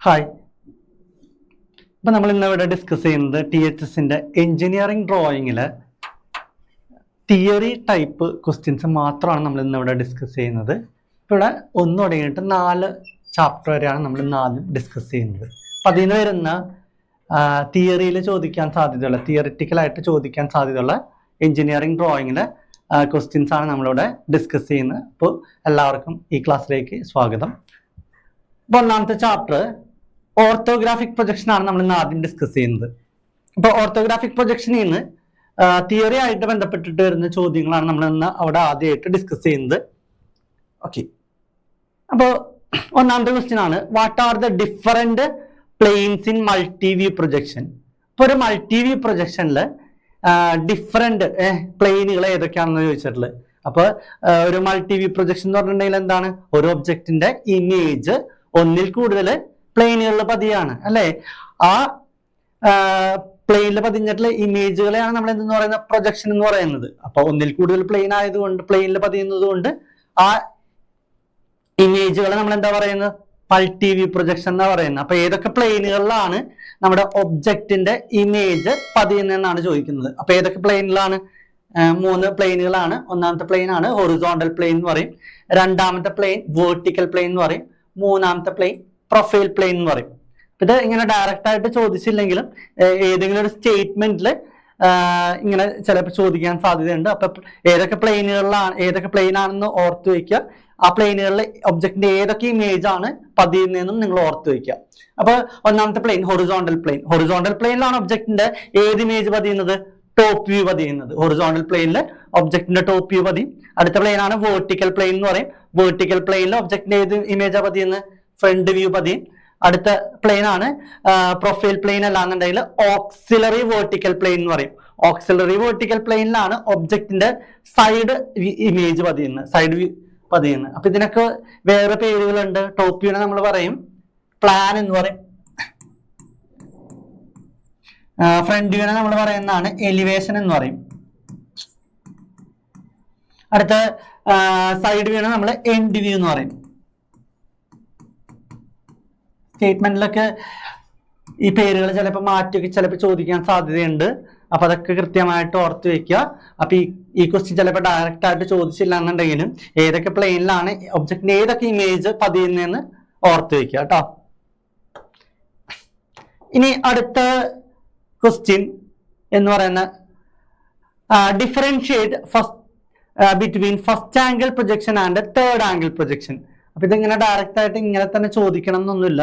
Hi. ഇപ്പം നമ്മൾ ഇന്നിവിടെ ഡിസ്കസ് ചെയ്യുന്നത് THSന്റെ എഞ്ചിനീയറിംഗ് ഡ്രോയിങ്ങിൽ തിയറി ടൈപ്പ് ക്വസ്റ്റ്യൻസ് മാത്രമാണ് നമ്മൾ ഇന്നിവിടെ ഡിസ്കസ് ചെയ്യുന്നത്. ഇവിടെ 1 തുടങ്ങിയിട്ട് 4 ചാപ്റ്റർ വരെയാണ് നമ്മൾ ഇന്ന് ആദ്യം ഡിസ്കസ് ചെയ്യുന്നത്. അപ്പം അതിൽ നിന്ന് വരുന്ന തിയറിയിൽ ചോദിക്കാൻ സാധ്യതയുള്ള, തിയറിറ്റിക്കലായിട്ട് ചോദിക്കാൻ സാധ്യതയുള്ള എഞ്ചിനീയറിംഗ് ഡ്രോയിങ്ങിലെ ക്വസ്റ്റ്യൻസ് ആണ് നമ്മളിവിടെ ഡിസ്കസ് ചെയ്യുന്നത്. അപ്പോൾ എല്ലാവർക്കും ഈ ക്ലാസ്സിലേക്ക് സ്വാഗതം. അപ്പോൾ ഒന്നാമത്തെ ചാപ്റ്റർ ഓർത്തോഗ്രാഫിക് പ്രൊജക്ഷൻ ആണ് നമ്മൾ ഇന്ന് ആദ്യം ഡിസ്കസ് ചെയ്യുന്നത്. അപ്പോൾ ഓർത്തോഗ്രാഫിക് പ്രൊജക്ഷനിൽ നിന്ന് തിയറി ആയിട്ട് ബന്ധപ്പെട്ടിട്ട് വരുന്ന ചോദ്യങ്ങളാണ് നമ്മൾ ഇന്ന് അവിടെ ആദ്യമായിട്ട് ഡിസ്കസ് ചെയ്യുന്നത്. ഓക്കെ, അപ്പോൾ ഒന്നാമത്തെ ക്വസ്റ്റ്യൻ ആണ്, what are the different planes in multi view projection? ഇപ്പോൾ ഒരു മൾട്ടി വ്യൂ പ്രൊജക്ഷനിൽ ഡിഫറെന്റ് പ്ലെയിനുകൾ ഏതൊക്കെയാണെന്ന് ചോദിച്ചിട്ടുള്ളത്. അപ്പോൾ ഒരു മൾട്ടി വ്യൂ പ്രൊജക്ഷൻ എന്ന് പറഞ്ഞിട്ടുണ്ടെങ്കിൽ എന്താണ്? ഒരു ഒബ്ജക്റ്റിന്റെ ഇമേജ് ഒന്നിൽ കൂടുതൽ പ്ലെയിനുകളിൽ പതിയാണ് അല്ലെ? ആ പ്ലെയിനിൽ പതിഞ്ഞിട്ടുള്ള ഇമേജുകളെയാണ് നമ്മൾ എന്തെന്ന് പറയുന്നത്? പ്രൊജക്ഷൻ എന്ന് പറയുന്നത്. അപ്പൊ ഒന്നിൽ കൂടുതൽ പ്ലെയിൻ ആയതുകൊണ്ട്, പ്ലെയിനിൽ പതിയുന്നത് കൊണ്ട് ആ ഇമേജുകളെ നമ്മൾ എന്താ പറയുന്നത്? മൾട്ടി വ്യൂ പ്രൊജക്ഷൻ എന്നാ പറയുന്നത്. അപ്പൊ ഏതൊക്കെ പ്ലെയിനുകളിലാണ് നമ്മുടെ ഒബ്ജക്റ്റിന്റെ ഇമേജ് പതിയുന്നതെന്നാണ് ചോദിക്കുന്നത്. അപ്പൊ ഏതൊക്കെ പ്ലെയിനിലാണ്? 3 പ്ലെയിനുകളാണ്. ഒന്നാമത്തെ പ്ലെയിൻ ആണ് ഹൊറിസോണ്ടൽ പ്ലെയിൻ എന്ന് പറയും, രണ്ടാമത്തെ പ്ലെയിൻ വേർട്ടിക്കൽ പ്ലെയിൻ എന്ന് പറയും, മൂന്നാമത്തെ പ്ലെയിൻ പ്രൊഫൈൽ പ്ലെയിൻ എന്ന് പറയും. ഇത് ഇങ്ങനെ ഡയറക്റ്റ് ആയിട്ട് ചോദിച്ചില്ലെങ്കിലും ഏതെങ്കിലും ഒരു സ്റ്റേറ്റ്മെന്റിൽ ഇങ്ങനെ ചിലപ്പോൾ ചോദിക്കാൻ സാധ്യതയുണ്ട്. അപ്പൊ ഏതൊക്കെ പ്ലെയിനുകളിലാണ്, ഏതൊക്കെ പ്ലെയിൻ ആണെന്ന് ഓർത്ത് വയ്ക്കുക. ആ പ്ലെയിനുകളിൽ ഒബ്ജക്റ്റിന്റെ ഏതൊക്കെ ഇമേജ് ആണ് പതിയുന്നതെന്നും നിങ്ങൾ ഓർത്ത് വയ്ക്കുക. അപ്പൊ ഒന്നാമത്തെ പ്ലെയിൻ ഹൊറിസോണ്ടൽ പ്ലെയിൻ. ഹൊറിസോണ്ടൽ പ്ലെയിനിലാണ് ഒബ്ജക്റ്റിന്റെ ഏത് ഇമേജ് പതിയുന്നത്? ടോപ്പ് വ്യൂ പതിയുന്നത്. ഹൊറിസോണ്ടൽ പ്ലെയിനിൽ ഒബ്ജക്റ്റിന്റെ ടോപ്പ് വ്യൂ പതിയും. അടുത്ത പ്ലെയിൻ ആണ് വേർട്ടിക്കൽ പ്ലെയിൻ എന്ന് പറയും. വേർട്ടിക്കൽ പ്ലെയിനിൽ ഒബ്ജക്റ്റിന്റെ ഏത് ഇമേജാ പതിയുന്നത്? Front view പതിയും. അടുത്ത പ്ലെയിൻ ആണ് പ്രൊഫൈൽ പ്ലെയിൻ അല്ലാന്നുണ്ടെങ്കിൽ ഓക്സിലറി വേർട്ടിക്കൽ പ്ലെയിൻ എന്ന് പറയും. ഓക്സിലറി വേർട്ടിക്കൽ പ്ലെയിനിലാണ് ഒബ്ജക്റ്റിന്റെ സൈഡ് ഇമേജ് പതിയുന്നത്, സൈഡ് വ്യൂ പതിയുന്നത്. അപ്പൊ ഇതിനൊക്കെ വേറെ പേരുകളുണ്ട്. ടോപ്പ് വ്യൂനെ നമ്മൾ പറയും പ്ലാൻ എന്ന് പറയും. ഫ്രണ്ട് വ്യൂനെ നമ്മൾ പറയുന്നതാണ് എലിവേഷൻ എന്ന് പറയും. അടുത്ത സൈഡ് വ്യൂനെ നമ്മൾ എൻഡ് വ്യൂ എന്ന് പറയും. സ്റ്റേറ്റ്മെന്റിലൊക്കെ ഈ പേരുകൾ ചിലപ്പോൾ മാറ്റിയൊക്കെ ചിലപ്പോൾ ചോദിക്കാൻ സാധ്യതയുണ്ട്. അപ്പൊ അതൊക്കെ കൃത്യമായിട്ട് ഓർത്ത് വെക്കുക. അപ്പൊ ഈ ക്വസ്റ്റ്യൻ ചിലപ്പോൾ ഡയറക്റ്റ് ആയിട്ട് ചോദിച്ചില്ല എന്നുണ്ടെങ്കിലും ഏതൊക്കെ പ്ലെയിനിലാണ് ഒബ്ജക്റ്റിന്റെ ഏതൊക്കെ ഇമേജ് പതിയുന്നതെന്ന് ഓർത്ത് വെക്കുക കേട്ടോ. ഇനി അടുത്ത ക്വസ്റ്റ്യൻ എന്ന് പറയുന്ന differentiate between first angle projection and third angle projection. അപ്പൊ ഇതിങ്ങനെ ഡയറക്റ്റ് ആയിട്ട് ഇങ്ങനെ തന്നെ ചോദിക്കണം എന്നൊന്നുമില്ല.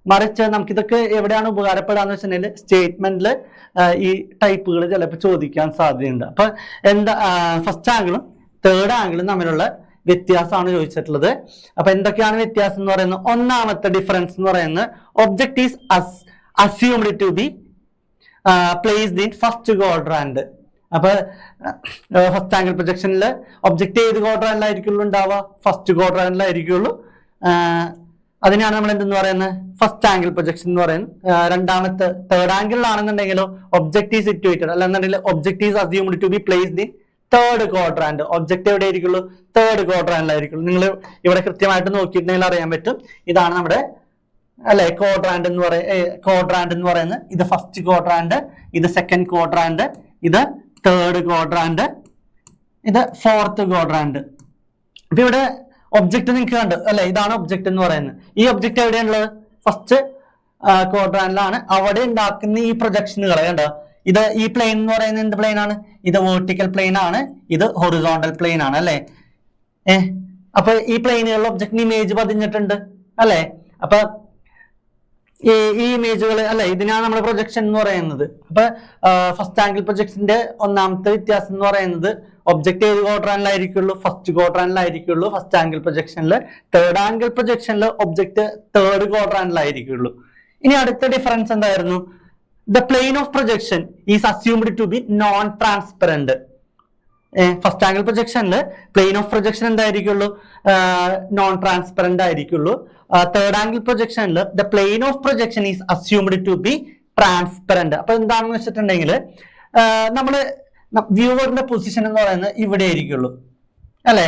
മറിച്ച് നമുക്കിതൊക്കെ എവിടെയാണ് ഉപകാരപ്പെടാന്ന് വെച്ചിട്ടുണ്ടെങ്കിൽ സ്റ്റേറ്റ്മെന്റിൽ ഈ ടൈപ്പുകൾ ചിലപ്പോൾ ചോദിക്കാൻ സാധ്യതയുണ്ട്. അപ്പൊ എന്താ ഫസ്റ്റ് ആംഗിളും തേർഡ് ആംഗിളും തമ്മിലുള്ള വ്യത്യാസമാണ് ചോദിച്ചിട്ടുള്ളത്. അപ്പൊ എന്തൊക്കെയാണ് വ്യത്യാസം എന്ന് പറയുന്നത്? ഒന്നാമത്തെ ഡിഫറൻസ് എന്ന് പറയുന്നത് object is assumed to be placed in first quadrant. അപ്പൊ ഫസ്റ്റ് ആംഗിൾ പ്രൊജക്ഷനിൽ ഒബ്ജക്റ്റ് ഏത് ക്വാഡ്രാന്റിലായിരിക്കുള്ളൂ ഉണ്ടാവുക? ഫസ്റ്റ് ക്വാഡ്രാന്റിലായിരിക്കുള്ളൂ. അതിനാണ് നമ്മൾ എന്തെന്ന് പറയുന്നത്? ഫസ്റ്റ് ആംഗിൾ പ്രൊജക്ഷൻ എന്ന് പറയുന്നത്. രണ്ടാമത്തെ തേർഡ് ആംഗിളിലാണെന്നുണ്ടെങ്കിലോ ഒബ്ജക്റ്റ് ഈസ് സിറ്റുവേറ്റഡ്, അല്ലെന്നുണ്ടെങ്കിൽ object is assumed to be placed in third quadrant. Object എവിടെ ആയിരിക്കുള്ളൂ? തേർഡ് ക്വാഡ്രാന്റിലായിരിക്കുള്ളൂ. നിങ്ങൾ ഇവിടെ കൃത്യമായിട്ട് നോക്കിയിട്ടുണ്ടെങ്കിൽ അറിയാൻ പറ്റും. ഇതാണ് നമ്മുടെ അല്ലെ ക്വാഡ്രാന്റ് എന്ന് പറയുന്നത്. ഇത് ഫസ്റ്റ് ക്വാഡ്രാന്റ്, ഇത് സെക്കൻഡ് ക്വാഡ്രാന്റ്, ഇത് തേർഡ് ക്വാഡ്രാന്റ്, ഇത് ഫോർത്ത് ക്വാഡ്രാന്റ്. അപ്പൊ ഇവിടെ ഒബ്ജക്റ്റ് നിങ്ങൾക്ക് കണ്ടു അല്ലെ? ഇതാണ് ഒബ്ജക്റ്റ് എന്ന് പറയുന്നത്. ഈ ഒബ്ജക്റ്റ് എവിടെയാണുള്ളത്? ഫസ്റ്റ് ക്വാഡ്രാന്റിലാണ്. അവിടെ ഉണ്ടാക്കുന്ന ഈ പ്രൊജക്ഷനുകൾ കണ്ടോ? ഇത് ഈ പ്ലെയിൻ എന്ന് പറയുന്നത് എന്ത് പ്ലെയിൻ ആണ്? ഇത് വേർട്ടിക്കൽ പ്ലെയിൻ ആണ്, ഇത് ഹൊറിസോണ്ടൽ പ്ലെയിൻ ആണ് അല്ലെ? അപ്പൊ ഈ പ്ലെയിനുകളിൽ ഒബ്ജക്റ്റിന് ഇമേജ് പതിഞ്ഞിട്ടുണ്ട് അല്ലെ? അപ്പൊ ഈ ഇമേജുകൾ അല്ലെ, ഇതിനാണ് നമ്മൾ പ്രൊജക്ഷൻ എന്ന് പറയുന്നത്. അപ്പൊ ഫസ്റ്റ് ആംഗിൾ പ്രൊജക്ഷന്റെ ഒന്നാമത്തെ വ്യത്യാസം എന്ന് പറയുന്നത് ഒബ്ജക്റ്റ് ഏത് ക്വാഡ്രാന്റിലായിരിക്കുള്ളൂ? ഫസ്റ്റ് ക്വാഡ്രാന്റിലായിരിക്കുള്ളൂ ഫസ്റ്റ് ആംഗിൾ പ്രൊജക്ഷനിൽ. തേർഡ് ആംഗിൾ പ്രൊജക്ഷനിൽ ഒബ്ജക്റ്റ് തേർഡ് ക്വാഡ്രാന്റിലായിരിക്കുള്ളൂ. ഇനി അടുത്ത ഡിഫറൻസ് എന്തായിരുന്നു? The plane of projection is assumed to be non transparent. First angle പ്രൊജക്ഷനിൽ പ്ലെയിൻ ഓഫ് പ്രൊജക്ഷൻ എന്തായിരിക്കുള്ളൂ? നോൺ ട്രാൻസ്പെറന്റ് ആയിരിക്കുള്ളൂ. തേർഡ് ആംഗിൾ പ്രൊജക്ഷനിൽ the plane of projection is assumed to be transparent. അപ്പൊ എന്താണെന്ന് വെച്ചിട്ടുണ്ടെങ്കിൽ നമ്മള് വ്യൂവറിന്റെ പൊസിഷൻ എന്ന് പറയുന്നത് ഇവിടെ ആയിരിക്കുള്ളൂ അല്ലെ?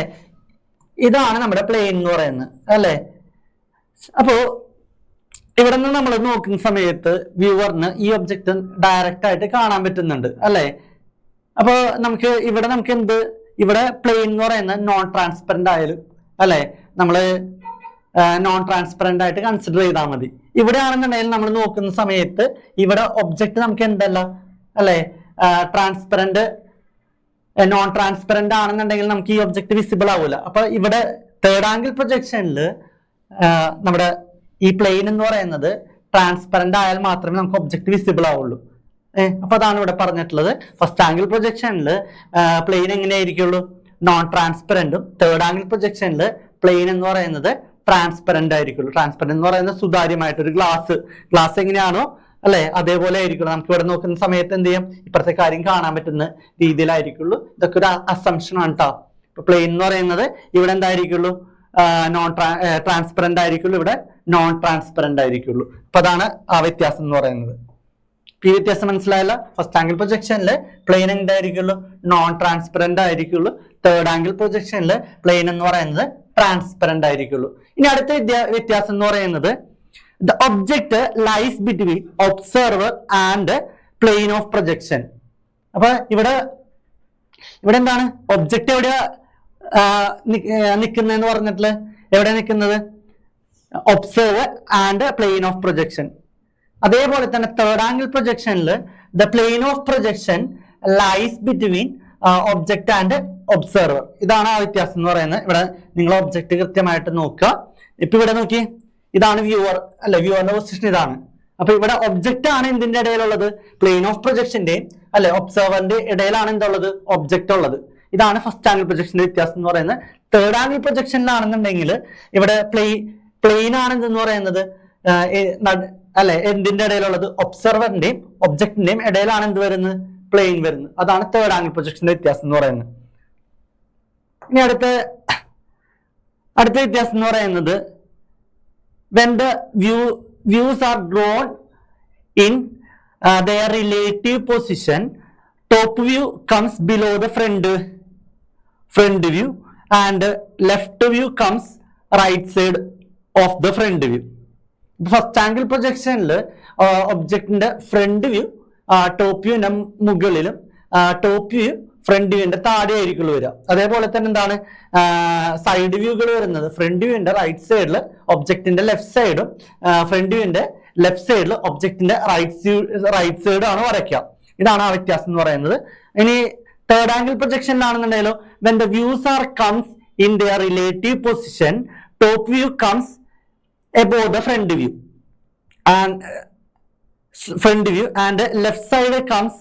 ഇതാണ് നമ്മുടെ പ്ലെയിൻ എന്ന് പറയുന്നത് അല്ലെ? അപ്പോ ഇവിടെ നിന്ന് നമ്മൾ നോക്കുന്ന സമയത്ത് വ്യൂവറിന് ഈ ഒബ്ജക്റ്റ് ഡയറക്റ്റ് ആയിട്ട് കാണാൻ പറ്റുന്നുണ്ട് അല്ലെ. അപ്പൊ നമുക്ക് എന്ത് ഇവിടെ പ്ലെയിൻ എന്ന് പറയുന്നത് നോൺ ട്രാൻസ്പെറന്റ് ആയാലും അല്ലെ നമ്മള് നോൺ ട്രാൻസ്പെറന്റ് ആയിട്ട് കൺസിഡർ ചെയ്താൽ മതി. ഇവിടെയാണെന്നുണ്ടെങ്കിൽ നമ്മൾ നോക്കുന്ന സമയത്ത് ഇവിടെ ഒബ്ജക്റ്റ് നമുക്ക് എന്തല്ല അല്ലെ ട്രാൻസ്പെറന്റ് നോൺ ട്രാൻസ്പെറന്റ് ആണെന്നുണ്ടെങ്കിൽ നമുക്ക് ഈ ഒബ്ജക്റ്റ് വിസിബിൾ ആവില്ല. അപ്പൊ ഇവിടെ തേർഡ് ആംഗിൾ പ്രൊജക്ഷനിൽ നമ്മുടെ ഈ പ്ലെയിൻ എന്ന് പറയുന്നത് ട്രാൻസ്പെറന്റ് ആയാൽ മാത്രമേ നമുക്ക് ഒബ്ജക്റ്റ് വിസിബിൾ ആവുള്ളൂ. അപ്പൊ അതാണ് ഇവിടെ പറഞ്ഞിട്ടുള്ളത്. ഫസ്റ്റ് ആംഗിൾ പ്രൊജക്ഷനിൽ പ്ലെയിൻ എങ്ങനെയായിരിക്കുള്ളൂ നോൺ ട്രാൻസ്പെറന്റും, തേർഡ് ആംഗിൾ പ്രൊജക്ഷനിൽ പ്ലെയിൻ എന്ന് പറയുന്നത് ട്രാൻസ്പെറന്റ് ആയിരിക്കുള്ളൂ. ട്രാൻസ്പെറന്റ് എന്ന് പറയുന്നത് സുതാര്യമായിട്ട് ഒരു ഗ്ലാസ് എങ്ങനെയാണോ അല്ലെ അതേപോലെ ആയിരിക്കുള്ളൂ. നമുക്ക് ഇവിടെ നോക്കുന്ന സമയത്ത് എന്ത് ചെയ്യും ഇപ്പുറത്തെ കാര്യം കാണാൻ പറ്റുന്ന രീതിയിലായിരിക്കുള്ളൂ. ഇതൊക്കെ ഒരു അസംഷൻ ആണ് കേട്ടോ. ഇപ്പൊ പ്ലെയിൻ എന്ന് പറയുന്നത് ഇവിടെ എന്തായിരിക്കുള്ളൂ ട്രാൻസ്പെറന്റ് ആയിരിക്കുള്ളൂ, ഇവിടെ നോൺ ട്രാൻസ്പെറന്റ് ആയിരിക്കുള്ളൂ. അപ്പൊ അതാണ് ആ വ്യത്യാസം എന്ന് പറയുന്നത്. ഈ വ്യത്യാസം മനസ്സിലായല്ല. ഫസ്റ്റ് ആംഗിൾ പ്രൊജക്ഷനിൽ പ്ലെയിൻ എന്തായിരിക്കുള്ളൂ നോൺ ട്രാൻസ്പെറന്റ് ആയിരിക്കുള്ളൂ, തേർഡ് ആംഗിൾ പ്രൊജക്ഷനിൽ പ്ലെയിൻ എന്ന് പറയുന്നത് ട്രാൻസ്പെറന്റ് ആയിരിക്കുള്ളൂ. ഇനി അടുത്ത വ്യത്യാസം എന്ന് പറയുന്നത് the object lies between observer and plane of projection. അപ്പൊ ഇവിടെ എന്താണ് ഒബ്ജക്റ്റ് എവിടെയാ നിൽക്കുന്നതെന്ന് പറഞ്ഞിട്ടുള്ള എവിടെ നിൽക്കുന്നത് observer and plane of projection. അതേപോലെ തന്നെ തേർഡ് ആംഗിൾ പ്രൊജക്ഷനിൽ the plane of projection lies between object and observer. ഇതാണ് ആ വ്യത്യാസം എന്ന് പറയുന്നത്. ഇവിടെ നിങ്ങൾ ഒബ്ജക്റ്റ് കൃത്യമായിട്ട് നോക്കുക. ഇപ്പൊ ഇവിടെ നോക്കി ഇതാണ് വ്യൂവർ അല്ലെ, വ്യൂവറിന്റെ പൊസിഷൻ ഇതാണ്. അപ്പൊ ഇവിടെ ഒബ്ജക്റ്റ് ആണ് എന്തിന്റെ ഇടയിലുള്ളത് പ്ലെയിൻ ഓഫ് പ്രൊജക്ഷന്റെയും അല്ലെ ഒബ്സർവറിന്റെ ഇടയിലാണ് എന്തുള്ളത് ഒബ്ജക്റ്റ് ഉള്ളത്. ഇതാണ് ഫസ്റ്റ് ആംഗിൾ പ്രൊജക്ഷന്റെ വ്യത്യാസം എന്ന് പറയുന്നത്. തേർഡ് ആംഗിൾ പ്രൊജക്ഷനിലാണെന്നുണ്ടെങ്കിൽ ഇവിടെ പ്ലെയിൻ ആണ് എന്ന് പറയുന്നത് അല്ലെ എന്തിന്റെ ഇടയിലുള്ളത് ഒബ്സർവറിന്റെയും ഒബ്ജക്റ്റിന്റെയും ഇടയിലാണ് എന്ത് വരുന്നത് പ്ലെയിൻ വരുന്നത്. അതാണ് തേർഡ് ആംഗിൾ പ്രൊജക്ഷന്റെ വ്യത്യാസം എന്ന് പറയുന്നത്. ഇനി അടുത്ത വ്യത്യാസം എന്ന് പറയുന്നത് when the views are drawn in their relative position, top view comes below the front view and left view comes right side of the front view. First angle പ്രൊജക്ഷനിൽ ഒബ്ജക്റ്റിന്റെ ഫ്രണ്ട് വ്യൂ ടോപ്പ് വ്യൂവിന്റെ മുകളിലും top view front വ്യൂവിന്റെ താഴെ ആയിരിക്കുള്ളൂ വരിക. അതേപോലെ തന്നെ എന്താണ് side വ്യൂകൾ വരുന്നത് ഫ്രണ്ട് വ്യൂവിന്റെ റൈറ്റ് സൈഡിൽ ഒബ്ജക്റ്റിന്റെ ലെഫ്റ്റ് സൈഡും ഫ്രണ്ട് വ്യൂവിന്റെ ലെഫ്റ്റ് സൈഡിൽ ഒബ്ജക്റ്റിന്റെ റൈറ്റ് സൈഡും ആണ് വരയ്ക്കുക. ഇതാണ് ആ വ്യത്യാസം എന്ന് പറയുന്നത്. ഇനി തേർഡ് ആംഗിൾ പ്രൊജക്ഷനിലാണെന്നുണ്ടെങ്കിലോ when the views are comes in their relative position, top view comes above the front view and left side comes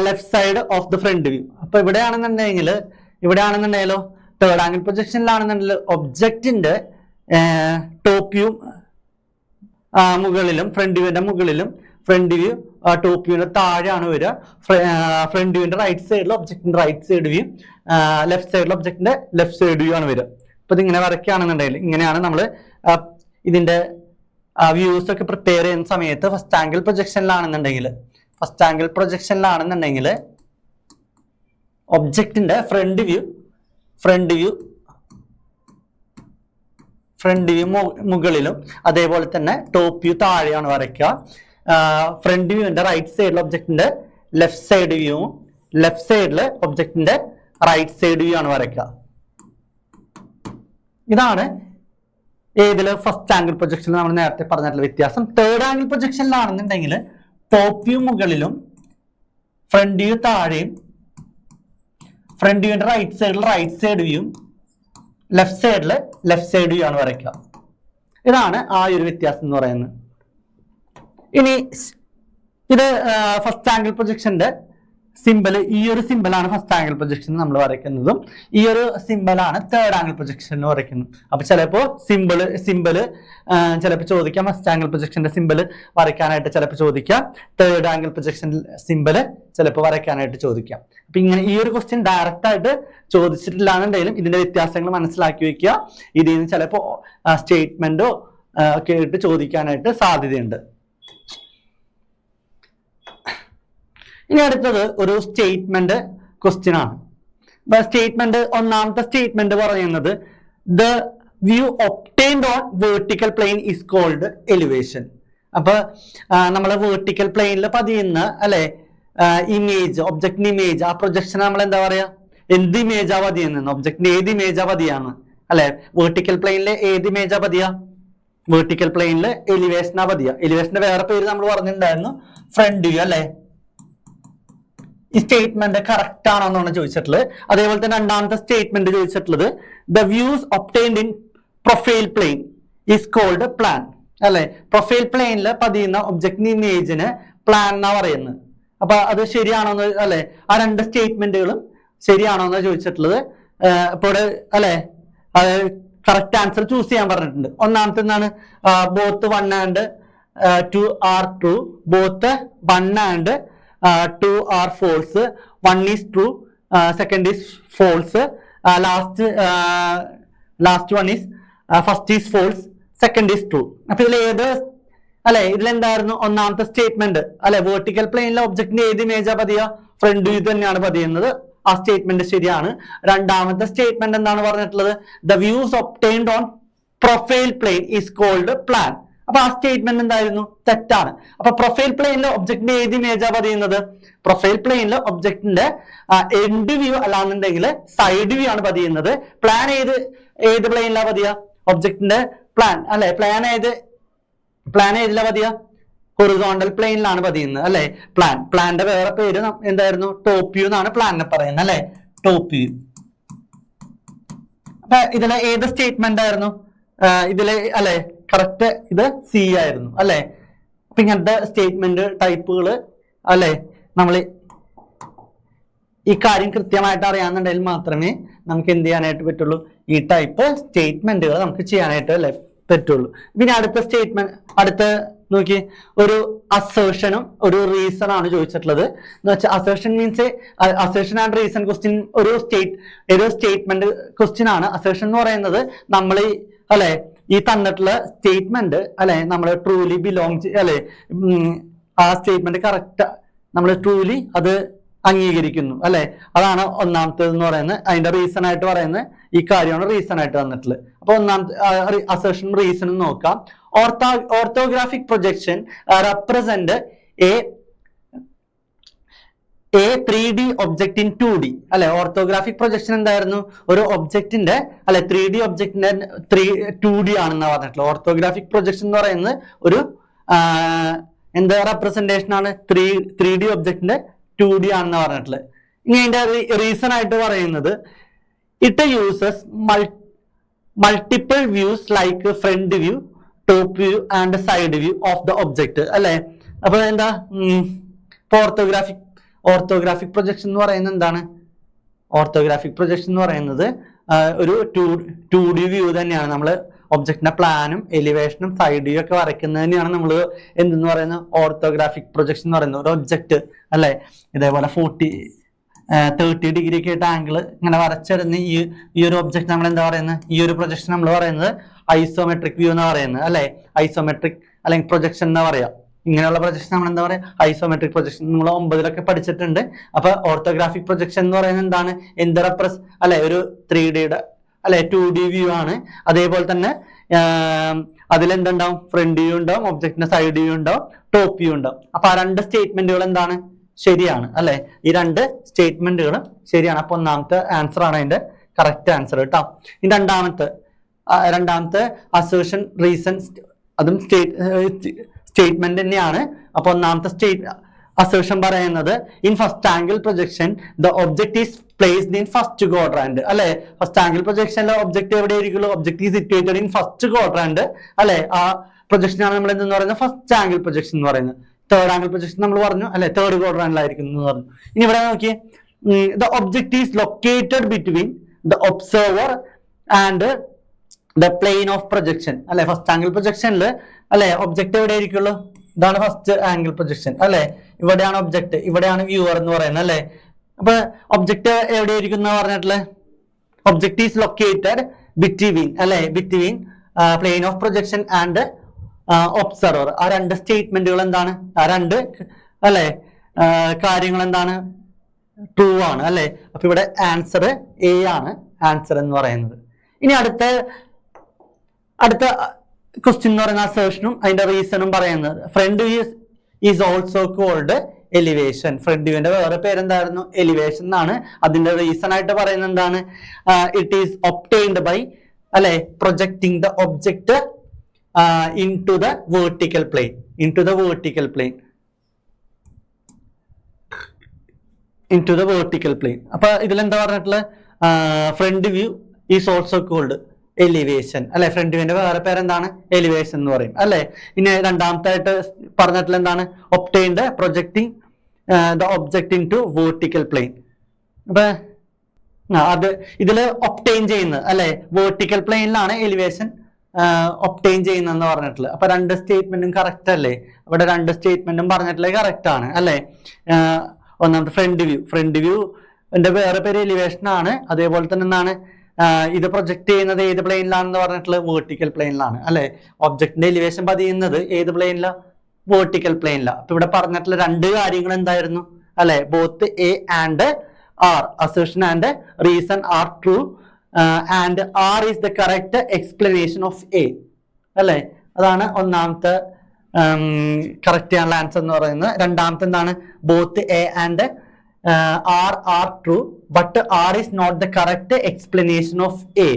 left side of the front view. അപ്പൊ ഇവിടെയാണെന്നുണ്ടെങ്കിലോ തേർഡ് ആംഗിൾ പ്രൊജക്ഷനിലാണെന്നുണ്ടെങ്കിൽ ഒബ്ജക്റ്റിന്റെ ടോപ്പ് വ്യൂ മുകളിലും front വ്യൂവിന്റെ മുകളിലും front view top വ്യൂവിന്റെ താഴെയാണ് വരിക. Front വ്യൂവിന്റെ right സൈഡിൽ ഒബ്ജക്റ്റിന്റെ റൈറ്റ് സൈഡ് വ്യൂ, ലെഫ്റ്റ് സൈഡിൽ ഒബ്ജക്റ്റിന്റെ ലെഫ്റ്റ് സൈഡ് വ്യൂ ആണ് വരിക. അപ്പൊ ഇതിങ്ങനെ വരയ്ക്കുകയാണെന്നുണ്ടെങ്കിൽ ഇങ്ങനെയാണ് നമ്മൾ ഇതിന്റെ വ്യൂസ് ഒക്കെ പ്രിപ്പയർ ചെയ്യുന്ന സമയത്ത് ഫസ്റ്റ് ആംഗിൾ പ്രൊജക്ഷനിലാണെന്നുണ്ടെങ്കിൽ ഒബ്ജക്റ്റിന്റെ ഫ്രണ്ട് വ്യൂ മുകളിലും അതേപോലെ തന്നെ ടോപ്പ് വ്യൂ താഴെയാണ് വരയ്ക്കുക. ഫ്രണ്ട് വ്യൂവിന്റെ റൈറ്റ് സൈഡിൽ ഒബ്ജക്റ്റിന്റെ ലെഫ്റ്റ് സൈഡ് വ്യൂവും ലെഫ്റ്റ് സൈഡിൽ ഒബ്ജക്റ്റിന്റെ റൈറ്റ് സൈഡ് വ്യൂ ആണ് വരയ്ക്കുക. ഇതാണ് ഏതില് ഫസ്റ്റ് ആംഗിൾ പ്രൊജക്ഷനിൽ നമ്മൾ നേരത്തെ പറഞ്ഞിട്ടുള്ള വ്യത്യാസം. തേർഡ് ആംഗിൾ പ്രൊജക്ഷനിലാണെന്നുണ്ടെങ്കിൽ ടോപ്പ് വ്യൂ മുകളിലും ഫ്രണ്ട് വ്യൂ താഴെയും ഫ്രണ്ട് വ്യൂവിന്റെ റൈറ്റ് സൈഡിൽ റൈറ്റ് സൈഡ് വ്യൂയും ലെഫ്റ്റ് സൈഡിൽ ലെഫ്റ്റ് സൈഡ് വ്യൂ ആണ് വരയ്ക്കുക. ഇതാണ് ആ ഒരു വ്യത്യാസം എന്ന് പറയുന്നത്. ഇനി ഇത് ഫസ്റ്റ് ആംഗിൾ പ്രൊജക്ഷന്റെ സിമ്പിൾ, ഈ ഒരു സിമ്പിളാണ് ഫസ്റ്റ് ആംഗിൾ പ്രൊജക്ഷൻ നമ്മൾ വരയ്ക്കുന്നതും ഈ ഒരു സിമ്പിളാണ് തേർഡ് ആംഗിൾ പ്രൊജക്ഷനിൽ വരയ്ക്കുന്നത്. അപ്പൊ ചിലപ്പോൾ സിമ്പിള് ചിലപ്പോൾ ചോദിക്കാം, ഫസ്റ്റ് ആംഗിൾ പ്രൊജക്ഷന്റെ സിമ്പിൾ വരയ്ക്കാനായിട്ട് ചിലപ്പോൾ ചോദിക്കാം, തേർഡ് ആംഗിൾ പ്രൊജക്ഷൻ സിമ്പിള് ചിലപ്പോൾ വരയ്ക്കാനായിട്ട് ചോദിക്കാം. അപ്പൊ ഇങ്ങനെ ഈ ഒരു ക്വസ്റ്റ്യൻ ഡയറക്റ്റ് ആയിട്ട് ചോദിച്ചിട്ടില്ലാന്നുണ്ടെങ്കിലും ഇതിന്റെ വ്യത്യാസങ്ങൾ മനസ്സിലാക്കി വെക്കുക. ഇതിൽ നിന്ന് ചിലപ്പോൾ സ്റ്റേറ്റ്മെന്റോ ഒക്കെ ആയിട്ട് ചോദിക്കാനായിട്ട് സാധ്യതയുണ്ട്. ഇനി അടുത്തത് ഒരു സ്റ്റേറ്റ്മെന്റ് ക്വസ്റ്റ്യൻ ആണ്. സ്റ്റേറ്റ്മെന്റ് ഒന്നാമത്തെ സ്റ്റേറ്റ്മെന്റ് പറയുന്നത് the view obtained on vertical plane is called elevation. അപ്പൊ നമ്മൾ വേർട്ടിക്കൽ പ്ലെയിനിൽ പതിയുന്ന അല്ലെ ഇമേജ്, ഒബ്ജക്റ്റിന്റെ ഇമേജ്, ആ പ്രൊജക്ഷൻ നമ്മൾ എന്താ പറയാ, എന്ത് ഇമേജാ പതിയെന്ന്, ഒബ്ജക്റ്റിന്റെ ഏത് ഇമേജാ പതിയാന്ന് അല്ലെ. വേർട്ടിക്കൽ പ്ലെയിനിലെ ഏത് ഇമേജാ പതിയ, വേർട്ടിക്കൽ പ്ലെയിനിൽ എലിവേഷനാ പതിയ. എലിവേഷന്റെ വേറെ പേര് നമ്മൾ പറഞ്ഞിട്ടുണ്ടായിരുന്നു, ഫ്രണ്ട് വ്യൂ അല്ലെ. ഈ സ്റ്റേറ്റ്മെന്റ് കറക്റ്റ് ആണെന്നാണ് ചോദിച്ചിട്ടുള്ളത്. അതേപോലെ തന്നെ രണ്ടാമത്തെ സ്റ്റേറ്റ്മെന്റ് ചോദിച്ചിട്ടുള്ളത് the views obtained in profile plane is called plan അല്ലെ. പ്രൊഫൈൽ പ്ലെയിനിൽ പതിയുന്ന ഒബ്ജക്റ്റിന്റെ ഇമേജിന് പ്ലാൻ എന്നാ പറയുന്നത്. അപ്പൊ അത് ശരിയാണോന്ന് അല്ലെ, ആ രണ്ട് സ്റ്റേറ്റ്മെന്റുകളും ശരിയാണോന്ന് ചോദിച്ചിട്ടുള്ളത്. ഇപ്പോൾ അല്ലെ കറക്റ്റ് ആൻസർ ചൂസ് ചെയ്യാൻ പറഞ്ഞിട്ടുണ്ട്. ഒന്നാമത്തെ എന്താണ്, both 1 and 2 are true, both 1 and 2 are false, 1 is true, second is false, last one is first is false, second is true. അപ്പൊ ഇതിൽ ഏത് അല്ലെ, ഇതിലെന്തായിരുന്നു ഒന്നാമത്തെ സ്റ്റേറ്റ്മെന്റ് അല്ലെ, വേർട്ടിക്കൽ പ്ലെയിനിലെ ഒബ്ജക്റ്റിന്റെ ഏത് ഇമേജാ പതിയ, ഫ്രണ്ട് വ്യൂ തന്നെയാണ് പതിയുന്നത്. ആ സ്റ്റേറ്റ്മെന്റ് ശരിയാണ്. രണ്ടാമത്തെ സ്റ്റേറ്റ്മെന്റ് എന്താണ് പറഞ്ഞിട്ടുള്ളത്, the views obtained on profile plane is called plan. അപ്പൊ ആ സ്റ്റേറ്റ്മെന്റ് എന്തായിരുന്നു, തെറ്റാണ്. അപ്പൊ പ്രൊഫൈൽ പ്ലെയിനിലെ ഒബ്ജക്റ്റിന്റെ ഏത് ഇമേജാ പതിയുന്നത്, പ്രൊഫൈൽ പ്ലെയിനിലെ ഒബ്ജക്റ്റിന്റെ എൻഡ് വ്യൂ അല്ലാന്നുണ്ടെങ്കിൽ സൈഡ് വ്യൂ ആണ് പതിയുന്നത്. പ്ലാൻ ഏത് പ്ലെയിനിലാ പതിയ, ഒബ്ജക്റ്റിന്റെ പ്ലാൻ അല്ലെ, പ്ലാൻ ഏതിലാ പതിയ, ഹൊറിസോണ്ടൽ പ്ലെയിനിലാണ് പതിയുന്നത് അല്ലെ. പ്ലാന്റെ വേറെ പേര് എന്തായിരുന്നു, ടോപ്പ് വ്യൂ എന്നാണ് പ്ലാനിനെ പറയുന്നത് അല്ലെ, ടോപ്പ് വ്യൂ. അപ്പൊ ഇതിലെ ഏത് സ്റ്റേറ്റ്മെന്റ് ആയിരുന്നു, ഇതിലെ അല്ലെ കറക്റ്റ് ഇത് സി ആയിരുന്നു അല്ലെ. അപ്പൊ ഇങ്ങനത്തെ സ്റ്റേറ്റ്മെന്റ് ടൈപ്പുകൾ അല്ലെ, നമ്മൾ ഈ കാര്യം കൃത്യമായിട്ട് അറിയാന്നുണ്ടെങ്കിൽ മാത്രമേ നമുക്ക് എന്ത് ചെയ്യാനായിട്ട് പറ്റുള്ളൂ, ഈ ടൈപ്പ് സ്റ്റേറ്റ്മെന്റുകൾ നമുക്ക് ചെയ്യാനായിട്ട് അല്ലെ പറ്റുള്ളൂ. പിന്നെ അടുത്ത നോക്കി, ഒരു അസേർഷനും ഒരു റീസൺ ആണ് ചോദിച്ചിട്ടുള്ളത്. എന്ന് വെച്ചാൽ assertion means assertion and reason question ഒരു സ്റ്റേറ്റ്മെന്റ് ക്വസ്റ്റ്യൻ ആണ്. അസേർഷൻ എന്ന് പറയുന്നത് നമ്മൾ അല്ലെ ഈ തന്നിട്ടുള്ള സ്റ്റേറ്റ്മെന്റ് അല്ലെ നമ്മൾ ട്രൂലി ബിലോങ് അല്ലെ, ആ സ്റ്റേറ്റ്മെന്റ് കറക്റ്റ് നമ്മൾ ട്രൂലി അത് അംഗീകരിക്കുന്നു അല്ലെ, അതാണ് ഒന്നാമത്തേത് എന്ന് പറയുന്നത്. അതിന്റെ റീസൺ ആയിട്ട് പറയുന്നത് ഈ കാര്യമാണ് റീസൺ ആയിട്ട് വന്നിട്ടുള്ളത്. അപ്പൊ ഒന്നാമത്തെ അസേർഷൻ റീസൺ നോക്കാം. Orthographic projection represent A 3D object in 2D അല്ലെ. ഓർത്തോഗ്രാഫിക് പ്രൊജക്ഷൻ എന്തായിരുന്നു, ഒരു ഒബ്ജക്റ്റിന്റെ അല്ലെ 3D ഒബ്ജക്റ്റിന്റെ 2D ആണെന്ന് പറഞ്ഞിട്ടുള്ളത്. ഓർത്തോഗ്രാഫിക് പ്രൊജക്ഷൻ എന്ന് പറയുന്നത് ഒരു എന്താ റെപ്രസെന്റേഷൻ ആണ്, 3D ഒബ്ജക്റ്റിന്റെ 2D ആണെന്ന് പറഞ്ഞിട്ടുള്ളത്. ഇനി അതിന്റെ റീസൺ ആയിട്ട് പറയുന്നത് it uses multiple views like front view, top view and side view of the object അല്ലെ. അപ്പൊ എന്താ ഓർത്തോഗ്രാഫിക് പ്രൊജക്ഷൻ എന്ന് പറയുന്നത് എന്താണ്, ഓർത്തോഗ്രാഫിക് പ്രൊജക്ഷൻ എന്ന് പറയുന്നത് ഒരു 2D വ്യൂ തന്നെയാണ്. നമ്മൾ ഒബ്ജക്റ്റിന്റെ പ്ലാനും എലിവേഷനും സൈഡ് വ്യൂ ഒക്കെ വരയ്ക്കുന്നത് തന്നെയാണ് നമ്മൾ എന്തെന്ന് പറയുന്നത്, ഓർത്തോഗ്രാഫിക് പ്രൊജക്ഷൻ എന്ന് പറയുന്നത്. ഒരു ഒബ്ജക്റ്റ് അല്ലെ ഇതേപോലെ 30 ഡിഗ്രി ഒക്കെ ആയിട്ട് ആംഗിൾ ഇങ്ങനെ വരച്ചിരുന്ന ഈ ഒരു ഒബ്ജക്റ്റ് നമ്മൾ എന്താ പറയുന്നത്, ഈ ഒരു പ്രൊജക്ഷൻ നമ്മൾ പറയുന്നത് ഐസോമെട്രിക് വ്യൂ എന്ന് പറയുന്നത് അല്ലെ. ഐസോമെട്രിക് അല്ലെങ്കിൽ പ്രൊജക്ഷൻ എന്ന് പറയാം. ഇങ്ങനെയുള്ള പ്രൊജക്ഷൻ നമ്മൾ എന്താ പറയുക, ഐസോമെട്രിക് പ്രൊജക്ഷൻ. നമ്മൾ 9 പഠിച്ചിട്ടുണ്ട്. അപ്പൊ ഓർത്തോഗ്രാഫിക് പ്രൊജക്ഷൻ എന്ന് പറയുന്നത് എന്താണ്, അല്ലെ ഒരു 3Dയുടെ അല്ലെ 2D വ്യൂ ആണ്. അതേപോലെ തന്നെ അതിലെന്തുണ്ടാവും, ഫ്രണ്ട് വ്യൂ ഉണ്ടാവും, ഒബ്ജക്റ്റിന്റെ സൈഡ് വ്യൂ ഉണ്ടാവും, ടോപ്പ് വ്യൂ ഉണ്ടാവും. അപ്പൊ ആ രണ്ട് സ്റ്റേറ്റ്മെന്റുകൾ എന്താണ്, ശരിയാണ് അല്ലെ. ഈ രണ്ട് സ്റ്റേറ്റ്മെന്റുകളും ശരിയാണ്. അപ്പൊ ഒന്നാമത്തെ ആൻസർ ആണ് അതിന്റെ കറക്റ്റ് ആൻസർ കേട്ടോ. ഇനി രണ്ടാമത്തെ അസേർഷൻ റീസൺ, അതും സ്റ്റേറ്റ്മെന്റ് തന്നെയാണ്. അപ്പൊ ഒന്നാമത്തെ അസേർഷൻ പറയുന്നത് in first angle projection the object is placed in first quadrant അല്ലെ. ഫസ്റ്റ് ആംഗിൾ പ്രൊജക്ഷനിലെ ഒബ്ജക്ട് എവിടെ ആയിരിക്കുള്ളൂ, object is situated in first quadrant അല്ലെ. ആ പ്രൊജക്ഷനാണ് നമ്മൾ എന്തെന്ന് പറയുന്നത്, ഫസ്റ്റ് ആംഗിൾ പ്രൊജക്ഷൻ എന്ന് പറയുന്നത്. തേർഡ് ആംഗിൾ പ്രൊജക്ഷൻ നമ്മൾ പറഞ്ഞു അല്ലെ, തേർഡ് ക്വാഡ്രാന്റിലായിരിക്കും എന്ന് പറഞ്ഞു. ഇനി ഇവിടെ നോക്കിയേ, the object is located between the observer and the plane of projection അല്ലെ. ഫസ്റ്റ് ആംഗിൾ പ്രൊജക്ഷനിൽ അല്ലെ ഒബ്ജക്ട് എവിടെ ആയിരിക്കുള്ളൂ, ഇതാണ് ഫസ്റ്റ് ആംഗിൾ പ്രൊജക്ഷൻ അല്ലെ. ഇവിടെയാണ് ഒബ്ജക്ട്, ഇവിടെയാണ് വ്യൂവർ എന്ന് പറയുന്നത് അല്ലെ. അപ്പൊ ഒബ്ജക്ട് എവിടെയായിരിക്കും എന്ന് പറഞ്ഞിട്ടുള്ളത്, ഒബ്ജക്ട് ഈസ് ലൊക്കേറ്റഡ് ബിറ്റ്വീൻ അല്ലെ, between plain of projection and observer. ആ രണ്ട് സ്റ്റേറ്റ്മെന്റുകൾ എന്താണ്, ആ രണ്ട് അല്ലെ കാര്യങ്ങൾ എന്താണ്, ട്രൂ ആണ് അല്ലെ. അപ്പൊ ഇവിടെ ആൻസർ എ ആണ് ആൻസർ എന്ന് പറയുന്നത്. ഇനി അടുത്ത അടുത്ത ക്വസ്റ്റ്യൻ എന്ന് പറയുന്ന അസേർഷനും അതിന്റെ റീസണും പറയുന്നത് front view is also called elevation. Front വ്യൂവിന്റെ വേറെ പേരെന്തായിരുന്നു? എലിവേഷൻ എന്നാണ്. അതിന്റെ റീസൺ ആയിട്ട് പറയുന്നത് എന്താണ്? ഇറ്റ് ഈസ് ഒബ്റ്റെയിൻഡ് ബൈ അല്ലെ projecting the object into the vertical plane. into the vertical plane. അപ്പൊ ഇതിലെന്താ പറഞ്ഞിട്ടുള്ള front view is also called elevation അല്ലെ. ഫ്രണ്ട് വ്യൂവിന്റെ വേറെ പേരെന്താണ്? എലിവേഷൻ എന്ന് പറയും അല്ലെ. ഇനി രണ്ടാമത്തെ ആയിട്ട് പറഞ്ഞിട്ടുള്ള എന്താണ്? Obtained projecting the object into vertical plane. അപ്പൊ അത് ഇതില് ഒബ്റ്റെയിൻ ചെയ്യുന്നത് അല്ലെ വേർട്ടിക്കൽ പ്ലെയിനിലാണ് എലിവേഷൻ ഒബ്റ്റെയിൻ ചെയ്യുന്നെന്ന് പറഞ്ഞിട്ടുള്ളത്. അപ്പൊ രണ്ട് സ്റ്റേറ്റ്മെന്റും കറക്റ്റ് അല്ലേ? ഇവിടെ രണ്ട് സ്റ്റേറ്റ്മെന്റും പറഞ്ഞിട്ടുള്ളത് കറക്റ്റ് ആണ് അല്ലെ. ഒന്നാമത്തെ ഫ്രണ്ട് വ്യൂന്റെ വേറെ പേര് എലിവേഷൻ ആണ്. അതേപോലെ തന്നെ എന്താണ് ഇത് പ്രൊജക്ട് ചെയ്യുന്നത് ഏത് പ്ലെയിനിലാണെന്ന് പറഞ്ഞിട്ടുള്ളത്? വേർട്ടിക്കൽ പ്ലെയിനിലാണ് അല്ലെ. ഒബ്ജക്റ്റിന്റെ എലിവേഷൻ പതിയുന്നത് ഏത് പ്ലെയിനിലാണ്? വേർട്ടിക്കൽ പ്ലെയിനിലാണ്. അപ്പൊ ഇവിടെ പറഞ്ഞിട്ടുള്ള രണ്ട് കാര്യങ്ങൾ എന്തായിരുന്നു അല്ലെ? Both A and R, assertion and reason are true and R is the correct explanation of A അല്ലെ. അതാണ് ഒന്നാമത്തെ കറക്റ്റ് ചെയ്യാനുള്ള ആൻസർ എന്ന് പറയുന്നത്. രണ്ടാമത്തെ എന്താണ്? Both A and R are true but R is not the correct explanation of A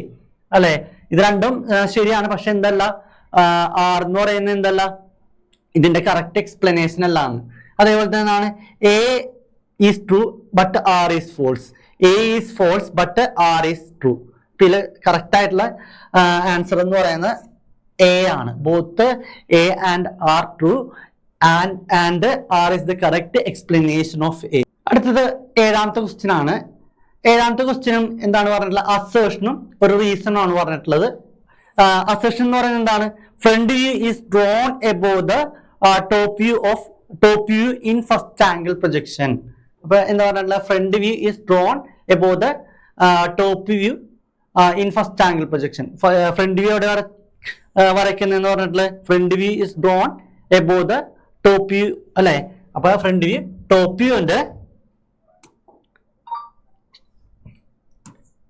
അല്ലെ. ഇത് രണ്ടും ശരിയാണ്, പക്ഷെ എന്തല്ല ആർ എന്ന് പറയുന്നത് എന്തല്ല ഇതിന്റെ കറക്റ്റ് എക്സ്പ്ലനേഷൻ അല്ലാന്ന്. അതേപോലെ തന്നെയാണ് A is true but R is false. A is false but R is true. ഇതിൽ കറക്റ്റ് ആയിട്ടുള്ള ആൻസർ എന്ന് പറയുന്നത് എ ആണ്. Both A and R true and R is the correct explanation of A. അടുത്തത് ഏഴാമത്തെ ക്വസ്റ്റ്യൻ ആണ്. ഏഴാമത്തെ ക്വസ്റ്റ്യനും എന്താണ് പറഞ്ഞിട്ടുള്ളത്? അസേർഷനും ഒരു റീസണും ആണ് പറഞ്ഞിട്ടുള്ളത്. അസേർഷൻ എന്ന് പറയുന്നത് എന്താണ്? Front view is drawn above the top view in first angle projection. അപ്പൊ എന്താ പറഞ്ഞിട്ടുള്ള? Front view is drawn above the top view in first angle projection. Front view എവിടെ വരയ്ക്കുന്നതെന്ന് പറഞ്ഞിട്ടുള്ള front view is drawn above the top view അല്ലെ. അപ്പൊ front view top വ്യൂന്റെ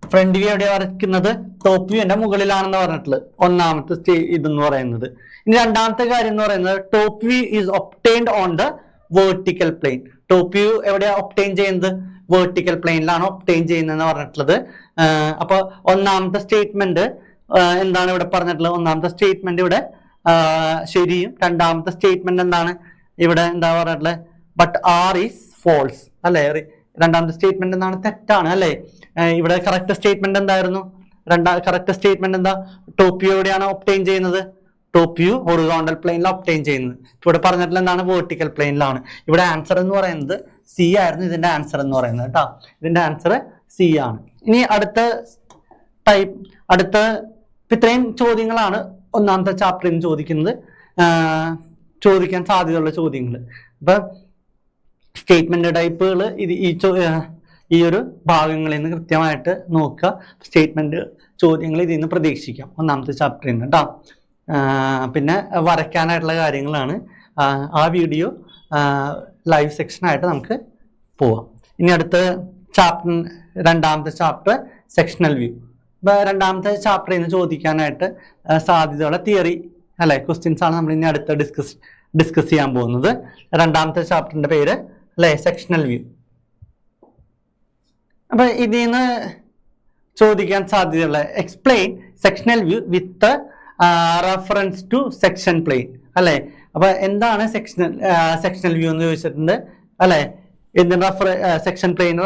front view എവിടെ വരയ്ക്കുന്നത്? ടോപ്പ് വ്യൂന്റെ മുകളിലാണെന്ന് പറഞ്ഞിട്ടുള്ളത് ഒന്നാമത്തെ ഇതെന്ന് പറയുന്നത്. ഇനി രണ്ടാമത്തെ കാര്യം എന്ന് പറയുന്നത് top view is obtained on the vertical plain. Top view എവിടെയാ ഒബ്റ്റെയിൻ ചെയ്യുന്നത്? വേർട്ടിക്കൽ പ്ലെയിനിലാണ് ഒബ്റ്റെയിൻ ചെയ്യുന്നതെന്ന് പറഞ്ഞിട്ടുള്ളത്. അപ്പൊ ഒന്നാമത്തെ സ്റ്റേറ്റ്മെന്റ് എന്താണ് ഇവിടെ പറഞ്ഞിട്ടുള്ളത്? ഒന്നാമത്തെ സ്റ്റേറ്റ്മെന്റ് ഇവിടെ ശരിയും രണ്ടാമത്തെ സ്റ്റേറ്റ്മെന്റ് എന്താണ് ഇവിടെ എന്താ പറഞ്ഞിട്ടുള്ളത്? ബട്ട് ആർ ഈസ് ഫോൾസ് അല്ലെ. രണ്ടാമത്തെ സ്റ്റേറ്റ്മെന്റ് എന്താണ്? തെറ്റാണ് അല്ലെ. ഇവിടെ കറക്റ്റ് സ്റ്റേറ്റ്മെന്റ് എന്തായിരുന്നു? കറക്റ്റ് സ്റ്റേറ്റ്മെന്റ് എന്താ? ടോപ്പ് വ്യൂ എവിടെയാണ് ഒബ്റ്റെയിൻ ചെയ്യുന്നത്? ടോപ്പ് വ്യൂ ഹൊറിസോണ്ടൽ പ്ലെയിനിൽ ഒബ്റ്റെയിൻ ചെയ്യുന്നത്. ഇവിടെ പറഞ്ഞിട്ടുള്ള എന്താണ്? വേർട്ടിക്കൽ പ്ലെയിനിലാണ്. ഇവിടെ ആൻസർ എന്ന് പറയുന്നത് സി ആയിരുന്നു ഇതിന്റെ ആൻസർ എന്ന് പറയുന്നത് കേട്ടോ. ഇതിന്റെ ആൻസർ സി ആണ്. ഇനി അടുത്ത ഇത്രയും ചോദ്യങ്ങളാണ് ഒന്നാമത്തെ ചാപ്റ്ററിൽ നിന്ന് ചോദിക്കാൻ സാധ്യതയുള്ള ചോദ്യങ്ങൾ. അപ്പൊ സ്റ്റേറ്റ്മെന്റ് ടൈപ്പുകൾ ഈ ഒരു ഭാഗങ്ങളിൽ നിന്ന് കൃത്യമായിട്ട് നോക്കുക. സ്റ്റേറ്റ്മെന്റ് ചോദ്യങ്ങൾ ഇതിൽ നിന്ന് പ്രതീക്ഷിക്കാം ഒന്നാമത്തെ ചാപ്റ്ററിൽ നിന്ന് കേട്ടോ. പിന്നെ വരയ്ക്കാനായിട്ടുള്ള കാര്യങ്ങളാണ്. ആ വീഡിയോ ലൈവ് സെക്ഷനായിട്ട് നമുക്ക് പോവാം. ഇനി അടുത്ത ചാപ്റ്റർ രണ്ടാമത്തെ ചാപ്റ്റർ സെക്ഷണൽ വ്യൂ. രണ്ടാമത്തെ ചാപ്റ്ററിൽ നിന്ന് ചോദിക്കാനായിട്ട് സാധ്യതയുള്ള തിയറി അല്ലെ ക്വസ്റ്റ്യൻസ് ആണ് നമ്മൾ ഇനി അടുത്ത് ഡിസ്കസ് ചെയ്യാൻ പോകുന്നത്. രണ്ടാമത്തെ ചാപ്റ്ററിന്റെ പേര് അല്ലെ സെക്ഷണൽ വ്യൂ. അപ്പൊ ഇതിൽ നിന്ന് ചോദിക്കാൻ സാധ്യതയുള്ള explain sectional view with reference to section plane അല്ലെ. അപ്പൊ എന്താണ് സെക്ഷണൽ വ്യൂ എന്ന് ചോദിച്ചിട്ടുണ്ട് അല്ലെ. എന്തിന് സെക്ഷൻ പ്ലെയിൻ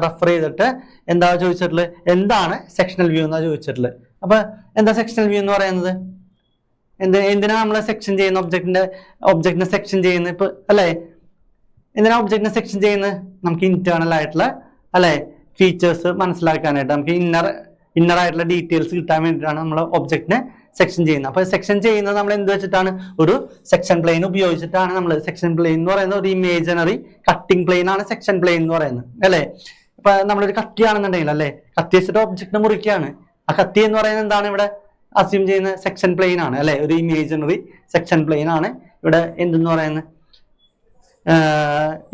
റെഫർ ചെയ്തിട്ട് എന്താ ചോദിച്ചിട്ടുള്ളത്? എന്താണ് സെക്ഷണൽ വ്യൂ എന്നാ ചോദിച്ചിട്ടുള്ളത്. അപ്പൊ എന്താ സെക്ഷണൽ വ്യൂ എന്ന് പറയുന്നത്? എന്തിനാ നമ്മൾ സെക്ഷൻ ചെയ്യുന്ന ഒബ്ജക്റ്റിനെ സെക്ഷൻ ചെയ്യുന്നത് ഇപ്പൊ അല്ലെ. എന്തിനാ ഒബ്ജക്റ്റിനെ സെക്ഷൻ ചെയ്യുന്നത്? നമുക്ക് ഇന്റേണൽ ആയിട്ടുള്ള അല്ലെ ഫീച്ചേഴ്സ് മനസ്സിലാക്കാനായിട്ട്, നമുക്ക് ഇന്നർ ആയിട്ടുള്ള ഡീറ്റെയിൽസ് കിട്ടാൻ വേണ്ടിയിട്ടാണ് നമ്മൾ ഒബ്ജക്റ്റിനെ സെക്ഷൻ ചെയ്യുന്നത്. അപ്പൊ സെക്ഷൻ ചെയ്യുന്നത് നമ്മൾ എന്ത് വെച്ചിട്ടാണ്? ഒരു സെക്ഷൻ പ്ലെയിൻ ഉപയോഗിച്ചിട്ടാണ്. നമ്മൾ സെക്ഷൻ പ്ലെയിൻ എന്ന് പറയുന്നത് ഒരു ഇമേജിനറി കട്ടിംഗ് പ്ലെയിൻ ആണ് സെക്ഷൻ പ്ലെയിൻ എന്ന് പറയുന്നത് അല്ലെ. ഇപ്പൊ നമ്മളൊരു കത്തിയാണെന്നുണ്ടെങ്കിൽ അല്ലെ, കത്തി വെച്ചിട്ട് ഒബ്ജക്റ്റിനെ മുറിക്കുകയാണ്. ആ കത്തി എന്ന് പറയുന്നത് എന്താണ് ഇവിടെ അസ്യൂം ചെയ്യുന്ന? സെക്ഷൻ പ്ലെയിൻ ആണ് അല്ലെ. ഒരു ഇമേജിനറി സെക്ഷൻ പ്ലെയിൻ ആണ് ഇവിടെ എന്തെന്ന് പറയുന്നത്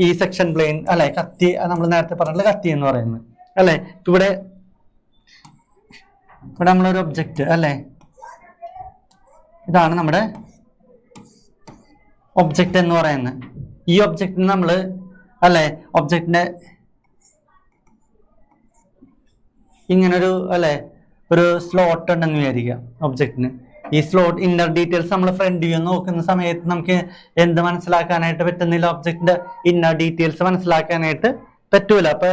ഈ സെക്ഷൻ പ്ലെയിൻ അല്ലെ. കത്തി നമ്മൾ നേരത്തെ പറഞ്ഞിട്ടുള്ള കത്തി എന്ന് പറയുന്നത് അല്ലെ. ഇവിടെ നമ്മളൊരു ഒബ്ജക്റ്റ് അല്ലെ, ഇതാണ് നമ്മുടെ ഒബ്ജക്റ്റ് എന്ന് പറയുന്നത്. ഈ ഒബ്ജക്റ്റിന് നമ്മൾ അല്ലെ ഒബ്ജക്റ്റിന്റെ ഇങ്ങനൊരു അല്ലെ ഒരു സ്ലോട്ട് ഉണ്ടെന്ന് വിചാരിക്കാം ഒബ്ജക്റ്റിന്. ഈ സ്ലോട്ട് ഇന്നർ ഡീറ്റെയിൽസ് നമ്മൾ ഫ്രണ്ട് വ്യൂ നോക്കുന്ന സമയത്ത് നമുക്ക് എന്ത് മനസ്സിലാക്കാനായിട്ട് പറ്റുന്നില്ല? ഒബ്ജക്റ്റിന്റെ ഇന്നർ ഡീറ്റെയിൽസ് മനസ്സിലാക്കാനായിട്ട് പറ്റൂല. അപ്പൊ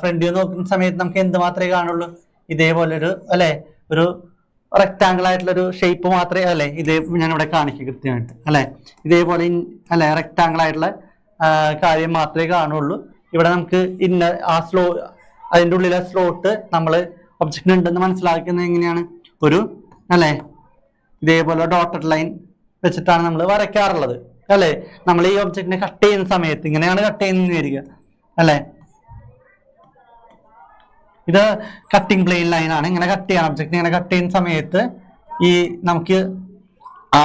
ഫ്രണ്ട് വ്യൂ നോക്കുന്ന സമയത്ത് നമുക്ക് എന്ത് മാത്രമേ കാണുള്ളൂ? ഇതേപോലൊരു അല്ലെ ഒരു റെക്ടാങ്കിൾ ആയിട്ടുള്ള ഒരു ഷേപ്പ് മാത്രമേ അല്ലെ ഇതേ ഞാനിവിടെ കാണിക്കും കൃത്യമായിട്ട് അല്ലെ. ഇതേപോലെ അല്ലെ റെക്ടാങ്കിൾ ആയിട്ടുള്ള കാര്യം മാത്രമേ കാണുള്ളൂ. ഇവിടെ നമുക്ക് ഇന്നർ അതിൻ്റെ ഉള്ളിലെ സ്ലോട്ട് നമ്മൾ ഒബ്ജക്റ്റിന് ഉണ്ടെന്ന് മനസ്സിലാക്കുന്നത് എങ്ങനെയാണ്? ഒരു അല്ലെ ഇതേപോലെ ഡോട്ടഡ് ലൈൻ വെച്ചിട്ടാണ് നമ്മൾ വരയ്ക്കാറുള്ളത് അല്ലെ. നമ്മൾ ഈ ഒബ്ജക്റ്റിനെ കട്ട് ചെയ്യുന്ന സമയത്ത് ഇങ്ങനെയാണ് കട്ട് ചെയ്യുന്നത് വിചാരിക്കുക അല്ലെ. ഇത് കട്ടിംഗ് പ്ലെയിൻ ലൈൻ ആണ്. ഇങ്ങനെ കട്ട് ചെയ്യണം ഒബ്ജക്റ്റ്. ഇങ്ങനെ കട്ട് ചെയ്യുന്ന സമയത്ത് ഈ നമുക്ക് ആ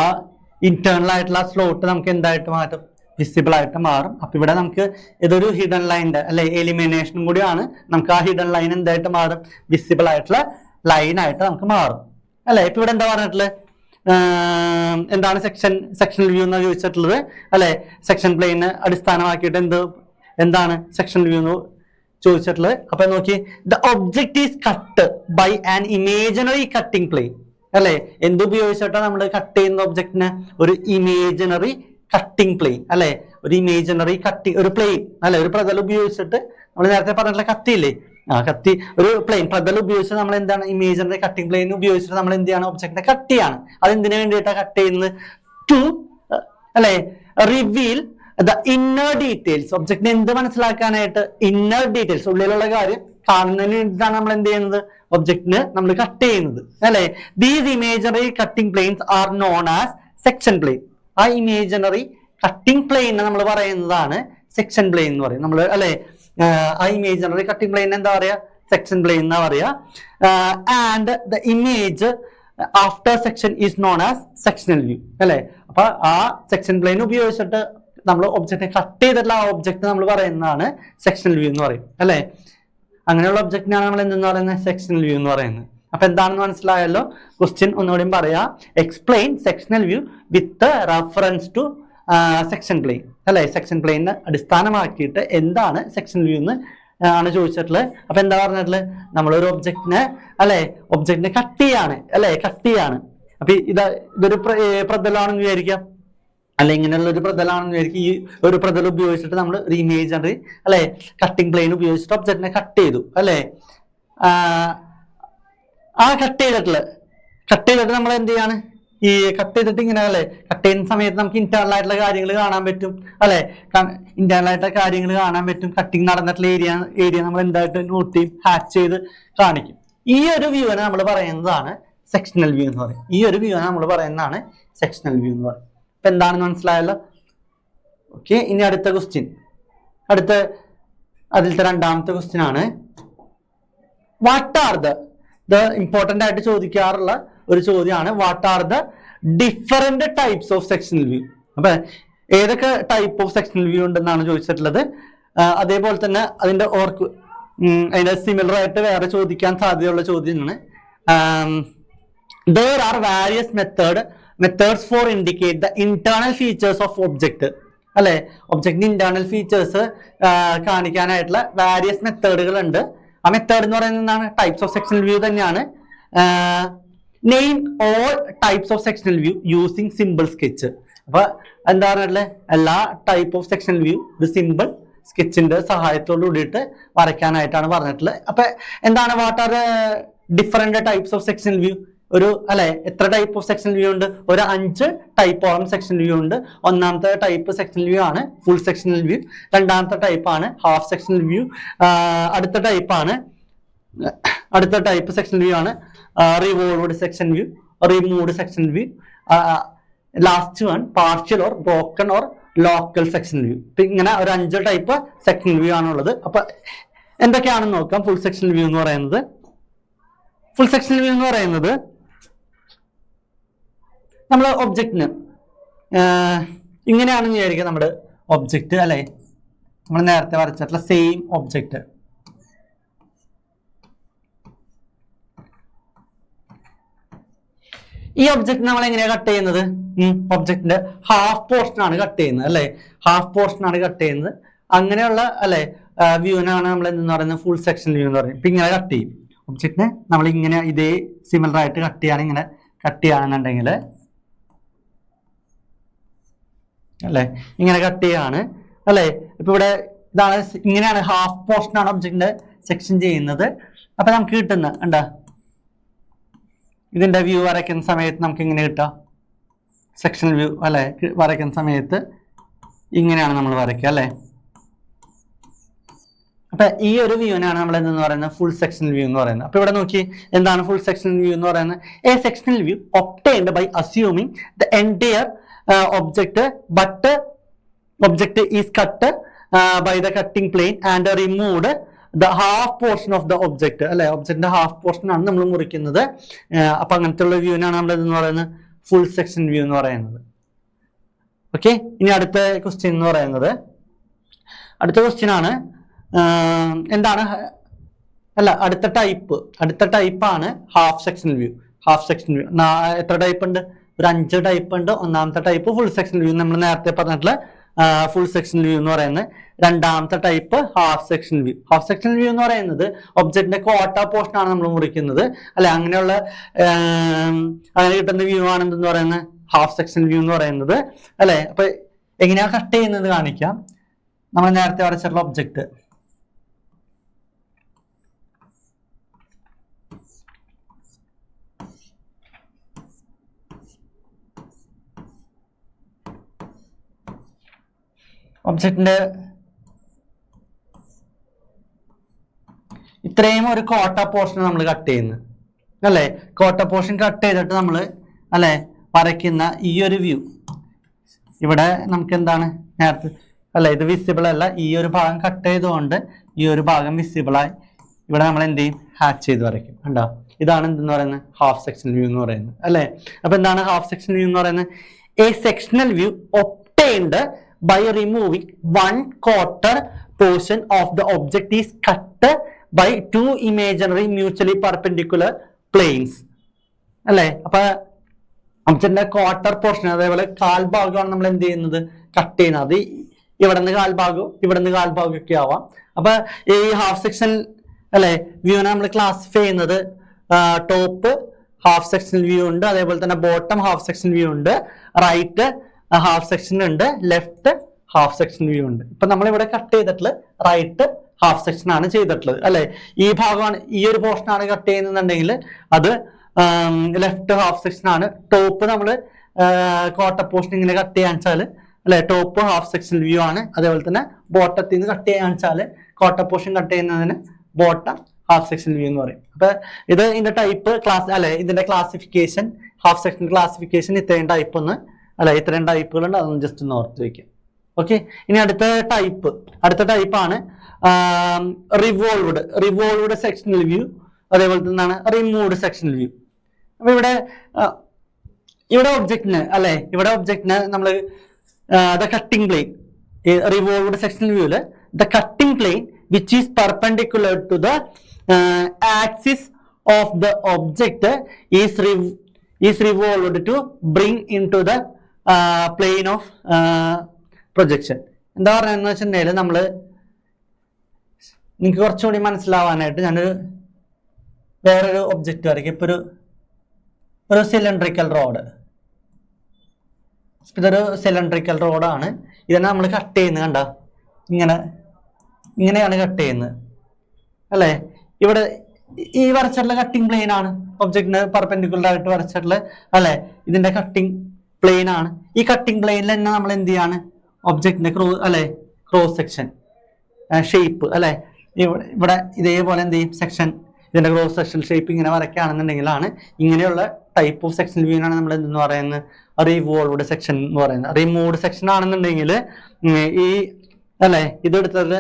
ഇന്റേണൽ ആയിട്ടുള്ള സ്ലോട്ട് നമുക്ക് എന്തായിട്ട് മാറ്റും? വിസിബിൾ ആയിട്ട് മാറും. അപ്പൊ ഇവിടെ നമുക്ക് ഇതൊരു ഹിഡൻ ലൈൻ്റെ അല്ലെ എലിമിനേഷനും കൂടിയാണ്. നമുക്ക് ആ ഹിഡൻ ലൈൻ എന്തായിട്ട് മാറും? വിസിബിൾ ആയിട്ടുള്ള ലൈനായിട്ട് നമുക്ക് മാറും അല്ലെ. ഇപ്പൊ ഇവിടെ എന്താ പറഞ്ഞിട്ടുള്ളത്? എന്താണ് സെക്ഷണൽ വ്യൂ എന്ന് ചോദിച്ചിട്ടുള്ളത് അല്ലെ. സെക്ഷൻ പ്ലെയിനെ അടിസ്ഥാനമാക്കിയിട്ട് എന്താണ് സെക്ഷണൽ വ്യൂ എന്ന് ചോദിച്ചിട്ടുള്ളത്? അപ്പൊ നോക്കി, the object is cut by an imaginary cutting plane അല്ലെ. എന്തുപയോഗിച്ചിട്ടാണ് നമ്മൾ കട്ട് ചെയ്യുന്ന ഒബ്ജക്റ്റിന്? ഒരു ഇമേജിനറി കട്ടിംഗ് പ്ലെയിൻ അല്ലെ. ഒരു ഇമേജിനറി കട്ടിംഗ് ഒരു പ്ലെയിൻ അല്ലെ. ഒരു പ്രതലം ഉപയോഗിച്ചിട്ട് നമ്മൾ നേരത്തെ പറഞ്ഞിട്ടുള്ള കത്തിയില്ലേ, കത്തി ഒരു പ്ലെയിൻ പ്രതലം ഉപയോഗിച്ച് നമ്മൾ എന്താണ് ഇമേജിനറി കട്ടിംഗ് പ്ലെയിൻ ഉപയോഗിച്ചിട്ട് നമ്മൾ എന്ത് ചെയ്യാണ്? ഒബ്ജക്റ്റിനെ കട്ട് ചെയ്യാണ്. അതെന്തിനു വേണ്ടിയിട്ടാണ് കട്ട് ചെയ്യുന്നത്? ടു അല്ലെ റിവീൽ ദ ഇന്നർ ഡീറ്റെയിൽസ്. ഒബ്ജക്റ്റിനെ എന്ത് മനസ്സിലാക്കാനായിട്ട്? ഇന്നർ ഡീറ്റെയിൽസ്, ഉള്ളിലുള്ള കാര്യം കാണുന്നതിന് വേണ്ടിയിട്ടാണ് നമ്മൾ എന്ത് ചെയ്യുന്നത്? ഒബ്ജക്റ്റിന് നമ്മൾ കട്ട് ചെയ്യുന്നത് അല്ലെ. These imaginary cutting planes are known as section plane. ആ ഇമേജിനറി കട്ടിംഗ് പ്ലെയിൻ നമ്മൾ പറയുന്നതാണ് സെക്ഷൻ പ്ലെയിൻ എന്ന് പറയും നമ്മൾ അല്ലെ. ആ ഇമേജിനറി കട്ടിംഗ് പ്ലെയിൻ എന്താ പറയാ? സെക്ഷൻ പ്ലെയിൻ എന്നാ പറയാ. And the image after section is known as sectional view അല്ലെ. അപ്പൊ ആ സെക്ഷൻ പ്ലെയിൻ ഉപയോഗിച്ചിട്ട് നമ്മൾ ഒബ്ജക്റ്റിനെ കട്ട് ചെയ്തിട്ടുള്ള ആ ഒബ്ജക്റ്റ് നമ്മൾ പറയുന്നതാണ് സെക്ഷണൽ വ്യൂ എന്ന് പറയും അല്ലെ. അങ്ങനെയുള്ള ഒബ്ജക്റ്റിനാണ് നമ്മൾ എന്തെന്ന് പറയുന്നത്? സെക്ഷണൽ വ്യൂ എന്ന് പറയുന്നത്. അപ്പൊ എന്താണെന്ന് മനസ്സിലായല്ലോ? ക്വസ്റ്റ്യൻ ഒന്നുകൂടി പറയാം. Explain sectional view with reference to section plane അല്ലെ. സെക്ഷൻ പ്ലെയിനെ അടിസ്ഥാനമാക്കിയിട്ട് എന്താണ് സെക്ഷൻ വ്യൂ എന്ന് ആണ് ചോദിച്ചിട്ടുള്ളത്. അപ്പൊ എന്താ പറഞ്ഞിട്ടുള്ളത്? നമ്മളൊരു ഒബ്ജക്റ്റിനെ അല്ലെ ഒബ്ജക്റ്റിനെ കട്ട് ചെയ്യാണ് അല്ലെ. കട്ട് ചെയ്യാണ്. അപ്പൊ ഇതൊരു പ്രതലമാണെന്ന് വിചാരിക്കാം അല്ലെ. ഇങ്ങനെയുള്ള ഒരു പ്രതലമാണെന്ന് വിചാരിക്കും. ഈ ഒരു പ്രതലം ഉപയോഗിച്ചിട്ട് നമ്മൾ ഒരു ഇമേജിനറി അല്ലെ കട്ടിംഗ് പ്ലെയിൻ ഉപയോഗിച്ചിട്ട് ഒബ്ജക്റ്റിനെ കട്ട് ചെയ്തു അല്ലെ. ആ കട്ട് ചെയ്തിട്ട് നമ്മൾ എന്ത് ചെയ്യാണ്? ഈ കട്ട് ചെയ്തിട്ട് ഇങ്ങനെ അല്ലെ കട്ട് ചെയ്യുന്ന സമയത്ത് നമുക്ക് ഇന്റേണൽ ആയിട്ടുള്ള കാര്യങ്ങൾ കാണാൻ പറ്റും അല്ലെ. ഇന്റേണൽ ആയിട്ടുള്ള കാര്യങ്ങൾ കാണാൻ പറ്റും. കട്ടിങ് നടന്നിട്ടുള്ള ഏരിയ നമ്മൾ എന്തായിട്ട് നോട്ട് ചെയ്യും, ഹാച്ച് ചെയ്ത് കാണിക്കും. ഈ ഒരു വ്യൂവിനെ നമ്മൾ പറയുന്നതാണ് സെക്ഷണൽ വ്യൂ എന്ന് പറയും. ഈ ഒരു വ്യൂവിനെ നമ്മൾ പറയുന്നതാണ് സെക്ഷണൽ വ്യൂ എന്ന് പറയും. അപ്പൊ എന്താണെന്ന് മനസ്സിലായല്ലോ? ഓക്കെ. ഇനി അടുത്ത ക്വസ്റ്റ്യൻ, അതിലത്തെ രണ്ടാമത്തെ ക്വസ്റ്റ്യൻ ആണ് വാട്ട് ആർ ദ ഇമ്പോർട്ടന്റ് ആയിട്ട് ചോദിക്കാറുള്ള ഒരു ചോദ്യമാണ്. What are the different types of sectional view? അപ്പൊ ഏതൊക്കെ ടൈപ്പ് ഓഫ് സെക്ഷണൽ വ്യൂ ഉണ്ടെന്നാണ് ചോദിച്ചിട്ടുള്ളത്. അതേപോലെ തന്നെ അതിന്റെ സിമിലർ ആയിട്ട് വേറെ ചോദിക്കാൻ സാധ്യതയുള്ള ചോദ്യമാണ്. There are various methods for indicate the internal features of object അല്ലെ. ഒബ്ജക്റ്റിന്റെ ഇന്റേണൽ ഫീച്ചേഴ്സ് കാണിക്കാനായിട്ടുള്ള വാരിയസ് മെത്തേഡുകൾ ഉണ്ട്. ആ മെത്തേഡ് എന്ന് പറയുന്നത് എന്താണ്? ടൈപ്സ് ഓഫ് സെക്ഷണൽ വ്യൂ തന്നെയാണ്. Name all types of sectional view using simple sketch. അപ്പൊ എന്താ പറഞ്ഞിട്ടുള്ളത്? എല്ലാ ടൈപ്പ് ഓഫ് സെക്ഷണൽ വ്യൂ ഒരു സിമ്പിൾ സ്കെച്ചിന്റെ സഹായത്തോട് കൂടിയിട്ട് വരയ്ക്കാനായിട്ടാണ് പറഞ്ഞിട്ടുള്ളത്. അപ്പൊ എന്താണ് what are different types of sectional view? ഒരു അല്ലെ എത്ര ടൈപ്പ് ഓഫ് സെക്ഷണൽ വ്യൂ ഉണ്ട്? ഒരു 5 ടൈപ്പോളം സെക്ഷണൽ വ്യൂ ഉണ്ട്. ഒന്നാമത്തെ ടൈപ്പ് സെക്ഷണൽ വ്യൂ ആണ് ഫുൾ സെക്ഷണൽ വ്യൂ. രണ്ടാമത്തെ ടൈപ്പ് ആണ് ഹാഫ് സെക്ഷണൽ വ്യൂ. അടുത്ത ടൈപ്പ് സെക്ഷണൽ വ്യൂ ആണ് revolved section view, removed section view. Last one partial or broken or local section view. ഇങ്ങനെ ഒരു 5 ടൈപ്പ് സെക്ഷൻ വ്യൂ ആണുള്ളത്. അപ്പൊ എന്തൊക്കെയാണെന്ന് നോക്കാം. ഫുൾ സെക്ഷൻ വ്യൂ എന്ന് പറയുന്നത് നമ്മൾ ഒബ്ജക്റ്റിന് ഇങ്ങനെയാണെന്ന് വിചാരിക്കുക. നമ്മുടെ ഒബ്ജക്റ്റ് അല്ലെ നമ്മൾ നേരത്തെ വരച്ചിട്ടുള്ള സെയിം ഒബ്ജക്റ്റ് ഈ ഒബ്ജക്ട് നമ്മൾ എങ്ങനെയാ കട്ട് ചെയ്യുന്നത്? ഒബ്ജക്റ്റിന്റെ ഹാഫ് പോർഷൻ ആണ് കട്ട് ചെയ്യുന്നത് അല്ലെ, ഹാഫ് പോർഷൻ ആണ് കട്ട് ചെയ്യുന്നത്. അങ്ങനെയുള്ള അല്ലെ വ്യൂവിനാണ് നമ്മൾ എന്തെന്ന് പറയുന്നത് ഫുൾ സെക്ഷൻ വ്യൂ എന്ന് പറയുന്നത്. ഇപ്പൊ ഇങ്ങനെ കട്ട് ചെയ്യും ഒബ്ജക്റ്റിനെ നമ്മൾ ഇങ്ങനെ ഇതേ സിമിലർ ആയിട്ട് കട്ട് ചെയ്യാണ്, ഇങ്ങനെ കട്ട് ചെയ്യുകയാണെന്നുണ്ടെങ്കിൽ അല്ലെ, ഇങ്ങനെ കട്ട് ചെയ്യാണ് അല്ലെ. ഇപ്പൊ ഇവിടെ ഇതാണ്, ഇങ്ങനെയാണ് ഹാഫ് പോർഷൻ ആണ് ഒബ്ജക്റ്റിന്റെ സെക്ഷൻ ചെയ്യുന്നത്. അപ്പൊ നമുക്ക് കിട്ടുന്ന എന്താ, ഇതിന്റെ വ്യൂ വരയ്ക്കുന്ന സമയത്ത് നമുക്ക് ഇങ്ങനെ കിട്ടാം, സെക്ഷണൽ വ്യൂ അല്ലെ വരയ്ക്കുന്ന സമയത്ത് ഇങ്ങനെയാണ് നമ്മൾ വരയ്ക്കുക അല്ലെ. അപ്പൊ ഈ ഒരു വ്യൂവിനാണ് നമ്മൾ എന്തെന്ന് പറയുന്നത് ഫുൾ സെക്ഷണൽ വ്യൂ എന്ന് പറയുന്നത്. അപ്പൊ ഇവിടെ നോക്കി എന്താണ് ഫുൾ സെക്ഷണൽ വ്യൂ എന്ന് പറയുന്നത്? A sectional view obtained by assuming the entire object but object is cut by the cutting plane and removed the half portion of the object അല്ലെ. ഒബ്ജക്റ്റിന്റെ ഹാഫ് പോർഷൻ ആണ് നമ്മൾ മുറിക്കുന്നത്. അപ്പൊ അങ്ങനത്തെ ഉള്ള വ്യൂവിനാണ് നമ്മൾ എന്ന് പറയുന്നത് ഫുൾ സെക്ഷൻ വ്യൂ എന്ന് പറയുന്നത്. ഓക്കെ, ഇനി അടുത്ത ക്വസ്റ്റ്യൻ എന്ന് പറയുന്നത്, അടുത്ത ക്വസ്റ്റ്യൻ ആണ് എന്താണ് അല്ല അടുത്ത ടൈപ്പാണ് half sectional view. Half sectional view എത്ര ടൈപ്പ് ഉണ്ട്? ഒരു 5 ടൈപ്പ് ഉണ്ട്. ഒന്നാമത്തെ ടൈപ്പ് ഫുൾ സെക്ഷണൽ വ്യൂ, നമ്മൾ നേരത്തെ പറഞ്ഞിട്ടുള്ള ഫുൾ സെക്ഷണൽ വ്യൂ എന്ന് പറയുന്നത്. രണ്ടാമത്തെ type half sectional view. Half sectional view എന്ന് പറയുന്നത് ഒബ്ജക്റ്റിന്റെ ക്വാർട്ടർ പോർഷൻ ആണ് നമ്മൾ മുറിക്കുന്നത് അല്ലെ. അങ്ങനെയുള്ള അങ്ങനെ കിട്ടുന്ന വ്യൂ ആണ് എന്തെന്ന് പറയുന്നത് ഹാഫ് സെക്ഷണൽ വ്യൂ എന്ന് പറയുന്നത് അല്ലെ. അപ്പൊ എങ്ങനെയാ കട്ട് ചെയ്യുന്നത് കാണിക്കാം. നമ്മൾ നേരത്തെ വരച്ചിട്ടുള്ള ഒബ്ജക്റ്റ് ഒബ്ജക്റ്റിന്റെ ഇത്രയും ഒരു ക്വാർട്ടർ പോർഷൻ നമ്മൾ കട്ട് ചെയ്യുന്നത് അല്ലെ. ക്വാർട്ടർ പോർഷൻ കട്ട് ചെയ്തിട്ട് നമ്മൾ അല്ലെ വരയ്ക്കുന്ന ഈ ഒരു വ്യൂ, ഇവിടെ നമുക്ക് എന്താണ് നേരത്തെ അല്ലെ ഇത് വിസിബിൾ അല്ല. ഈ ഒരു ഭാഗം കട്ട് ചെയ്തുകൊണ്ട് ഈ ഒരു ഭാഗം വിസിബിളായി ഇവിടെ നമ്മൾ എന്ത് ചെയ്യും, ഹാച്ച് ചെയ്ത് വരയ്ക്കും. കണ്ടോ, ഇതാണ് എന്തെന്ന് പറയുന്നത് ഹാഫ് സെക്ഷണൽ വ്യൂ എന്ന് പറയുന്നത് അല്ലെ. അപ്പൊ എന്താണ് ഹാഫ് സെക്ഷണൽ വ്യൂ എന്ന് പറയുന്നത്? A sectional view obtained by removing 1/4 portion of the object is cut by 2 imaginary mutually perpendicular planes അല്ലെ. അപ്പൊ ഒബ്ജക്റ്റിന്റെ ക്വാർട്ടർ പോർഷൻ അതേപോലെ കാൽഭാഗമാണ് നമ്മൾ എന്ത് ചെയ്യുന്നത് കട്ട് ചെയ്യുന്നത്. ഇവിടെ നിന്ന് കാൽഭാഗവും ഇവിടെ നിന്ന് കാൽഭാഗവും ഒക്കെ ആവാം. അപ്പൊ ഈ ഹാഫ് സെക്ഷൻ അല്ലെ വ്യൂവിനെ നമ്മൾ ക്ലാസിഫൈ ചെയ്യുന്നത് ടോപ്പ് ഹാഫ് സെക്ഷണൽ വ്യൂ ഉണ്ട്, അതേപോലെ തന്നെ ബോട്ടം ഹാഫ് സെക്ഷൻ വ്യൂ ഉണ്ട്, റൈറ്റ് ഹാഫ് സെക്ഷൻ ഉണ്ട്, ലെഫ്റ്റ് ഹാഫ് സെക്ഷൻ വ്യൂ ഉണ്ട്. ഇപ്പൊ നമ്മളിവിടെ കട്ട് ചെയ്തിട്ടുള്ളത് റൈറ്റ് ഹാഫ് സെക്ഷൻ ആണ് ചെയ്തിട്ടുള്ളത് അല്ലെ. ഈ ഭാഗമാണ്, ഈ ഒരു പോർഷൻ ആണ് കട്ട് ചെയ്യുന്നുണ്ടെങ്കിൽ അത് ലെഫ്റ്റ് ഹാഫ് സെക്ഷൻ ആണ്. ടോപ്പ് നമ്മൾ ക്വാർട്ടർ പോർഷൻ ഇങ്ങനെ കട്ട് ചെയ്യാൻ വെച്ചാൽ അല്ലെ ടോപ്പ് ഹാഫ് സെക്ഷൻ വ്യൂ ആണ്. അതേപോലെ തന്നെ ബോട്ടത്തിൽ നിന്ന് കട്ട് ചെയ്യാൻ വെച്ചാൽ ക്വാർട്ടർ പോർഷൻ കട്ട് ചെയ്യുന്നതിന് ബോട്ടം ഹാഫ് സെക്ഷൻ വ്യൂ എന്ന് പറയും. അപ്പൊ ഇത് ഇതിന്റെ ടൈപ്പ് ക്ലാസ് അല്ലെ, ഇതിന്റെ ക്ലാസിഫിക്കേഷൻ ഹാഫ് സെക്ഷൻ ക്ലാസിഫിക്കേഷൻ ഇത്രയും ടൈപ്പ് ഒന്ന് അല്ലെ, ഇത്രയും ടൈപ്പുകളുണ്ട്, അതൊന്ന് ജസ്റ്റ് ഒന്ന് ഓർത്ത് വെക്കാം. ഓക്കെ, ഇനി അടുത്ത ടൈപ്പാണ് റിവോൾവ്ഡ് സെക്ഷണൽ വ്യൂ, അതേപോലെ തന്നെയാണ് റിമൂവ്ഡ് സെക്ഷണൽ വ്യൂ. അപ്പൊ ഇവിടെ ഒബ്ജക്റ്റിന് നമ്മൾ the cutting plane, revolved sectional വ്യൂല് the cutting plane which is perpendicular to the axis of the object is revolved to bring into the plane of projection. എന്താ പറയുന്നത് വെച്ചിട്ടുണ്ടെങ്കിൽ നമ്മൾ നിങ്ങൾക്ക് കുറച്ചുകൂടി മനസ്സിലാവാനായിട്ട് ഞാനൊരു വേറൊരു ഒബ്ജക്റ്റ് വരയ്ക്കും. ഇപ്പൊ ഒരു സിലിണ്ടറിക്കൽ റോഡ്, ഇതൊരു സിലിണ്ടറിക്കൽ റോഡാണ്. ഇതിനെ നമ്മൾ കട്ട് ചെയ്യുന്നത് കണ്ട ഇങ്ങനെയാണ് കട്ട് ചെയ്യുന്നത് അല്ലെ. ഇവിടെ ഈ വരച്ചിട്ടുള്ള കട്ടിംഗ് പ്ലെയിൻ ആണ്, ഒബ്ജക്റ്റിന് പെർപെൻഡിക്കുലർ ആയിട്ട് വരച്ചിട്ടുള്ള അല്ലെ ഇതിന്റെ കട്ടിംഗ് പ്ലെയിൻ ആണ്. ഈ കട്ടിംഗ് പ്ലെയിനിൽ തന്നെ നമ്മൾ എന്ത് ചെയ്യാണ് ഒബ്ജക്റ്റിന്റെ ക്രോസ് സെക്ഷൻ ഷേപ്പ് അല്ലെ. ഇവിടെ ഇതേപോലെ എന്ത് ചെയ്യും സെക്ഷൻ, ഇതിന്റെ ക്രോസ് സെക്ഷൻ ഷേപ്പ് ഇങ്ങനെ വരയ്ക്കുകയാണെന്നുണ്ടെങ്കിലാണ് ഇങ്ങനെയുള്ള ടൈപ്പ് ഓഫ് സെക്ഷൻ വ്യൂവിനാണ് നമ്മൾ എന്തെന്ന് പറയുന്നത് റിവോൾവ്ഡ് സെക്ഷൻ എന്ന് പറയുന്നത്. റിമൂവ്ഡ് സെക്ഷൻ ആണെന്നുണ്ടെങ്കിൽ ഈ അല്ലെ ഇതെടുത്തത്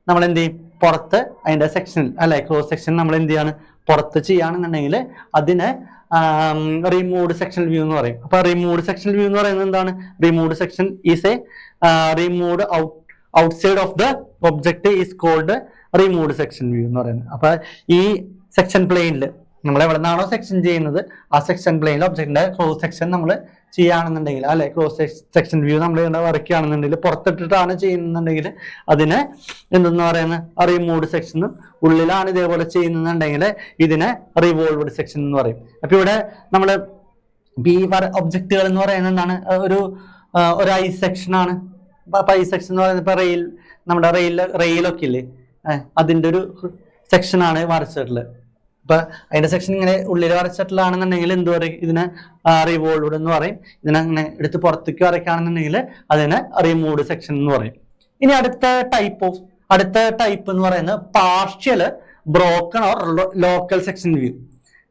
നമ്മൾ എന്ത് ചെയ്യും പുറത്ത് അതിന്റെ സെക്ഷൻ അല്ലെ ക്രോസ് സെക്ഷൻ നമ്മൾ എന്ത് ചെയ്യാണ് പുറത്ത് ചെയ്യുകയാണെന്നുണ്ടെങ്കിൽ അതിന് റിമൂവ്ഡ് സെക്ഷൻ വ്യൂ എന്ന് പറയും. അപ്പൊ റിമൂവ്ഡ് സെക്ഷൻ വ്യൂ എന്ന് പറയുന്നത് എന്താണ്? Removed section is a removed outside of the object is called removed section view എന്ന് പറയുന്നത്. അപ്പൊ ഈ സെക്ഷൻ പ്ലെയിനിൽ നമ്മൾ എവിടെ നിന്നാണോ സെക്ഷൻ ചെയ്യുന്നത് ആ സെക്ഷൻ പ്ലെയിനിൽ ഒബ്ജക്റ്റിന്റെ ക്രോസ് സെക്ഷൻ നമ്മൾ ചെയ്യുകയാണെന്നുണ്ടെങ്കിൽ അല്ലെ, ക്രോസ് സെക്ഷൻ വ്യൂ നമ്മൾ വരയ്ക്കുകയാണെന്നുണ്ടെങ്കിൽ പുറത്തിട്ടിട്ടാണ് ചെയ്യുന്നുണ്ടെങ്കിൽ അതിനെ എന്തെന്ന് പറയുന്നത് റിമൂവ്ഡ് സെക്ഷൻ, ഉള്ളിലാണ് ഇതേപോലെ ചെയ്യുന്നുണ്ടെങ്കിൽ ഇതിനെ റിവോൾവ്ഡ് സെക്ഷൻ എന്ന് പറയും. അപ്പൊ ഇവിടെ നമ്മൾ ഈ ഒബ്ജക്റ്റുകൾ എന്ന് പറയുന്നത് എന്താണ്, ഒരു ഐ സെക്ഷൻ ആണ്. അപ്പൊ ഐ സെക്ഷൻ എന്ന് പറയുന്നത് ഇപ്പൊ നമ്മുടെ റെയിലൊക്കെ ഇല്ലേ, അതിന്റെ ഒരു സെക്ഷനാണ് വരച്ചിട്ടുള്ളത്. അപ്പൊ അതിന്റെ സെക്ഷൻ ഇങ്ങനെ ഉള്ളിൽ വരച്ചിട്ടുള്ളതാണെന്നുണ്ടെങ്കിൽ എന്ത് പറയും, ഇതിനെ റിവോൾവ്ഡ് എന്ന് പറയും. ഇതിനെ അങ്ങനെ എടുത്ത് പുറത്തേക്ക് വരയ്ക്കുകയാണെന്നുണ്ടെങ്കിൽ അതിനെ റിമൂവ്ഡ് സെക്ഷൻ എന്ന് പറയും. ഇനി അടുത്ത ടൈപ്പ് എന്ന് പറയുന്നത് partial broken or local section view.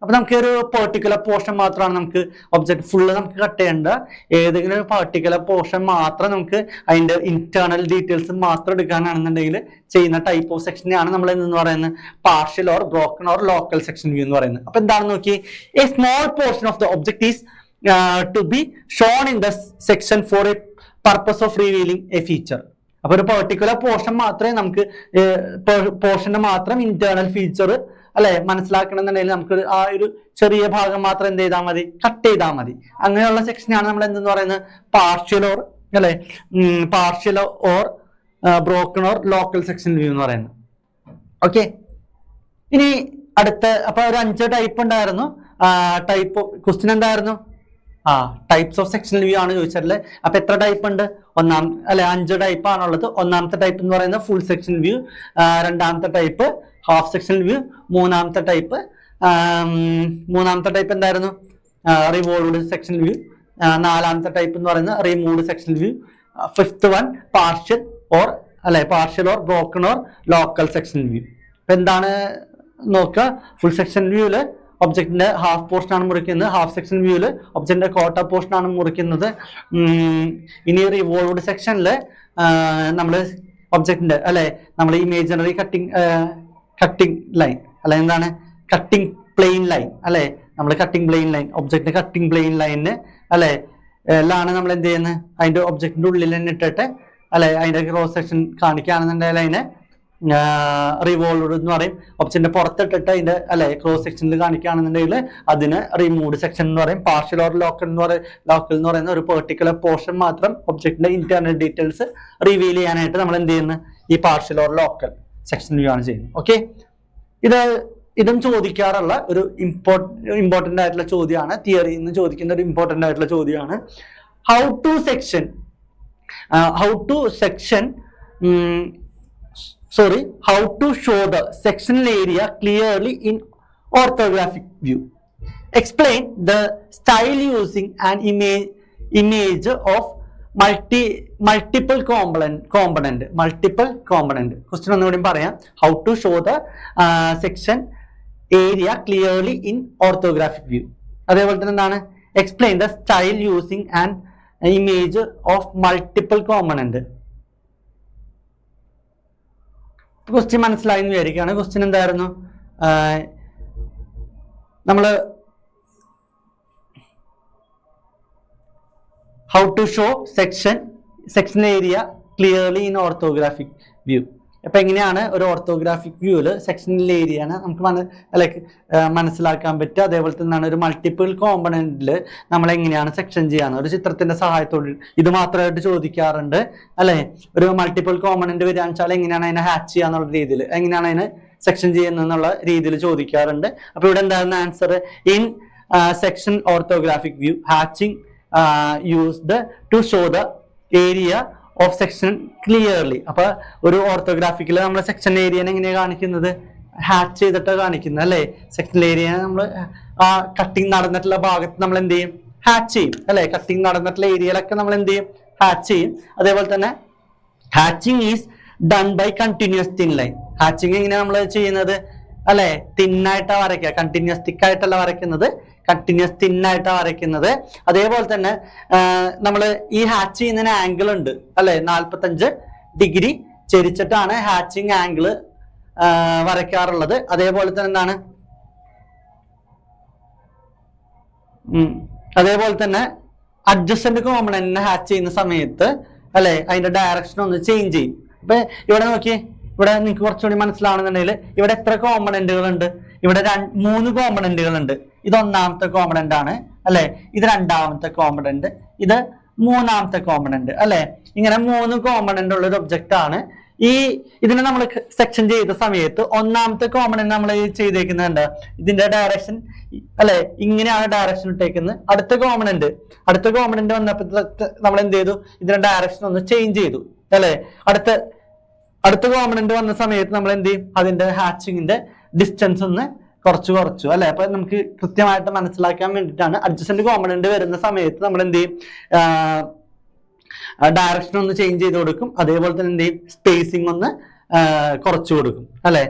അപ്പൊ നമുക്ക് ഒരു പെർട്ടിക്കുലർ പോർഷൻ മാത്രമാണ് നമുക്ക് ഒബ്ജക്ട് ഫുള്ള് നമുക്ക് കട്ട് ചെയ്യേണ്ട, ഏതെങ്കിലും ഒരു പെർട്ടിക്കുലർ പോർഷൻ മാത്രം നമുക്ക് അതിന്റെ ഇന്റേണൽ ഡീറ്റെയിൽസ് മാത്രം എടുക്കാനാണെന്നുണ്ടെങ്കിൽ ചെയ്യുന്ന ടൈപ്പ് ഓഫ് സെക്ഷനെയാണ് നമ്മൾ എന്ന് പറയുന്നത് partial or broken or local section view എന്ന് പറയുന്നത്. അപ്പൊ എന്താണെന്ന് നോക്കി, a small portion of the object is to be shown in the section for a purpose of revealing a feature. അപ്പൊ ഒരു പെർട്ടിക്കുലർ പോർഷൻ മാത്രമേ നമുക്ക് പോർഷന്റെ മാത്രം ഇന്റേണൽ ഫീച്ചർ അല്ലെ മനസ്സിലാക്കണമെന്നുണ്ടെങ്കിൽ നമുക്ക് ആ ഒരു ചെറിയ ഭാഗം മാത്രം എന്ത് ചെയ്താൽ മതി, കട്ട് ചെയ്താൽ മതി. അങ്ങനെയുള്ള സെക്ഷനാണ് നമ്മൾ എന്തെന്ന് പറയുന്നത് partial or broken or local section view എന്ന് പറയുന്നത്. ഓക്കെ, ഇനി അടുത്ത അപ്പൊ ഒരു 5 ടൈപ്പ് ഉണ്ടായിരുന്നു. ടൈപ്പ് ക്വസ്റ്റ്യൻ എന്തായിരുന്നു, ടൈപ്സ് ഓഫ് സെക്ഷണൽ വ്യൂ ആണ് ചോദിച്ചല്ലേ. അപ്പൊ എത്ര ടൈപ്പ് ഉണ്ട്, 5 ടൈപ്പ് ആണുള്ളത്. ഒന്നാമത്തെ ടൈപ്പ് എന്ന് പറയുന്നത് ഫുൾ സെക്ഷൻ വ്യൂ, രണ്ടാമത്തെ ടൈപ്പ് ഹാഫ് സെക്ഷണൽ വ്യൂ, മൂന്നാമത്തെ ടൈപ്പ് എന്തായിരുന്നു, റിവോൾവ്ഡ് സെക്ഷൻ വ്യൂ, നാലാമത്തെ ടൈപ്പ് എന്ന് പറയുന്നത് removed section view, fifth one partial or broken or local section view. അപ്പൊ എന്താണ് നോക്കുക, ഫുൾ സെക്ഷൻ വ്യൂല് ഒബ്ജക്റ്റിന്റെ ഹാഫ് പോർഷൻ ആണ് മുറിക്കുന്നത്, ഹാഫ് സെക്ഷൻ വ്യൂല് ഒബ്ജക്റ്റിന്റെ ക്വാർട്ടർ പോർഷൻ ആണ് മുറിക്കുന്നത്. ഇനി റിവോൾവ്ഡ് സെക്ഷനില് നമ്മൾ ഒബ്ജക്റ്റിന്റെ നമ്മൾ ഇമേജിനറി കട്ടിംഗ് ലൈൻ എന്താണ് കട്ടിംഗ് പ്ലെയിൻ ലൈൻ നമ്മൾ കട്ടിംഗ് പ്ലെയിൻ ലൈൻ ഒബ്ജക്റ്റിന്റെ കട്ടിംഗ് പ്ലെയിൻ ലൈനിന് എല്ലാണ് നമ്മൾ എന്ത് ചെയ്യുന്നത്, അതിന്റെ ഒബ്ജക്റ്റിന്റെ ഉള്ളിൽ തന്നെ ഇട്ടിട്ട് അതിന്റെ ക്രോസ് സെക്ഷൻ കാണിക്കുകയാണെന്നുണ്ടെങ്കിൽ അതിനെ റിവോൾവ്ഡ് എന്ന് പറയും. ഒബ്ജക്റ്റിന്റെ പുറത്തിട്ടിട്ട് അതിന്റെ ക്രോസ് സെക്ഷനിൽ കാണിക്കുകയാണെന്നുണ്ടെങ്കിൽ അതിന് റിമൂവ്ഡ് സെക്ഷൻ എന്ന് പറയും. പാർഷ്യൽ ഓർ ലോക്കൽ എന്ന് പറയുന്ന ഒരു പെർട്ടിക്കുലർ പോർഷൻ മാത്രം ഒബ്ജക്റ്റിന്റെ ഇന്റേണൽ ഡീറ്റെയിൽസ് റിവീൽ ചെയ്യാനായിട്ട് നമ്മൾ എന്ത് ചെയ്യുന്നത്, ഈ partial or local section view ആണ് ചെയ്യുന്നത്. ഓക്കെ, ഇതും ചോദിക്കാറുള്ള ഒരു ഇമ്പോർട്ടന്റ് ആയിട്ടുള്ള ചോദ്യമാണ്, തിയറിയിൽ നിന്ന് ചോദിക്കുന്ന ഒരു ഇമ്പോർട്ടന്റ് ആയിട്ടുള്ള ചോദ്യമാണ്. How to show the sectional area clearly in orthographic view. Explain the style using an image of multiple component. Question ഒന്നുകൂടി പറയാം. How to show the section area clearly in orthographic view. അതേപോലെ തന്നെ എന്താണ്, explain the style using an image of multiple component. Question മനസ്സിലായി എന്ന് വിചാരിക്കുകയാണ്. Question എന്തായിരുന്നു, നമ്മള് how to show section area clearly in orthographic view. അപ്പൊ എങ്ങനെയാണ് ഒരു ഓർത്തോഗ്രാഫിക് വ്യൂല് സെക്ഷണൽ ഏരിയയാണ് നമുക്ക് മനസ്സിലാക്കാൻ പറ്റുക. അതേപോലെ തന്നെയാണ് ഒരു മൾട്ടിപ്പിൾ കോമ്പണന്റിൽ നമ്മൾ എങ്ങനെയാണ് സെക്ഷൻ ചെയ്യാന്ന് ഒരു ചിത്രത്തിന്റെ സഹായത്തോടെ ഇത് മാത്രമായിട്ട് ചോദിക്കാറുണ്ട് ഒരു മൾട്ടിപ്പിൾ കോമ്പണന്റ് വരികയാണെന്ന് വെച്ചാൽ എങ്ങനെയാണ് അതിനെ ഹാച്ച് ചെയ്യാന്നുള്ള രീതിയിൽ, എങ്ങനെയാണ് അതിനെ സെക്ഷൻ ചെയ്യുന്നുള്ള രീതിയിൽ ചോദിക്കാറുണ്ട്. അപ്പൊ ഇവിടെ എന്തായിരുന്നു answer, in section orthographic view hatching used to show the area of section clearly. അപ്പൊ ഒരു ഓർത്തോഗ്രാഫിക്കില് നമ്മൾ സെക്ഷൻ ഏരിയനെ എങ്ങനെയാണ് കാണിക്കുന്നത്, ഹാച്ച് ചെയ്തിട്ട് കാണിക്കുന്നത് സെക്ഷൻ ഏരിയ നമ്മൾ ആ കട്ടിങ് നടന്നിട്ടുള്ള ഭാഗത്ത് നമ്മൾ എന്ത് ചെയ്യും, ഹാച്ച് ചെയ്യും കട്ടിങ് നടന്നിട്ടുള്ള ഏരിയയിലൊക്കെ നമ്മൾ എന്ത് ചെയ്യും, ഹാച്ച് ചെയ്യും. അതേപോലെ തന്നെ hatching is done by continuous thin line. Hatching എങ്ങനെയാണ് നമ്മൾ ചെയ്യുന്നത്, തിന്നായിട്ടാ വരയ്ക്കുക, കണ്ടിന്യൂസ് തിക്കായിട്ടല്ല വരയ്ക്കുന്നത്, കണ്ടിന്യൂസ് തിന്നായിട്ടാണ് വരയ്ക്കുന്നത്. അതേപോലെ തന്നെ നമ്മൾ ഈ ഹാച്ച് ചെയ്യുന്നതിന് ആംഗിൾ ഉണ്ട് 45 ഡിഗ്രി ചെരിച്ചിട്ടാണ് ഹാച്ചിങ് ആംഗിൾ വരയ്ക്കാറുള്ളത്. അതേപോലെ തന്നെ എന്താണ്, അതേപോലെ തന്നെ അഡ്ജസ്റ്റന്റ് കോമ്പണന്റിനെ ഹാച്ച് ചെയ്യുന്ന സമയത്ത് അതിന്റെ ഡയറക്ഷൻ ഒന്ന് ചേഞ്ച് ചെയ്യും. അപ്പൊ ഇവിടെ നോക്കി, ഇവിടെ നിങ്ങൾക്ക് കുറച്ചുകൂടി മനസ്സിലാവണമെന്നുണ്ടെങ്കിൽ ഇവിടെ എത്ര കോമ്പണന്റുകൾ ഉണ്ട്, ഇവിടെ 3 കോമ്പണന്റുകൾ ഉണ്ട്. ഇത് ഒന്നാമത്തെ കോമ്പണന്റ് ആണ് അല്ലെ, ഇത് രണ്ടാമത്തെ കോമ്പണന്റ്, ഇത് മൂന്നാമത്തെ കോമ്പണന്റ് അല്ലെ. ഇങ്ങനെ 3 കോമ്പണന്റ് ഉള്ള ഒരു ഒബ്ജക്റ്റ് ആണ്. ഇതിനെ നമ്മൾ സെക്ഷൻ ചെയ്ത സമയത്ത് ഒന്നാമത്തെ കോമ്പണന്റ് നമ്മൾ ചെയ്തേക്കുന്നുണ്ട്, ഇതിന്റെ ഡയറക്ഷൻ അല്ലെ, ഇങ്ങനെയാണ് ഡയറക്ഷൻ ഇട്ടേക്കുന്നത്. അടുത്ത കോമ്പണന്റ് വന്നപ്പോൾ നമ്മൾ എന്ത് ചെയ്തു, ഇതിന്റെ ഡയറക്ഷൻ ഒന്ന് ചേഞ്ച് ചെയ്തു അല്ലെ. അടുത്ത കോമ്പണന്റ് വന്ന സമയത്ത് നമ്മൾ എന്ത് ചെയ്യും, അതിന്റെ ഹാച്ചിങ്ങിന്റെ ഡിസ്റ്റൻസ് ഒന്ന് കുറച്ചു അല്ലെ. അപ്പൊ നമുക്ക് കൃത്യമായിട്ട് മനസ്സിലാക്കാൻ വേണ്ടിയിട്ടാണ് അഡ്ജസന്റ് കോമ്പണന്റ് വരുന്ന സമയത്ത് നമ്മൾ എന്ത് ചെയ്യും, ഡയറക്ഷൻ ഒന്ന് ചേഞ്ച് ചെയ്ത് കൊടുക്കും. അതേപോലെ തന്നെ എന്ത് ചെയ്യും, സ്പേസിംഗ് ഒന്ന് കുറച്ചു കൊടുക്കും അല്ലെ.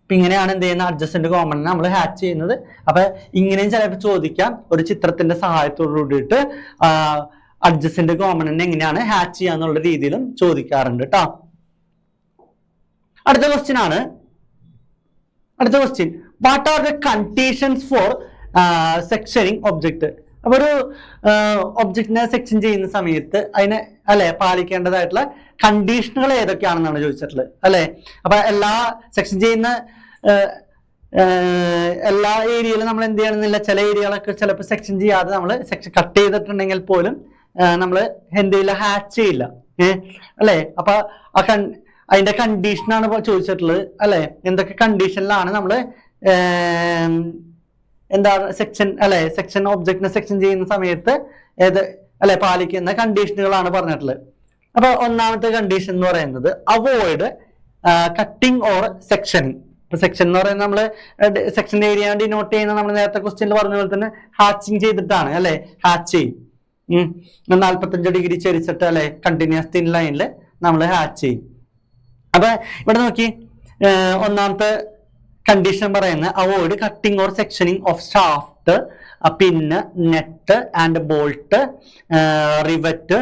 അപ്പൊ ഇങ്ങനെയാണ് എന്ത് ചെയ്യുന്ന അഡ്ജസന്റ് കോമ്പണന്റ് നമ്മൾ ഹാച്ച് ചെയ്യുന്നത്. അപ്പൊ ഇങ്ങനെയും ചിലപ്പോൾ ചോദിക്കാം, ഒരു ചിത്രത്തിന്റെ സഹായത്തോട് കൂടിയിട്ട് അഡ്ജസന്റ് കോമ്പണന്റ് എങ്ങനെയാണ് ഹാച്ച് ചെയ്യാന്നുള്ള രീതിയിലും ചോദിക്കാറുണ്ട് കേട്ടോ. അടുത്ത question, what are the conditions for സെക്ഷനിങ് object? അപ്പൊ ഒരു ഒബ്ജക്റ്റിനെ സെക്ഷൻ ചെയ്യുന്ന സമയത്ത് അതിനെ അല്ലെ പാലിക്കേണ്ടതായിട്ടുള്ള കണ്ടീഷനുകൾ ഏതൊക്കെയാണെന്നാണ് ചോദിച്ചിട്ടുള്ളത് അല്ലെ. അപ്പൊ എല്ലാ സെക്ഷൻ ചെയ്യുന്ന എല്ലാ ഏരിയയിലും നമ്മൾ എന്ത് ചെയ്യണമെന്നില്ല, ചില ഏരിയകളൊക്കെ ചിലപ്പോൾ സെക്ഷൻ ചെയ്യാതെ നമ്മൾ സെക്ഷൻ കട്ട് ചെയ്തിട്ടുണ്ടെങ്കിൽ പോലും നമ്മൾ എന്ത് ചെയ്യില്ല, ഹാച്ച് ചെയ്യില്ല അല്ലെ. അപ്പൊ അതിന്റെ കണ്ടീഷനാണ് ചോദിച്ചിട്ടുള്ളത് അല്ലെ. എന്തൊക്കെ കണ്ടീഷനിലാണ് നമ്മൾ എന്താണ് സെക്ഷൻ ഒബ്ജക്റ്റിനെ സെക്ഷൻ ചെയ്യുന്ന സമയത്ത് പാലിക്കുന്ന കണ്ടീഷനുകളാണ് പറഞ്ഞിട്ടുള്ളത്. അപ്പൊ ഒന്നാമത്തെ കണ്ടീഷൻ എന്ന് പറയുന്നത് അവോയ്ഡ് കട്ടിങ് ഓർ സെക്ഷനിങ്. ഇപ്പൊ സെക്ഷൻ എന്ന് പറയുന്നത് നമ്മള് സെക്ഷൻ ഏരിയ ഡിനോട്ട് ചെയ്യുന്ന നമ്മൾ നേരത്തെ ക്വസ്റ്റ്യനിൽ പറഞ്ഞ പോലെ തന്നെ ഹാച്ചിങ് ചെയ്തിട്ടാണ് അല്ലെ. ഹാച്ച് ചെയ്യും 45 ഡിഗ്രി ചെരിച്ചിട്ട് അല്ലെ, കണ്ടിന്യൂസ് തിൻ ലൈനിൽ നമ്മൾ ഹാച്ച് ചെയ്യും. അപ്പൊ ഇവിടെ നോക്കി, ഒന്നാമത്തെ കണ്ടീഷൻ പറയുന്നത് avoid cutting or sectioning of shaft, പിന്നെ nut and bolt, rivet,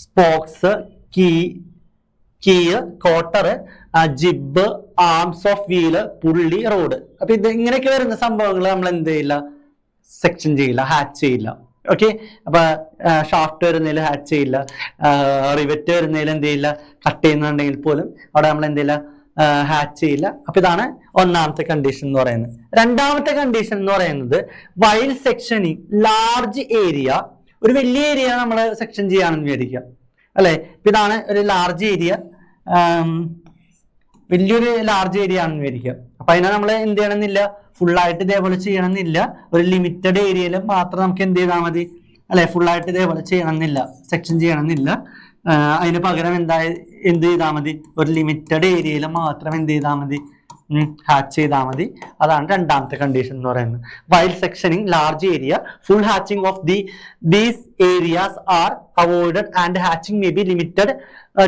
spokes, key, cotter, jib, arms of wheel, pulley, rod. അപ്പൊ ഇത് ഇങ്ങനെയൊക്കെ വരുന്ന സംഭവങ്ങൾ നമ്മൾ എന്ത് ചെയ്യില്ല, സെക്ഷൻ ചെയ്യില്ല, ഹാച്ച് ചെയ്യില്ല. ഓക്കെ, അപ്പൊ ഷാഫ്റ്റ് വരുന്നതിൽ ഹാച്ച് ചെയ്യില്ല, റിവറ്റ് വരുന്നതിൽ എന്ത് ചെയ്യില്ല, കട്ട് ചെയ്യുന്നുണ്ടെങ്കിൽ പോലും അവിടെ നമ്മൾ എന്ത് ചെയ്യില്ല, ഹാച്ച് ചെയ്യില്ല. അപ്പൊ ഇതാണ് ഒന്നാമത്തെ കണ്ടീഷൻ എന്ന് പറയുന്നത്. രണ്ടാമത്തെ കണ്ടീഷൻ എന്ന് പറയുന്നത് വൈൽ സെക്ഷനിങ് ലാർജ് ഏരിയ, ഒരു വലിയ ഏരിയ നമ്മൾ സെക്ഷൻ ചെയ്യാണെന്ന് വിചാരിക്കുക അല്ലെ. ഇപ്പൊ ഇതാണ് ഒരു ലാർജ് ഏരിയ, വലിയൊരു ലാർജ് ഏരിയ ആണെന്ന് വിചാരിക്കുക. അപ്പൊ അതിനെ നമ്മൾ എന്ത് ചെയ്യണമെന്നില്ല, ഫുള്ളായിട്ട് ഇതേപോലെ ചെയ്യണമെന്നില്ല, ഒരു ലിമിറ്റഡ് ഏരിയയിൽ മാത്രം നമുക്ക് എന്ത് ചെയ്താൽ മതി അല്ലെ, ഫുള്ളായിട്ട് ഇതേപോലെ ചെയ്യണമെന്നില്ല, സെക്ഷൻ ചെയ്യണമെന്നില്ല. അതിന് പകരം എന്ത് ചെയ്താൽ മതി, ഒരു ലിമിറ്റഡ് ഏരിയയിൽ മാത്രം എന്ത് ചെയ്താൽ മതി, ഹാച്ച് ചെയ്താൽ മതി. അതാണ് രണ്ടാമത്തെ കണ്ടീഷൻ എന്ന് പറയുന്നത്. While sectioning large area, full hatching of these areas are avoided and hatching may be limited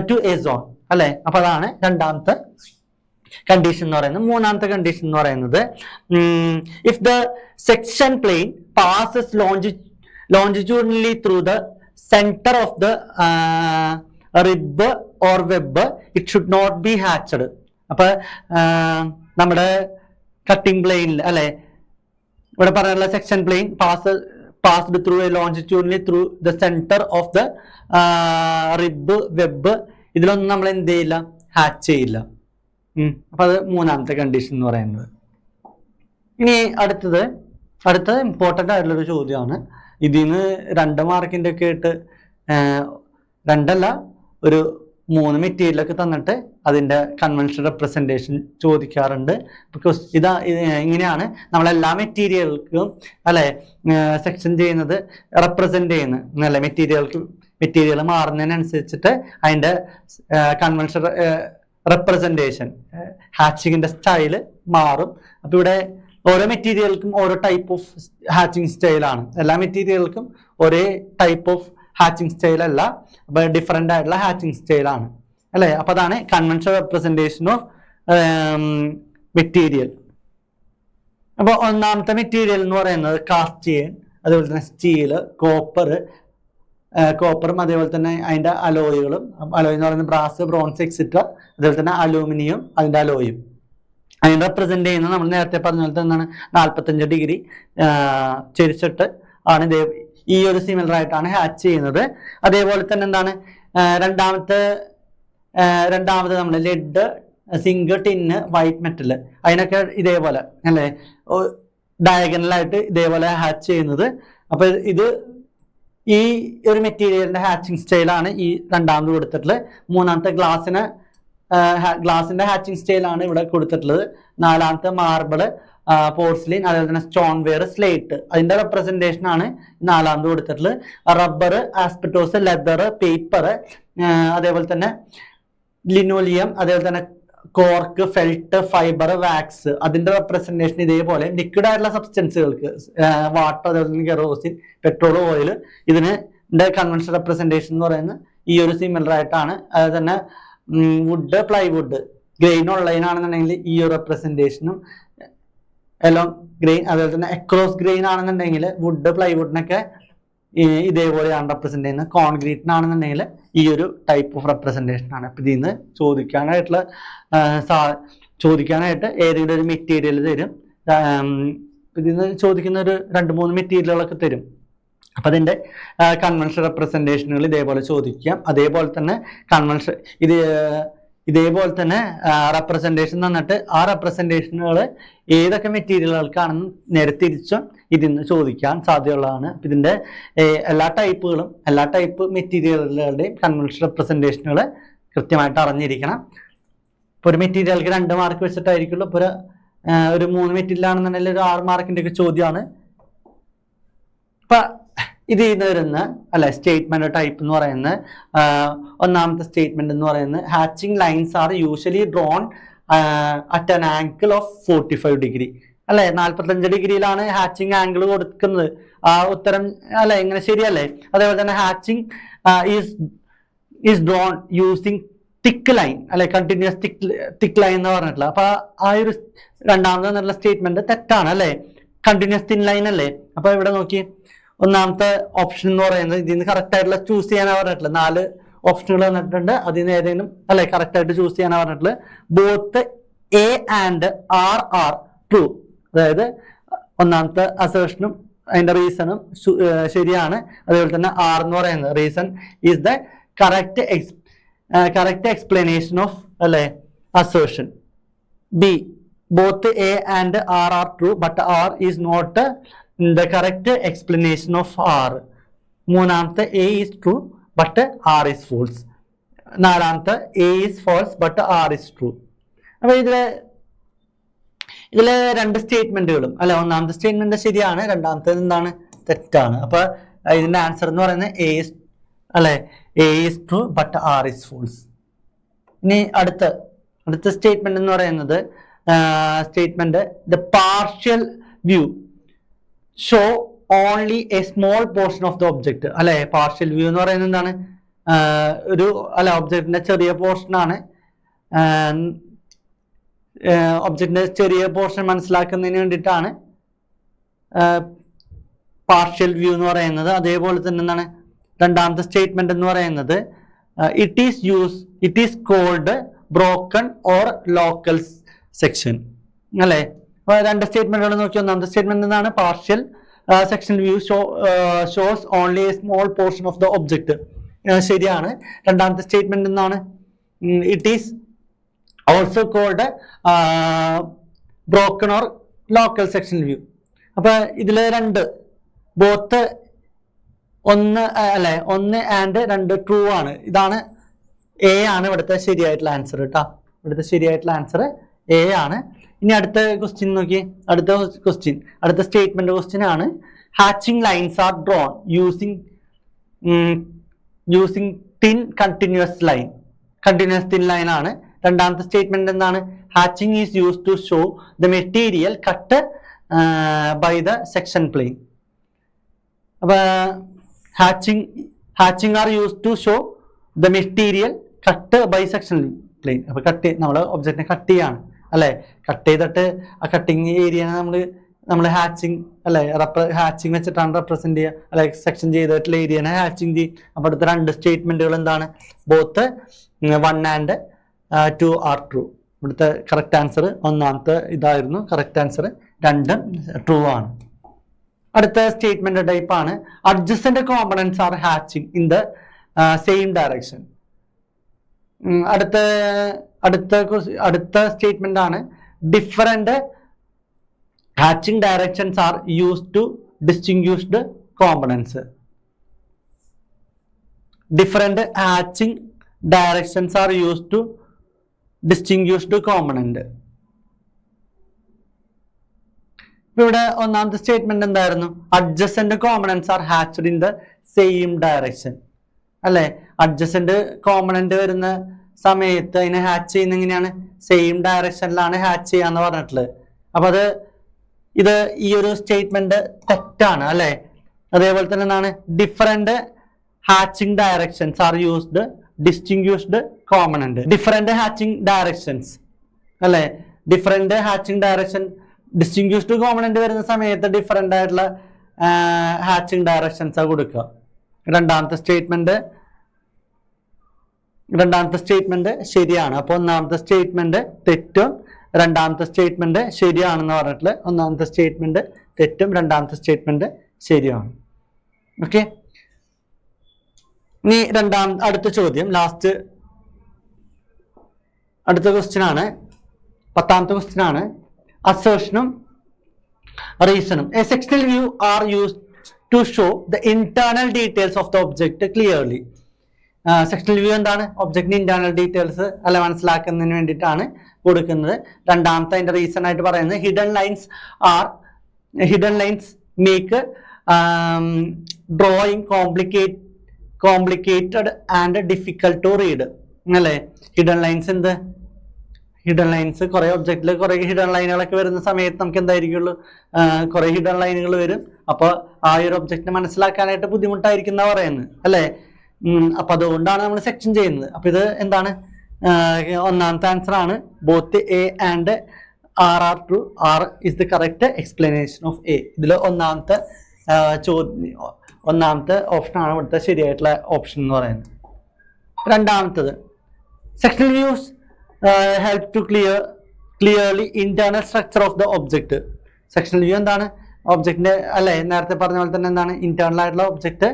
to a zone അല്ലെ. അപ്പൊ അതാണ് രണ്ടാമത്തെ കണ്ടീഷൻ എന്ന് പറയുന്നത്. മൂന്നാമത്തെ കണ്ടീഷൻ എന്ന് പറയുന്നത് if the section plain passes longitudinally through the center of the rib or web, it should not be hatched. അപ്പൊ നമ്മുടെ കട്ടിംഗ് പ്ലെയിനിൽ അല്ലെ, ഇവിടെ പറഞ്ഞുള്ള section plain passed through longitudinally through the center of the rib, web, ഇതിലൊന്നും നമ്മൾ എന്ത് ചെയ്യില്ല, ഹാച്ച് ചെയ്യില്ല. അപ്പൊ അത് മൂന്നാമത്തെ കണ്ടീഷൻ എന്ന് പറയുന്നത്. ഇനി അടുത്ത ഇമ്പോർട്ടൻ്റ് ആയിട്ടുള്ളൊരു ചോദ്യമാണ്. ഇതിൽ നിന്ന് 2 മാർക്കിൻ്റെ ഒക്കെ ആയിട്ട് 2 അല്ല, ഒരു 3 മെറ്റീരിയലൊക്കെ തന്നിട്ട് അതിൻ്റെ കൺവെൻഷൻ റെപ്രസെൻറ്റേഷൻ ചോദിക്കാറുണ്ട്. ബിക്കോസ് ഇങ്ങനെയാണ് നമ്മളെല്ലാ മെറ്റീരിയൽക്കും അല്ലെ സെക്ഷൻ ചെയ്യുന്നത്, റെപ്രസെൻറ്റ് ചെയ്യുന്നത് അല്ലെ. മെറ്റീരിയൽ മാറുന്നതിനനുസരിച്ചിട്ട് അതിൻ്റെ കൺവെൻഷൻ റെപ്രസെൻറ്റേഷൻ ഹാച്ചിങ്ങിൻ്റെ സ്റ്റൈല് മാറും. അപ്പോൾ ഇവിടെ ഓരോ മെറ്റീരിയൽക്കും ഓരോ ടൈപ്പ് ഓഫ് ഹാച്ചിങ് സ്റ്റൈലാണ്. എല്ലാ മെറ്റീരിയൽക്കും ഒരേ ടൈപ്പ് ഓഫ് ഹാച്ചിങ് സ്റ്റൈൽ അല്ല, അപ്പൊ ഡിഫറെൻ്റ് ആയിട്ടുള്ള ഹാച്ചിങ് സ്റ്റൈലാണ് അല്ലേ. അപ്പൊ അതാണ് കൺവെൻഷൻ റെപ്രസെൻറ്റേഷൻ ഓഫ് മെറ്റീരിയൽ. അപ്പോൾ ഒന്നാമത്തെ മെറ്റീരിയൽ എന്ന് പറയുന്നത് കാസ്റ്റ് അയൺ, അതുപോലെ തന്നെ സ്റ്റീല്, കോപ്പറും അതേപോലെ തന്നെ അതിൻ്റെ അലോയികളും. അലോയ് എന്ന് പറയുന്നത് ബ്രാസ്, ബ്രോൺസ് എക്സെട്ര, അതേപോലെ തന്നെ അലൂമിനിയം അതിൻ്റെ അലോയും. അതിന് റെപ്രസെന്റ് ചെയ്യുന്നത് നമ്മൾ നേരത്തെ പറഞ്ഞ പോലെ തന്നെ 45 ഡിഗ്രി ചെരിച്ചിട്ട് ആണ് ഈ ഒരു സിമിലർ ആയിട്ടാണ് ഹാച്ച് ചെയ്യുന്നത്. അതേപോലെ തന്നെ എന്താണ് രണ്ടാമത് നമ്മൾ lead, zinc, tin, white metal, അതിനൊക്കെ ഇതേപോലെ അല്ലേ ഡയഗണലായിട്ട് ഇതേപോലെ ഹാച്ച് ചെയ്യുന്നത്. അപ്പൊ ഇത് ഈ ഒരു മെറ്റീരിയലിന്റെ ഹാച്ചിങ് സ്റ്റൈലാണ് ഈ രണ്ടാമത് കൊടുത്തിട്ടുള്ളത്. മൂന്നാമത്തെ ഗ്ലാസിന്റെ ഹാച്ചിങ് സ്റ്റൈലാണ് ഇവിടെ കൊടുത്തിട്ടുള്ളത്. നാലാമത്തെ മാർബിള്, പോർസിലിൻ, അതേപോലെ തന്നെ സ്റ്റോൺ വെയർ, സ്ലേറ്റ്, അതിന്റെ റെപ്രസെന്റേഷൻ ആണ് നാലാമത് കൊടുത്തിട്ടുള്ളത്. റബ്ബർ, ആസ്പെറ്റോസ്, ലെതർ, പേപ്പർ, അതേപോലെ തന്നെ ലിനോലിയം, അതേപോലെ തന്നെ കോർക്ക്, ഫെൽറ്റ്, ഫൈബർ, വാക്സ്, അതിന്റെ റെപ്രസെന്റേഷൻ ഇതേപോലെ. ലിക്വിഡ് ആയിട്ടുള്ള സബ്സ്റ്റൻസുകൾക്ക് വാട്ടർ, അതേപോലെ തന്നെ കെറോസിൻ, പെട്രോൾ, ഓയിൽ, ഇതിന് കൺവെൻഷൻ റെപ്രസെന്റേഷൻ എന്ന് പറയുന്നത് ഈ ഒരു സിമിലർ ആയിട്ടാണ്. അതുപോലെ തന്നെ വുഡ്, പ്ലൈവുഡ്, ഗ്രെയിൻ ഉള്ളതിനാണെന്നുണ്ടെങ്കിൽ ഈ ഒരു റെപ്രസെന്റേഷനും, എലോങ് ഗ്രെയിൻ, അതുപോലെ തന്നെ അക്രോസ് ഗ്രെയിൻ ആണെന്നുണ്ടെങ്കിൽ വുഡ്, പ്ലൈവുഡിനൊക്കെ ഇതേപോലെയാണ് റെപ്രസെന്റ് ചെയ്യുന്നത്. കോൺക്രീറ്റിനാണെന്നുണ്ടെങ്കിൽ ഈ ഒരു ടൈപ്പ് ഓഫ് റെപ്രസെന്റേഷൻ ആണ്. അപ്പൊ ഇതിൽ നിന്ന് ചോദിക്കാനായിട്ട് ഏതെങ്കിലും ഒരു മെറ്റീരിയൽ തരും. ഇതിൽ നിന്ന് ചോദിക്കുന്ന ഒരു 2-3 മെറ്റീരിയലുകളൊക്കെ തരും. അപ്പൊ അതിന്റെ കൺവെൻഷൻ റെപ്രസെന്റേഷനുകൾ ഇതേപോലെ ചോദിക്കാം. അതേപോലെ തന്നെ ഇതേപോലെ തന്നെ റെപ്രസെന്റേഷൻ തന്നിട്ട് ആ റെപ്രസെന്റേഷനുകൾ ഏതൊക്കെ മെറ്റീരിയലുകൾക്കാണെന്ന് നേരെ തിരിച്ചും ഇതിൽ നിന്ന് ചോദിക്കാൻ സാധ്യതയുള്ളതാണ്. ഇതിന്റെ എല്ലാ ടൈപ്പ് മെറ്റീരിയലുകളുടെയും കൺവെൻഷൻ റെപ്രസെന്റേഷനുകൾ കൃത്യമായിട്ട് അറിഞ്ഞിരിക്കണം. ഇപ്പൊ ഒരു മെറ്റീരിയൽക്ക് 2 മാർക്ക് വെച്ചിട്ടായിരിക്കുള്ളൂ. ഇപ്പൊ ഒരു 3 മെറ്റീരിയൽ ആണെന്നുണ്ടെങ്കിൽ ഒരു 6 മാർക്കിന്റെ ഒക്കെ ചോദ്യമാണ്. ഇപ്പൊ ഇത് വരുന്ന സ്റ്റേറ്റ്മെന്റ് ടൈപ്പ് എന്ന് പറയുന്നത്, ഒന്നാമത്തെ സ്റ്റേറ്റ്മെന്റ് എന്ന് പറയുന്നത് hatching lines are usually drawn at an angle of 45 degree. 45 ഡിഗ്രിയിലാണ് ഹാച്ചിങ് ആംഗിൾ കൊടുക്കുന്നത്. ആ ഉത്തരം ഇങ്ങനെ ശരിയല്ലേ? അതേപോലെ തന്നെ hatching is drawn using thick line continuous thick line എന്ന് പറഞ്ഞിട്ടുള്ള. അപ്പൊ ആ ഒരു രണ്ടാമത് എന്നുള്ള സ്റ്റേറ്റ്മെന്റ് തെറ്റാണ് കണ്ടിന്യൂസ് തിൻ ലൈൻ അല്ലേ? അപ്പൊ ഇവിടെ നോക്കി, ഒന്നാമത്തെ ഓപ്ഷൻ എന്ന് പറയുന്നത് ഇതിൽ നിന്ന് കറക്റ്റ് ആയിട്ടുള്ള ചൂസ് ചെയ്യാനാണ് പറഞ്ഞിട്ടുള്ളത്. 4 ഓപ്ഷനുകൾ വന്നിട്ടുണ്ട്. അതിൽ നിന്ന് ഏതെങ്കിലും കറക്റ്റ് ആയിട്ട് ചൂസ് ചെയ്യാനാണ് പറഞ്ഞിട്ടുള്ളത്. Both A and R are true. അതായത് ഒന്നാമത്തെ അസേഷനും അതിന്റെ റീസണും ശരിയാണ്. അതേപോലെ തന്നെ ആർ എന്ന് പറയുന്നത് reason is the correct explanation of assertion. B both A and R are true but R is not the correct explanation of R. മൂന്നാമത്തെ A is true but R is false. നാലാമത്തെ A is false but R is true. അപ്പൊ ഇതിലെ 2 സ്റ്റേറ്റ്മെന്റുകളും ഒന്നാമത്തെ statement ശരിയാണ്, രണ്ടാമത്തേത് എന്താണ് തെറ്റാണ്. അപ്പൊ ഇതിന്റെ ആൻസർ എന്ന് പറയുന്നത് A is true but R is false. ഇനി അടുത്ത സ്റ്റേറ്റ്മെന്റ് എന്ന് പറയുന്നത് statement the partial view show only a small portion of the object. Partial view എന്ന് പറയുന്നത് എന്താണ്? ഒരു ഒബ്ജക്റ്റിന്റെ ചെറിയ പോർഷനാണ്. ഒബ്ജക്റ്റിന്റെ ചെറിയ പോർഷൻ മനസ്സിലാക്കുന്നതിന് വേണ്ടിയിട്ടാണ് പാർഷ്യൽ വ്യൂ എന്ന് പറയുന്നത്. അതേപോലെ തന്നെ എന്താണ് രണ്ടാമത്തെ സ്റ്റേറ്റ്മെന്റ് എന്ന് പറയുന്നത് it is called broken or local section. അപ്പൊ 2 സ്റ്റേറ്റ്മെന്റുകൾ നോക്കി. ഒന്നാമത്തെ സ്റ്റേറ്റ്മെന്റ് എന്താണ്? Partial sectional view shows only a small portion of the object. ശരിയാണ്. രണ്ടാമത്തെ സ്റ്റേറ്റ്മെന്റ് എന്താണ്? It is also called broken or local sectional view. അപ്പൊ ഇതില് 2 ബോത്ത് 1 ആൻഡ് 2 ട്രൂ ആണ്. ഇതാണ് എ ആണ് ഇവിടുത്തെ ശരിയായിട്ടുള്ള ആൻസർ കേട്ടോ. ഇവിടുത്തെ ശരിയായിട്ടുള്ള ആൻസർ എ ആണ്. ഇനി അടുത്ത ക്വസ്റ്റ്യൻ നോക്കി. അടുത്ത സ്റ്റേറ്റ്മെന്റ് ക്വസ്റ്റ്യൻ ആണ്. Hatching lines are drawn using thin continuous thin line ആണ്. രണ്ടാമത്തെ സ്റ്റേറ്റ്മെന്റ് എന്താണ്? Hatching is use to show the material cut by the section plane. അപ്പൊ hatching are use to show the material cut by section plane. അപ്പൊ നമ്മൾ ഒബ്ജക്റ്റിനെ cut ചെയ്യാണ് cut ചെയ്തിട്ട് ആ കട്ടിങ് ഏരിയ നമ്മൾ ഹാച്ചിങ് വെച്ചിട്ടാണ് റെപ്രസെന്റ് ചെയ്യുക. സെക്ഷൻ ചെയ്തിട്ടുള്ള ഏരിയനെ ഹാച്ചിങ് ചെയ്യും. അപ്പൊ അടുത്ത 2 സ്റ്റേറ്റ്മെന്റുകൾ എന്താണ്? Both 1 and 2 are true. ഇവിടുത്തെ കറക്റ്റ് ആൻസർ ഒന്നാമത്തെ ഇതായിരുന്നു കറക്റ്റ് ആൻസർ. 2 ട്രൂ ആണ്. അടുത്ത സ്റ്റേറ്റ്മെന്റ് ടൈപ്പ് ആണ് adjacent components are hatching in the same direction. അടുത്ത അടുത്ത സ്റ്റേറ്റ്മെന്റ് ആണ് different hatching directions are used to distinguished components. Different hatching directions are used to distinguished component. ഇവിടെ ഒന്നാമത്തെ സ്റ്റേറ്റ്മെന്റ് എന്തായിരുന്നു? Adjacent components are hatched in the same direction അല്ലെ. Adjacent component വരുന്ന സമയത്ത് അതിനെ ഹാച്ച് ചെയ്യുന്ന എങ്ങനെയാണ്? സെയിം ഡയറക്ഷനിലാണ് ഹാച്ച് ചെയ്യാന്ന് പറഞ്ഞിട്ടുള്ളത്. അപ്പൊ ഇത് ഈ ഒരു സ്റ്റേറ്റ്മെന്റ് തെറ്റാണ് അല്ലെ. അതേപോലെ തന്നെ എന്താണ്? Different hatching directions are used distinguished component. Different hatching directions അല്ലെ. Different hatching direction distinguished component വരുന്ന സമയത്ത് ഡിഫറെന്റ് ആയിട്ടുള്ള ഹാച്ചിങ് ഡയറക്ഷൻസ് കൊടുക്കുക. രണ്ടാമത്തെ സ്റ്റേറ്റ്മെന്റ് ശരിയാണ്. അപ്പൊ ഒന്നാമത്തെ സ്റ്റേറ്റ്മെന്റ് തെറ്റും രണ്ടാമത്തെ സ്റ്റേറ്റ്മെന്റ് ശരിയാണെന്ന് പറഞ്ഞിട്ടുള്ള ഒന്നാമത്തെ സ്റ്റേറ്റ്മെന്റ് തെറ്റും രണ്ടാമത്തെ സ്റ്റേറ്റ്മെന്റ് ശരിയാണ്. ഓക്കെ, ഇനി അടുത്ത ചോദ്യം, അടുത്ത ക്വസ്റ്റ്യൻ ആണ്, 10ാമത്തെ ക്വസ്റ്റ്യൻ ആണ്. അസേർഷനും റീസണും. A sectional view are used to show the internal details of the object clearly. Sectional view എന്താണ്? ഒബ്ജക്റ്റിന്റെ ഇന്റേണൽ ഡീറ്റെയിൽസ് അല്ല മനസ്സിലാക്കുന്നതിന് വേണ്ടിയിട്ടാണ് കൊടുക്കുന്നത്. രണ്ടാമത്തെ അതിന്റെ റീസൺ ആയിട്ട് പറയുന്നത് hidden lines make drawing complicated and difficult to read അല്ലേ. ഹിഡൻ ലൈൻസ് എന്ത്? ഹിഡൻ ലൈൻസ് കുറെ ഒബ്ജക്റ്റിൽ കുറെ ഹിഡൻ ലൈനുകളൊക്കെ വരുന്ന സമയത്ത് നമുക്ക് എന്തായിരിക്കുള്ളൂ? കുറെ ഹിഡൻ ലൈനുകൾ വരും. അപ്പോൾ ആ ഒരു ഒബ്ജക്റ്റിനെ മനസ്സിലാക്കാനായിട്ട് ബുദ്ധിമുട്ടായിരിക്കും എന്നാ പറയുന്നത് അല്ലേ. അപ്പൊ അതുകൊണ്ടാണ് നമ്മൾ സെക്ഷൻ ചെയ്യുന്നത്. അപ്പൊ ഇത് എന്താണ്? ഒന്നാമത്തെ ആൻസർ ആണ്. Both A and R are true. R is the correct explanation of A. ഇതിൽ ഒന്നാമത്തെ ഓപ്ഷൻ ആണ് ഇവിടുത്തെ ശരിയായിട്ടുള്ള ഓപ്ഷൻ എന്ന് പറയുന്നത്. രണ്ടാമത്തത് sectional views help to clearly internal structure of the object. Sectional view എന്താണ്? ഒബ്ജക്റ്റിന്റെ അല്ലെ, നേരത്തെ പറഞ്ഞ പോലെ തന്നെ എന്താണ്? ഇന്റേണൽ ആയിട്ടുള്ള ഒബ്ജക്റ്റ്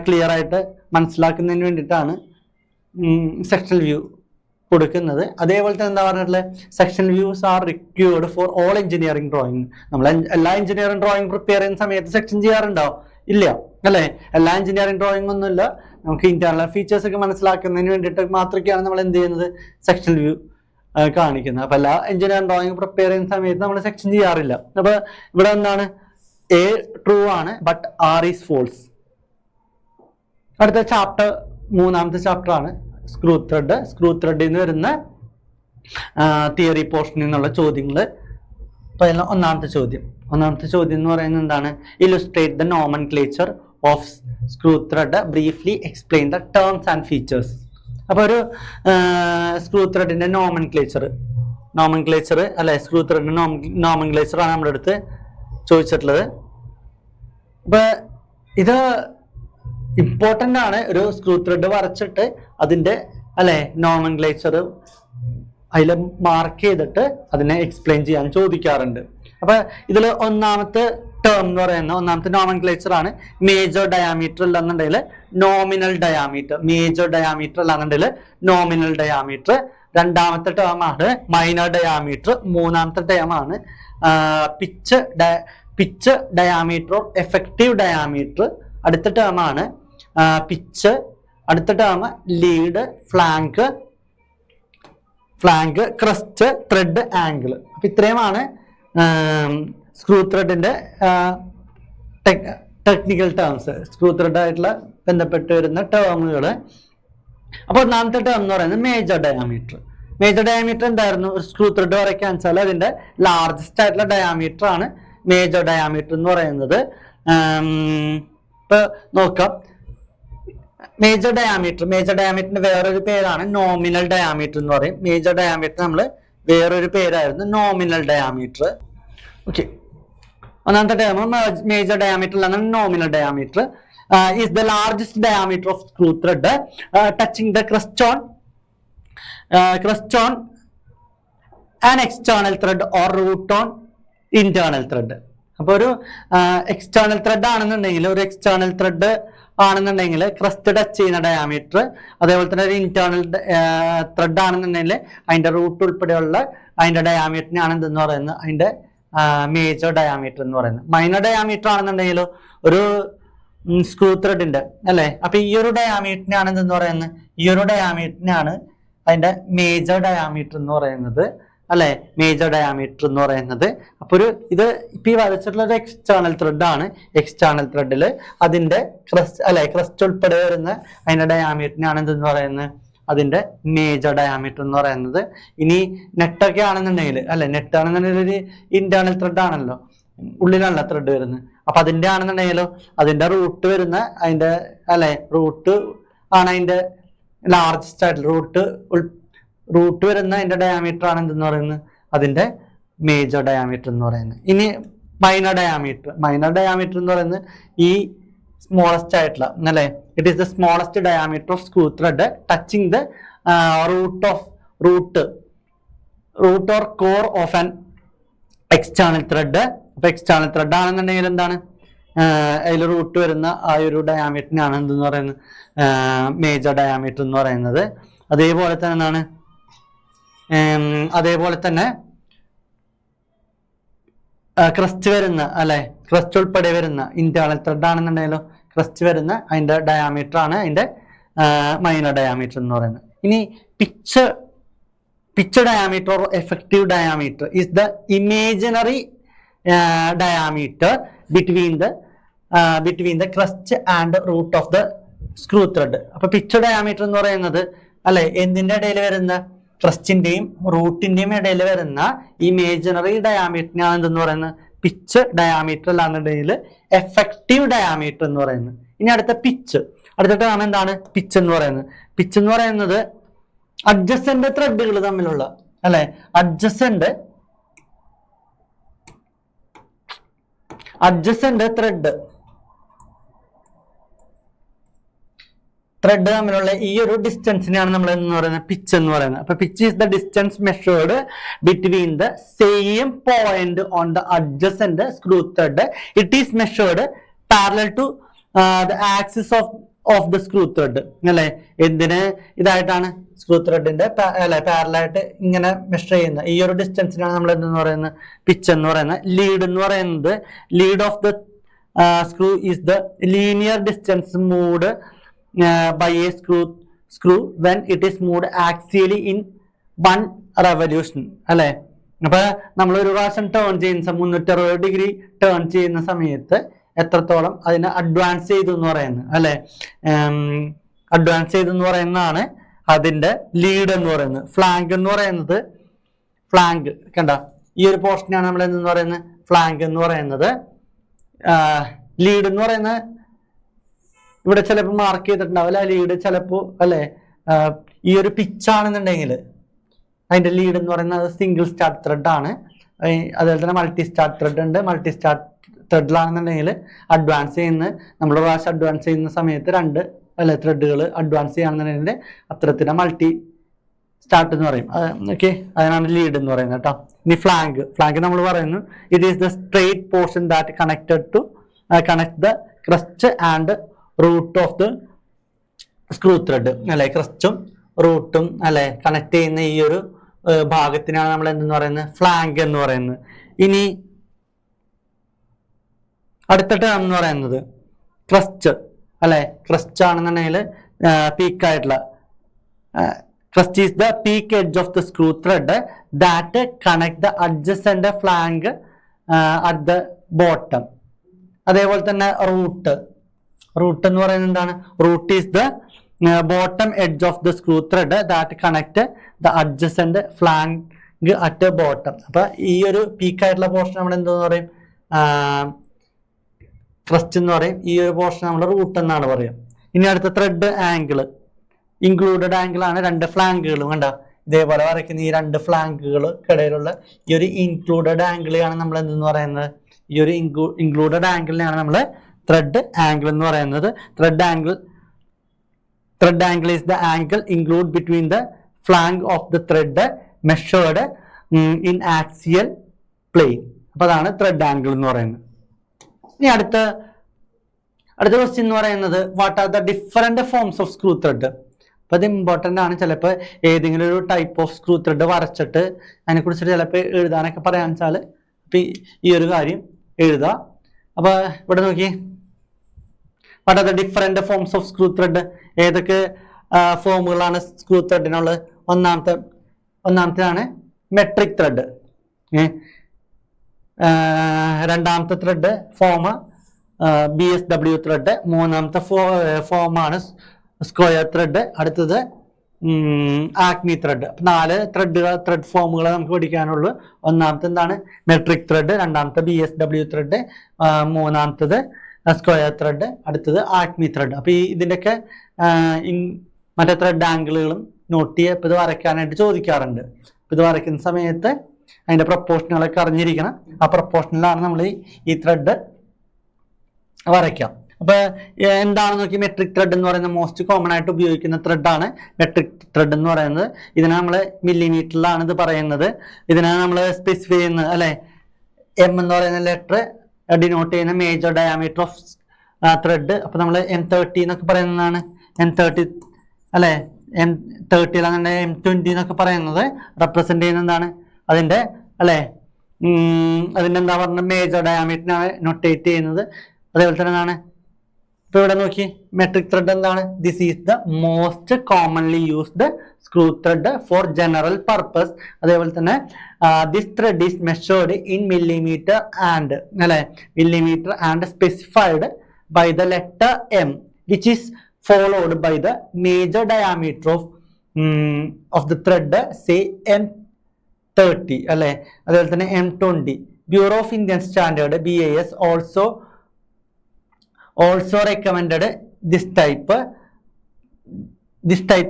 ക്ലിയർ ആയിട്ട് മനസ്സിലാക്കുന്നതിന് വേണ്ടിയിട്ടാണ് സെക്ഷണൽ വ്യൂ കൊടുക്കുന്നത്. അതേപോലെ തന്നെ എന്താ പറഞ്ഞിട്ടുള്ളത്? Sectional views are required for all engineering drawing. നമ്മൾ എല്ലാ എഞ്ചിനീയറിംഗ് ഡ്രോയിങ് പ്രിപ്പയർ ചെയ്യുന്ന സമയത്ത് സെക്ഷൻ ചെയ്യാറുണ്ടോ? ഇല്ല അല്ലെ. എല്ലാ എഞ്ചിനീയറിംഗ് ഡ്രോയിങ് ഒന്നുമില്ല. നമുക്ക് ഇന്റേണൽ ഫീച്ചേഴ്സ് ഒക്കെ മനസ്സിലാക്കുന്നതിന് വേണ്ടിയിട്ട് മാത്രമൊക്കെയാണ് നമ്മൾ എന്ത് ചെയ്യുന്നത്? സെക്ഷണൽ വ്യൂ കാണിക്കുന്നത്. അപ്പൊ എല്ലാ എഞ്ചിനീയറിംഗ് ഡ്രോയിങ് പ്രിപ്പയർ ചെയ്യുന്ന സമയത്ത് നമ്മൾ സെക്ഷൻ ചെയ്യാറില്ല. അപ്പൊ ഇവിടെ എന്താണ്? എ ട്രൂ ആണ്, ബട്ട് ആർ ഈസ് ഫോൾസ്. അടുത്ത ചാപ്റ്റർ, 3ാമത്തെ ചാപ്റ്റർ ആണ് സ്ക്രൂ ത്രെഡിൽ നിന്ന് വരുന്ന തിയറി പോർഷനിൽ നിന്നുള്ള ചോദ്യങ്ങൾ. അപ്പൊ ഒന്നാമത്തെ ചോദ്യം എന്ന് പറയുന്നത് എന്താണ്? Illustrate the nomenclature of screw thread, briefly explain the terms and features. അപ്പൊ ഒരു സ്ക്രൂ ത്രെഡിന്റെ നോമൻക്ലേച്ചർ അല്ലെ, സ്ക്രൂ ത്രെഡിന്റെ നോമൻക്ലേച്ചർ ആണ് നമ്മുടെ അടുത്ത് ചോദിച്ചിട്ടുള്ളത്. അപ്പൊ ഇത് ഇമ്പോർട്ടൻ്റ് ആണ്. ഒരു സ്ക്രൂ ത്രെഡ് വരച്ചിട്ട് അതിന്റെ അല്ലെ നോമൻക്ലേച്ചർ അതിൽ മാർക്ക് ചെയ്തിട്ട് അതിനെ എക്സ്പ്ലെയിൻ ചെയ്യാൻ ചോദിക്കാറുണ്ട്. അപ്പൊ ഇതിൽ ഒന്നാമത്തെ ടേം എന്ന് പറയുന്ന ഒന്നാമത്തെ നോമൻക്ലേച്ചർ ആണ് മേജർ ഡയാമീറ്റർ അല്ലാന്നുണ്ടെങ്കിൽ നോമിനൽ ഡയാമീറ്റർ. മേജർ ഡയാമീറ്റർ അല്ലാന്നുണ്ടെങ്കിൽ നോമിനൽ ഡയാമീറ്റർ. രണ്ടാമത്തെ ടേം ആണ് മൈനർ ഡയാമീറ്റർ. മൂന്നാമത്തെ ടേം ആണ് pitch diameter or effective diameter. അടുത്ത ടേം ആണ് പിച്ച്. അടുത്ത term lead, flank, crest, thread, angle. അപ്പൊ ഇത്രയുമാണ് സ്ക്രൂ ത്രെഡിന്റെ ടെക്നിക്കൽ ടേംസ്, സ്ക്രൂ ത്രെഡ് ആയിട്ടുള്ള ബന്ധപ്പെട്ട് വരുന്ന ടേമുകൾ. അപ്പൊ ഒന്നാമത്തെ ടേം എന്ന് പറയുന്നത് മേജർ ഡയാമീറ്റർ. മേജർ ഡയാമീറ്റർ എന്തായിരുന്നു? ഒരു സ്ക്രൂ ത്രെഡ് വരയ്ക്കാൻ വെച്ചാൽ അതിന്റെ ലാർജസ്റ്റ് ആയിട്ടുള്ള ഡയാമീറ്റർ ആണ് മേജർ ഡയാമീറ്റർ എന്ന് പറയുന്നത്. ഇപ്പൊ നോക്കാം, മേജർ ഡയാമീറ്ററിന്റെ വേറൊരു പേരാണ് നോമിനൽ ഡയാമീറ്റർ എന്ന് പറയും. മേജർ ഡയാമീറ്റർ നമ്മൾ വേറൊരു പേരായിരുന്നു നോമിനൽ ഡയാമീറ്റർ. ഓക്കെ, ഒന്നാമത്തെ ടേം മേജർ ഡയാമീറ്റർ അല്ലാതെ nominal diameter is the largest diameter of screw thread touching the crest on an external thread or root on internal thread. അപ്പൊ ഒരു external thread ആണെന്നുണ്ടെങ്കിൽ ഒരു external thread ആണെന്നുണ്ടെങ്കിൽ crest touch ചെയ്യുന്ന diameter, അതേപോലെ തന്നെ ഒരു ഇന്റേണൽ ത്രെഡ് ആണെന്നുണ്ടെങ്കിൽ അതിന്റെ റൂട്ട് ഉൾപ്പെടെയുള്ള അതിന്റെ ഡയാമീറ്ററിനാണ് എന്തെന്ന് പറയുന്നത് അതിന്റെ മേജർ ഡയാമീറ്റർ എന്ന് പറയുന്നത്. മൈനർ ഡയാമീറ്റർ ആണെന്നുണ്ടെങ്കിൽ ഒരു സ്ക്രൂ ത്രെഡിന്റെ അല്ലെ, അപ്പൊ ഈ ഒരു ഡയാമീറ്ററിനാണ് എന്തെന്ന് പറയുന്നത്, ഈ ഒരു ഡയാമീറ്ററിനാണ് അതിന്റെ മേജർ ഡയാമീറ്റർ എന്ന് പറയുന്നത് അല്ലെ, മേജർ ഡയാമീറ്റർ എന്ന് പറയുന്നത്. അപ്പൊ ഇത് ഇപ്പൊ ഈ വരച്ചിട്ടുള്ള ഒരു എക്സ്റ്റേണൽ ത്രെഡ് ആണ്. എക്സ്റ്റേണൽ ത്രെഡിൽ അതിന്റെ ക്രസ്റ്റ് ഉൾപ്പെടെ വരുന്ന അതിന്റെ ഡയാമീറ്ററിനാണ് എന്തെന്ന് പറയുന്നത് അതിന്റെ മേജർ ഡയാമീറ്റർ എന്ന് പറയുന്നത്. ഇനി നെറ്റൊക്കെ ആണെന്നുണ്ടെങ്കിൽ അല്ലെ, നെറ്റ് ആണെന്നുണ്ടെങ്കിൽ ഒരു ഇന്റേണൽ ത്രെഡ് ആണല്ലോ, ഉള്ളിലാണല്ലോ ത്രെഡ് വരുന്നത്. അപ്പൊ അതിന്റെ ആണെന്നുണ്ടെങ്കിലോ അതിന്റെ റൂട്ട് വരുന്ന അതിന്റെ റൂട്ട് ആണ് അതിന്റെ ലാർജസ്റ്റ് ആയിട്ടുള്ള റൂട്ട് വരുന്ന അതിന്റെ ഡയാമീറ്റർ ആണ് എന്തെന്ന് പറയുന്നത് അതിന്റെ മേജർ ഡയാമീറ്റർ എന്ന് പറയുന്നത്. ഇനി മൈനർ ഡയാമീറ്റർ എന്ന് പറയുന്നത് ഈ സ്മോളസ്റ്റ് ആയിട്ടുള്ള അല്ലെ, it is the smallest diameter of screw thread touching the root or core of an external thread. അപ്പൊ എക്സ്റ്റേണൽ ത്രെഡ് ആണെന്നുണ്ടെങ്കിൽ എന്താണ് അതിൽ റൂട്ട് വരുന്ന ആ ഒരു ഡയാമീറ്ററിനാണ് എന്തെന്ന് പറയുന്നത് മേജർ ഡയാമീറ്റർ എന്ന് പറയുന്നത്. അതേപോലെ തന്നെ എന്താണ് അതേപോലെ തന്നെ ക്രസ്റ്റ് വരുന്ന ക്രസ്റ്റ് ഉൾപ്പെടെ വരുന്ന ഇന്റേണൽ ത്രെഡ് ആണെന്നുണ്ടെങ്കിലോ ക്രസ്റ്റ് വരുന്ന അതിന്റെ ഡയാമീറ്റർ ആണ് അതിന്റെ മൈനർ ഡയാമീറ്റർ എന്ന് പറയുന്നത്. ഇനി pitch diameter or effective diameter is the imaginary diameter between the crust and root of the screw thread. അപ്പൊ പിച്ച് ഡയാമീറ്റർ എന്ന് പറയുന്നത് എന്തിന്റെ ഇടയിൽ വരുന്ന ക്രസ്റ്റിന്റെയും റൂട്ടിന്റെയും ഇടയിൽ വരുന്ന ഇമേജിനറി ഡയാമീറ്ററിനാണ് എന്തെന്ന് പറയുന്നത് പിച്ച് ഡയാമീറ്റർ അല്ലാന്നുണ്ടെങ്കിൽ എഫക്റ്റീവ് ഡയാമീറ്റർ എന്ന് പറയുന്നത്. ഇനി അടുത്തിട്ടാണ് എന്താണ് പിച്ച് എന്ന് പറയുന്നത്. പിച്ച് എന്ന് പറയുന്നത് അഡ്ജസന്റ് ത്രെഡുകൾ തമ്മിലുള്ള അഡ്ജസന്റ് ത്രെഡ് തമ്മിലുള്ള ഈ ഒരു ഡിസ്റ്റൻസിനെയാണ് നമ്മൾ എന്ന് പറയുന്നത് പിച്ച് എന്ന് പറയുന്നത്. അപ്പൊ pitch is the distance measured between the same point on the adjacent screw thread. It is measured parallel to the axis of the screw thread എന്തിന് ഇതായിട്ടാണ് സ്ക്രൂ ത്രെഡിന്റെ പാരലായിട്ട് ഇങ്ങനെ മെഷർ ചെയ്യുന്ന ഈ ഒരു ഡിസ്റ്റൻസിനാണ് നമ്മൾ എന്തെന്ന് പറയുന്നത് പിച്ച് എന്ന് പറയുന്നത്. ലീഡ് എന്ന് പറയുന്നത് lead of the screw is the linear distance moved by a screw when it is moved axially in one revolution അപ്പൊ നമ്മൾ ഒരു പ്രാവശ്യം ടേൺ ചെയ്യുന്ന 360 ഡിഗ്രി ടേൺ ചെയ്യുന്ന സമയത്ത് എത്രത്തോളം അതിനെ അഡ്വാൻസ് ചെയ്തു എന്ന് പറയുന്നത് അഡ്വാൻസ് ചെയ്തു എന്ന് പറയുന്നതാണ് അതിന്റെ ലീഡ് എന്ന് പറയുന്നത്. ഫ്ലാങ്ക് എന്ന് പറയുന്നത് കണ്ട ഈ ഒരു പോർഷനാണ് നമ്മൾ എന്ന് പറയുന്നത് ഫ്ലാങ്ക് എന്ന് പറയുന്നത്. ലീഡ് എന്ന് പറയുന്നത് ഇവിടെ ചിലപ്പോൾ മാർക്ക് ചെയ്തിട്ടുണ്ടാവില്ല ലീഡ് ചിലപ്പോൾ ഈ ഒരു പിച്ചാണെന്നുണ്ടെങ്കിൽ അതിന്റെ ലീഡ് എന്ന് പറയുന്നത് സിംഗിൾ സ്റ്റാർട്ട് ത്രെഡ് ആണ്. അതുപോലെ തന്നെ മൾട്ടി സ്റ്റാർട്ട് ത്രെഡ് ഉണ്ട്. മൾട്ടി സ്റ്റാർട്ട് ത്രെഡിലാണെന്നുണ്ടെങ്കിൽ അഡ്വാൻസ് നമ്മൾ പ്രാവശ്യം അഡ്വാൻസ് ചെയ്യുന്ന സമയത്ത് രണ്ട് ത്രെഡുകൾ അഡ്വാൻസ് ചെയ്യുകയാണെന്നുണ്ടെങ്കിൽ അത്തരത്തിൻ്റെ മൾട്ടി സ്റ്റാർട്ട് എന്ന് പറയും. ഓക്കെ, അതിനാണ് ലീഡ് എന്ന് പറയുന്നത് കേട്ടോ. ഇനി ഫ്ലാങ്ക് നമ്മൾ പറയുന്നു it is the straight portion that connect the crest and root of the screw thread ക്രസ്റ്റും റൂട്ടും കണക്ട് ചെയ്യുന്ന ഈ ഒരു ഭാഗത്തിനാണ് നമ്മൾ എന്തെന്ന് പറയുന്നത് ഫ്ലാങ്ക് എന്ന് പറയുന്നത്. ഇനി അടുത്ത ടേം എന്ന് പറയുന്നത് ക്രസ്റ്റ് ആണെന്നുണ്ടെങ്കിൽ പീക്കായിട്ടുള്ള crest is the peak edge of the screw thread that connect the adjacent flank at the bottom. അതേപോലെ തന്നെ റൂട്ട് എന്ന് പറയുന്നത് എന്താണ്? Root is the bottom edge of the screw thread that connect the adjacent flank at bottom. അപ്പൊ ഈ ഒരു peak ആയിട്ടുള്ള portion നമ്മൾ എന്തെന്ന് പറയും? ക്രസ്റ്റ് എന്ന് പറയും. ഈ ഒരു പോർഷൻ നമ്മൾ റൂട്ട് എന്നാണ് പറയുക. ഇനി അടുത്ത ത്രെഡ് ആംഗിള്, ഇൻക്ലൂഡഡ് ആംഗിൾ ആണ്. രണ്ട് ഫ്ലാങ്കുകളും കണ്ട ഇതേപോലെ വരയ്ക്കുന്ന ഈ രണ്ട് ഫ്ലാങ്കുകൾക്കിടയിലുള്ള ഈ ഒരു ഇൻക്ലൂഡഡ് ആംഗിളാണ് നമ്മൾ എന്തെന്ന് പറയുന്നത്? ഈ ഒരു ഇൻക്ലൂഡഡ് ആംഗിളിനെയാണ് നമ്മൾ ത്രെഡ് ആംഗിൾ എന്ന് പറയുന്നത്. Thread angle is the angle include between the flank of the thread measured in axial plane. അപ്പൊ അതാണ് ത്രെഡ് ആംഗിൾ എന്ന് പറയുന്നത്. ഇനി അടുത്ത അടുത്ത ക്വസ്റ്റ്യൻ എന്ന് പറയുന്നത് what are the different forms of screw thread. അപ്പൊ അത് ഇമ്പോർട്ടൻ്റ് ആണ്. ചിലപ്പോൾ ഏതെങ്കിലും ഒരു ടൈപ്പ് ഓഫ് സ്ക്രൂ ത്രെഡ് വരച്ചിട്ട് അതിനെക്കുറിച്ചിട്ട് ചിലപ്പോൾ എഴുതാനൊക്കെ പറയാന്ന് വെച്ചാൽ ഇപ്പം ഈ ഒരു കാര്യം എഴുതുക. അപ്പൊ ഇവിടെ നോക്കി, what are the different forms of screw thread. ഏതൊക്കെ ഫോമുകളാണ് സ്ക്രൂ ത്രെഡിനുള്ളത്? ഒന്നാമത്തേതാണ് മെട്രിക് ത്രെഡ്. രണ്ടാമത്തെ ത്രെഡ് ഫോം BSW ത്രെഡ്. മൂന്നാമത്തെ ഫോമാണ് സ്ക്വയർ ത്രെഡ്. അടുത്തത് ആക്മി ത്രെഡ്. അപ്പൊ 4 ത്രെഡ് ഫോമുകൾ നമുക്ക് പഠിക്കാനുള്ളൂ. ഒന്നാമത്തെ എന്താണ്? Metric thread. രണ്ടാമത്തെ BSW ത്രെഡ്. മൂന്നാമത്തത് സ്ക്വയർ ത്രെഡ്. അടുത്തത് ആക്മി ത്രെഡ്. അപ്പൊ ഇതിൻ്റെയൊക്കെ മറ്റേ ത്രെഡ് ആംഗിളുകളും നോട്ട് ചെയ്യുക. ഇപ്പൊ ഇത് വരയ്ക്കാനായിട്ട് ചോദിക്കാറുണ്ട്. ഇത് വരയ്ക്കുന്ന സമയത്ത് അതിന്റെ പ്രൊപ്പോർഷനുകളൊക്കെ അറിഞ്ഞിരിക്കണം. ആ പ്രൊപ്പോർഷനിലാണ് നമ്മൾ ഈ ത്രെഡ് വരയ്ക്കാം. അപ്പൊ എന്താണ് നോക്കി, മെട്രിക് ത്രെഡ് എന്ന് പറയുന്നത് മോസ്റ്റ് കോമൺ ആയിട്ട് ഉപയോഗിക്കുന്ന ത്രെഡാണ് മെട്രിക് ത്രെഡ് എന്ന് പറയുന്നത്. ഇതിനെ നമ്മൾ മില്ലിമീറ്ററിലാണ് ഇത് പറയുന്നത്. ഇതിനെ നമ്മൾ സ്പെസിഫൈ ചെയ്യുന്നത് അല്ലെ, M എന്ന് പറയുന്ന ലെറ്റർ ഡിനോട്ട് ചെയ്യുന്ന മേജർ ഡയാമീറ്റർ ഓഫ് ത്രെഡ്. അപ്പൊ നമ്മൾ M30 എന്നൊക്കെ പറയുന്നതാണ്. M30 അല്ലെ, M30 അല്ലാതെ M20 എന്നൊക്കെ പറയുന്നത് റെപ്രസെന്റ് ചെയ്യുന്ന എന്താണ്, അതിന്റെ അല്ലെ അതിന്റെ എന്താ പറയുക മേജർ ഡയാമീറ്ററിനാണ് നൊട്ടേറ്റ് ചെയ്യുന്നത്. അതേപോലെ തന്നെ എന്താണ് ഇപ്പൊ ഇവിടെ നോക്കി, മെട്രിക് ത്രെഡ് എന്താണ്? This is the most commonly used screw thread for general purpose. അതേപോലെ തന്നെ this thread is measured in millimetre and അല്ലെ, millimetre and specified by the letter M which is followed by the major diameter of the thread, say M30 അല്ലെ, അതുപോലെ തന്നെ M20. Bureau of Indian Standard BIS also recommended this type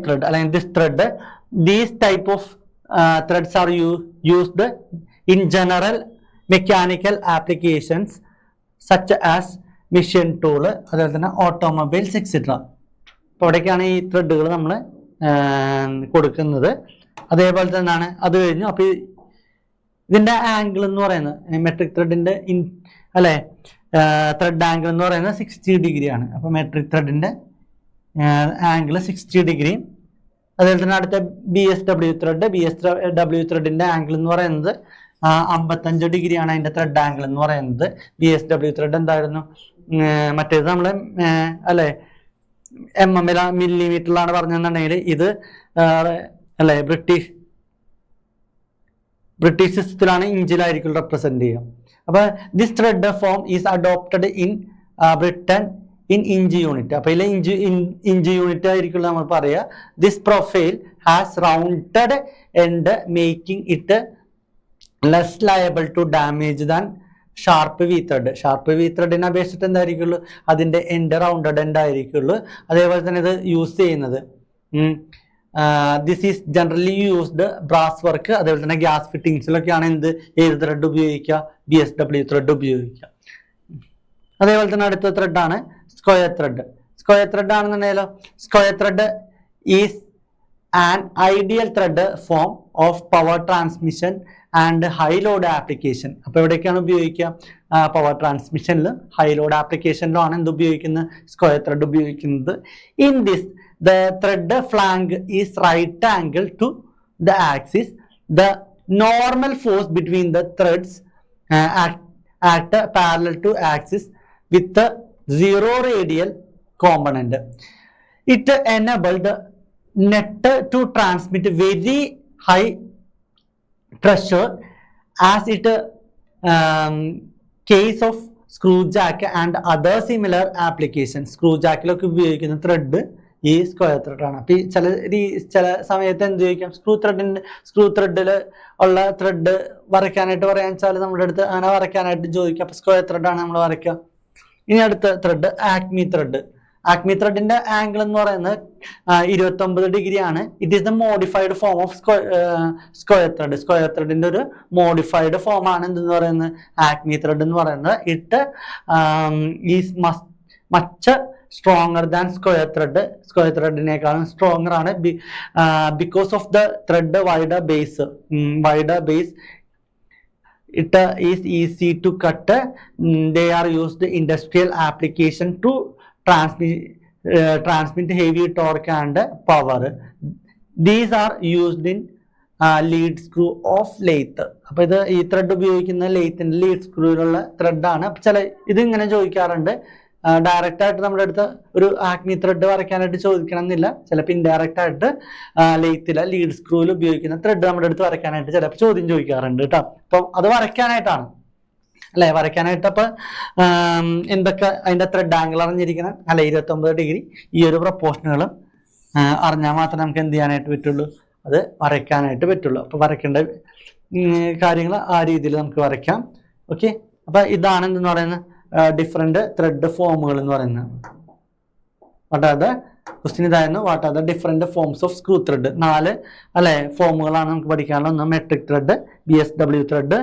thread അല്ലെങ്കിൽ this thread. These type of threads are used in general mechanical applications such as machine tool, അതുപോലെ തന്നെ automobiles etc. അപ്പോൾ അവിടേക്കാണ് ഈ ത്രെഡുകൾ നമ്മൾ കൊടുക്കുന്നത്. അതേപോലെ തന്നെയാണ് അത് കഴിഞ്ഞു. അപ്പോൾ ഇതിൻ്റെ ആംഗിൾ എന്ന് പറയുന്നത് മെട്രിക് ത്രെഡിൻ്റെ അല്ലേ ത്രെഡ് ആംഗിൾ എന്ന് പറയുന്നത് 60 ഡിഗ്രിയാണ്. അപ്പോൾ മെട്രിക് ത്രെഡിൻ്റെ ആംഗിൾ 60 ഡിഗ്രി. അതേപോലെ തന്നെ അടുത്ത BSW ത്രെഡിൻ്റെ ആംഗിൾ എന്ന് പറയുന്നത് 55 ഡിഗ്രിയാണ് അതിൻ്റെ ത്രെഡ് ആംഗിൾ എന്ന് പറയുന്നത്. BSW ത്രെഡ് എന്തായിരുന്നു? മറ്റേത് നമ്മൾ അല്ലേ മില്ലിമീറ്ററിലാണ് പറഞ്ഞെന്നുണ്ടെങ്കിൽ ഇത് അല്ലെ ബ്രിട്ടീഷ് സിസ്റ്റത്തിലാണ് ഇഞ്ചിലായിരിക്കും റെപ്രസെന്റ് ചെയ്യുക. അപ്പൊ this thread form is adopted in Britain in inch unit. അപ്പൊ ഇതിലെ ഇഞ്ച് യൂണിറ്റ് ആയിരിക്കും നമ്മൾ പറയുക. This profile has rounded end making it less liable to damage than sharp V thread. Sharp V ത്രെഡിനെ അപേക്ഷിച്ചിട്ട് എന്തായിരിക്കുള്ളൂ, അതിന്റെ എൻഡ് റൗണ്ടഡ് എൻഡ് ആയിരിക്കുള്ളൂ. അതേപോലെ തന്നെ ഇത് യൂസ് ചെയ്യുന്നത് this is generally used brass work. അതേപോലെ തന്നെ ഗ്യാസ് ഫിറ്റിംഗ്സിലൊക്കെയാണ് ഏത് ത്രെഡ് ഉപയോഗിക്കുക? BSW ത്രെഡ് ഉപയോഗിക്കുക. അതേപോലെ തന്നെ അടുത്ത ത്രെഡാണ് സ്ക്വയർ ത്രെഡ്. സ്ക്വയർ ത്രെഡ് ആണെന്നുണ്ടെങ്കിലോ, square thread is an ideal thread form of power transmission and high load application. അപ്പോൾ എവിടെയൊക്കെയാണ് ഉപയോഗിക്കുക? പവർ ട്രാൻസ്മിഷനിൽ ഹൈ ലോഡ് ആപ്ലിക്കേഷനിലാണ് എന്ത് ഉപയോഗിക്കുന്നത്? സ്ക്വയർ ത്രെഡ് ഉപയോഗിക്കുന്നത്. In this the thread flank is right angle to the axis. The normal force between the threads act parallel to axis with 0 radial component. It enabled nut to transmit very high pressure as it case of screw jack and other similar applications. Screw ജാക്കിലൊക്കെ ഉപയോഗിക്കുന്ന thread ഈ square ത്രെഡാണ്. അപ്പൊ ചില സമയത്ത് എന്ത് ചോദിക്കാം, screw ത്രെഡിൽ ഉള്ള thread വരയ്ക്കാനായിട്ട് പറയാൻ വെച്ചാൽ നമ്മുടെ അടുത്ത് അങ്ങനെ വരയ്ക്കാനായിട്ട് ചോദിക്കാം. അപ്പൊ സ്ക്വയർ ത്രെഡാണ് നമ്മൾ വരയ്ക്കുക. ഇനി അടുത്ത ത്രെഡ് ആക്മി ത്രെഡ്. ആക്മി ത്രെഡിന്റെ ആംഗിൾ എന്ന് പറയുന്നത് 29 ഡിഗ്രിയാണ്. It is the modified form of square thread. Square ത്രെഡിന്റെ ഒരു മോഡിഫൈഡ് ഫോം ആണ് എന്തെന്ന് പറയുന്നത് ആക്മി ത്രെഡ് എന്ന് പറയുന്നത്. It is much stronger than square thread. Square thread നേക്കാളും stronger ആണ് because of the thread wider base. it is easy to cut. They are used in industrial application to transmit heavy torque and power. These are used in lead screw of lathe. അപ്പോൾ ഇത് ഈ thread ഉപയോഗിക്കുന്ന ലെയ്ത്തിന്റെ lead സ്ക്രൂവിലുള്ള ത്രെഡാണ്. ചില ഇതിങ്ങനെ ചോദിക്കാറുണ്ട്, direct ആയിട്ട് നമ്മുടെ അടുത്ത് ഒരു ആക്മി ത്രെഡ് വരയ്ക്കാനായിട്ട് ചോദിക്കണം എന്നില്ല. ചിലപ്പോൾ ഇൻഡയറക്റ്റ് ആയിട്ട് ലെയ്ത്തിലെ ലീഡ് സ്ക്രൂവിൽ ഉപയോഗിക്കുന്ന ത്രെഡ് നമ്മുടെ അടുത്ത് വരയ്ക്കാനായിട്ട് ചിലപ്പോൾ ചോദ്യം ചോദിക്കാറുണ്ട് കേട്ടോ. അപ്പം അത് വരയ്ക്കാനായിട്ടാണ് അല്ലെ, വരയ്ക്കാനായിട്ട്. അപ്പൊ എന്തൊക്കെ അതിന്റെ ത്രെഡ് ആംഗിൾ അറിഞ്ഞിരിക്കണം, അല്ല 29 ഡിഗ്രി ഈ ഒരു പ്രൊപ്പോർഷനുകളും അറിഞ്ഞാൽ മാത്രമേ നമുക്ക് എന്ത് ചെയ്യാനായിട്ട് പറ്റുള്ളൂ, അത് വരയ്ക്കാനായിട്ട് പറ്റുള്ളൂ. അപ്പൊ വരയ്ക്കേണ്ട കാര്യങ്ങൾ ആ രീതിയിൽ നമുക്ക് വരയ്ക്കാം. ഓക്കെ, അപ്പൊ ഇതാണ് എന്തെന്ന് പറയുന്നത് ഡിഫറെന്റ് ത്രെഡ് ഫോമുകൾ എന്ന് പറയുന്നത്. വാട്ട് ആർ ദ ക്വസ്റ്റ്യൻ ഇതായിരുന്നു, what are the different forms of screw thread. 4 അല്ലെ ഫോമുകളാണ് നമുക്ക് പഠിക്കാനുള്ളത്. ഒന്ന് മെട്രിക് ത്രെഡ്, BSW ത്രെഡ്,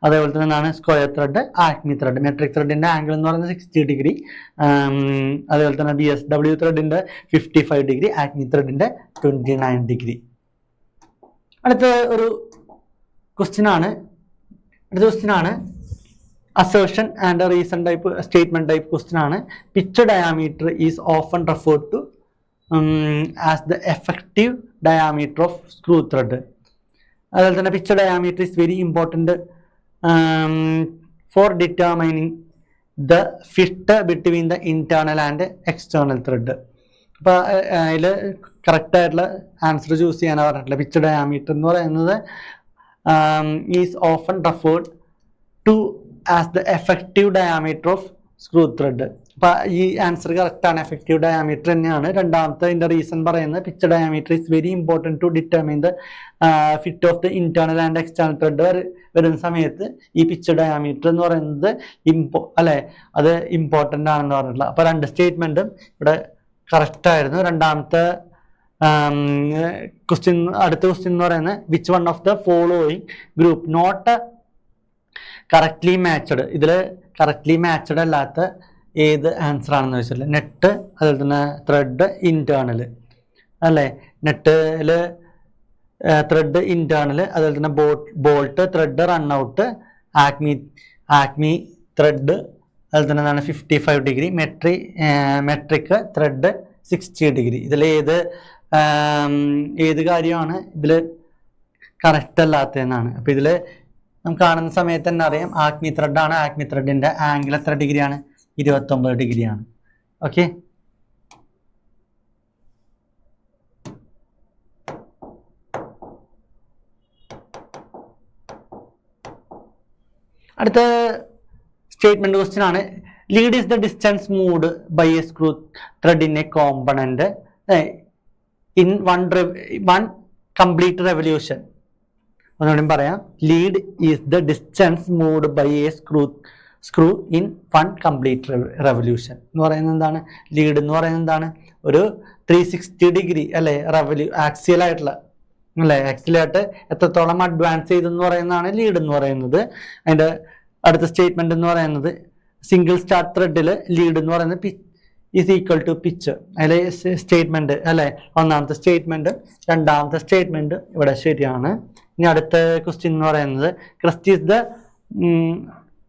അതേപോലെ തന്നെ എന്താണ് square thread, Acme thread. Metric ത്രെഡിന്റെ ആംഗിൾ എന്ന് പറയുന്നത് 60 ഡിഗ്രി, അതേപോലെ തന്നെ BSW ത്രെഡിന്റെ 55 ഡിഗ്രി, ആക്മി ത്രെഡിന്റെ 29 ഡിഗ്രി. അടുത്ത ഒരു ക്വസ്റ്റ്യൻ ആണ് assertion and a reason type statement type question ആണ്. Pitch diameter is often referred to as the effective diameter of screw thread. അതുപോലെ തന്നെ pitch diameter is very important for determining the fit between the internal and external thread. അപ്പോൾ അതിൽ correct ആയിട്ടുള്ള answer choose ചെയ്യാനാണ് പറഞ്ഞിട്ടുള്ളത്. Pitch diameter എന്ന് പറയുന്നത് is often referred to as the effective diameter of screw thread. അപ്പോൾ ഈ answer കറക്റ്റാണ്, എഫക്റ്റീവ് ഡയാമീറ്റർ തന്നെയാണ്. രണ്ടാമത്തെ ഇതിൻ്റെ റീസൺ പറയുന്നത് pitch diameter is very important to determine the fit of the internal and external thread. വരുന്ന സമയത്ത് ഈ പിച്ച് ഡയാമീറ്റർ എന്ന് പറയുന്നത് അത് ഇമ്പോർട്ടൻ്റ് ആണെന്ന് പറഞ്ഞിട്ടുള്ളത്. അപ്പോൾ 2 സ്റ്റേറ്റ്മെൻറ്റും ഇവിടെ കറക്റ്റ് ആയിരുന്നു. രണ്ടാമത്തെ ക്വസ്റ്റ്യൻ, അടുത്ത ക്വസ്റ്റ്യൻ എന്ന് പറയുന്നത് which one of the following group not correctly matched. ഇതിൽ കറക്റ്റ്ലി മാച്ച്ഡ് അല്ലാത്ത ഏത് ആൻസർ ആണെന്ന് വെച്ചാൽ നെറ്റ്, അതുപോലെ തന്നെ ത്രെഡ്, ഇന്റേണൽ അല്ലേ. നെറ്റിൽ ത്രെഡ് ഇന്റേണൽ, അതുപോലെ തന്നെ bolt, thread, run out, Acme thread, അതുപോലെ തന്നെ എന്താണ് 55 ഡിഗ്രി, മെട്രിക് ത്രെഡ് 60 ഡിഗ്രി. ഇതിൽ ഏത് കാര്യമാണ് ഇതിൽ കറക്റ്റ് അല്ലാത്തതെന്നാണ്. അപ്പോൾ ഇതിൽ നമുക്ക് കാണുന്ന സമയത്ത് തന്നെ അറിയാം ആക്മി ത്രെഡാണ്. ആക്മി ത്രെഡിൻ്റെ ആംഗിൾ എത്ര ഡിഗ്രിയാണ്? 29 ഡിഗ്രിയാണ്. ഓക്കെ, അടുത്ത സ്റ്റേറ്റ്മെന്റ് ക്വസ്റ്റ്യൻ ആണ്. Lead is the distance moved by a screw thread in a component in one complete revolution. ഒന്നുകൂടി പറയാം, lead is the distance moved by a screw in one complete revolution എന്ന് പറയുന്നത് എന്താണ്? Lead എന്ന് പറയുന്നത് എന്താണ്? ഒരു 360 ഡിഗ്രി അല്ലെ ആക്സിയൽ ആയിട്ടുള്ള ആക്സിലായിട്ട് എത്രത്തോളം അഡ്വാൻസ് ചെയ്തെന്ന് പറയുന്നതാണ് ലീഡ് എന്ന് പറയുന്നത്. അതിൻ്റെ അടുത്ത സ്റ്റേറ്റ്മെന്റ് എന്ന് പറയുന്നത് സിംഗിൾ സ്റ്റാർട്ട് ത്രെഡിൽ ലീഡ് എന്ന് പറയുന്നത് ഈസ് ഈക്വൽ ടു പിച്ച്. അതിലെ സ്റ്റേറ്റ്മെന്റ് അല്ലെ, ഒന്നാമത്തെ സ്റ്റേറ്റ്മെന്റ്, രണ്ടാമത്തെ സ്റ്റേറ്റ്മെന്റ് ഇവിടെ ശരിയാണ്. ഇനി അടുത്ത ക്വസ്റ്റ്യൻ എന്ന് പറയുന്നത് crest is the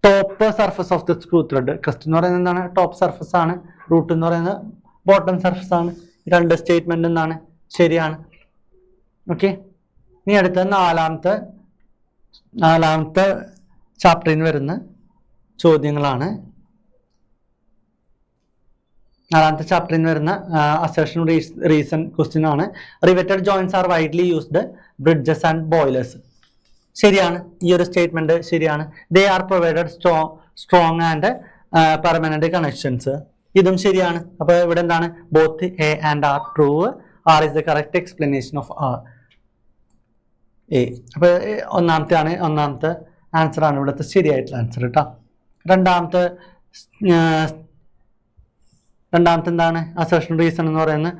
top surface of the screw thread. Crest എന്ന് പറയുന്നത് എന്താണ്? ടോപ്പ് സർഫസ് ആണ്. റൂട്ട് എന്ന് പറയുന്നത് ബോട്ടം സർഫസ് ആണ്. 2 സ്റ്റേറ്റ്മെന്റ് എന്താണ്? ശരിയാണ്. ഓക്കെ, ഇനി അടുത്ത നാലാമത്തെ ചാപ്റ്ററിൽ വരുന്ന ചോദ്യങ്ങളാണ്. 4ാമത്തെ ചാപ്റ്ററിൽ വരുന്ന അസർഷൻ റീസൺ ക്വസ്റ്റ്യൻ ആണ്. Riveted joints are widely used bridges and boilers. ശരിയാണ്, ഈ ഒരു സ്റ്റേറ്റ്മെന്റ് ശരിയാണ്. They are provided strong and permanent connections. ഇതും ശരിയാണ്. അപ്പൊ ഇവിടെ എന്താണ്? Both A and R true. R is the correct explanation of R A. അപ്പൊ ഒന്നാമത്തെ ആൻസർ ആണ് ഇവിടുത്തെ ശരിയായിട്ടുള്ള ആൻസർ കേട്ടോ. രണ്ടാമത്തെ എന്താണ്? അസർഷൻ റീസൺ എന്ന് പറയുന്നത്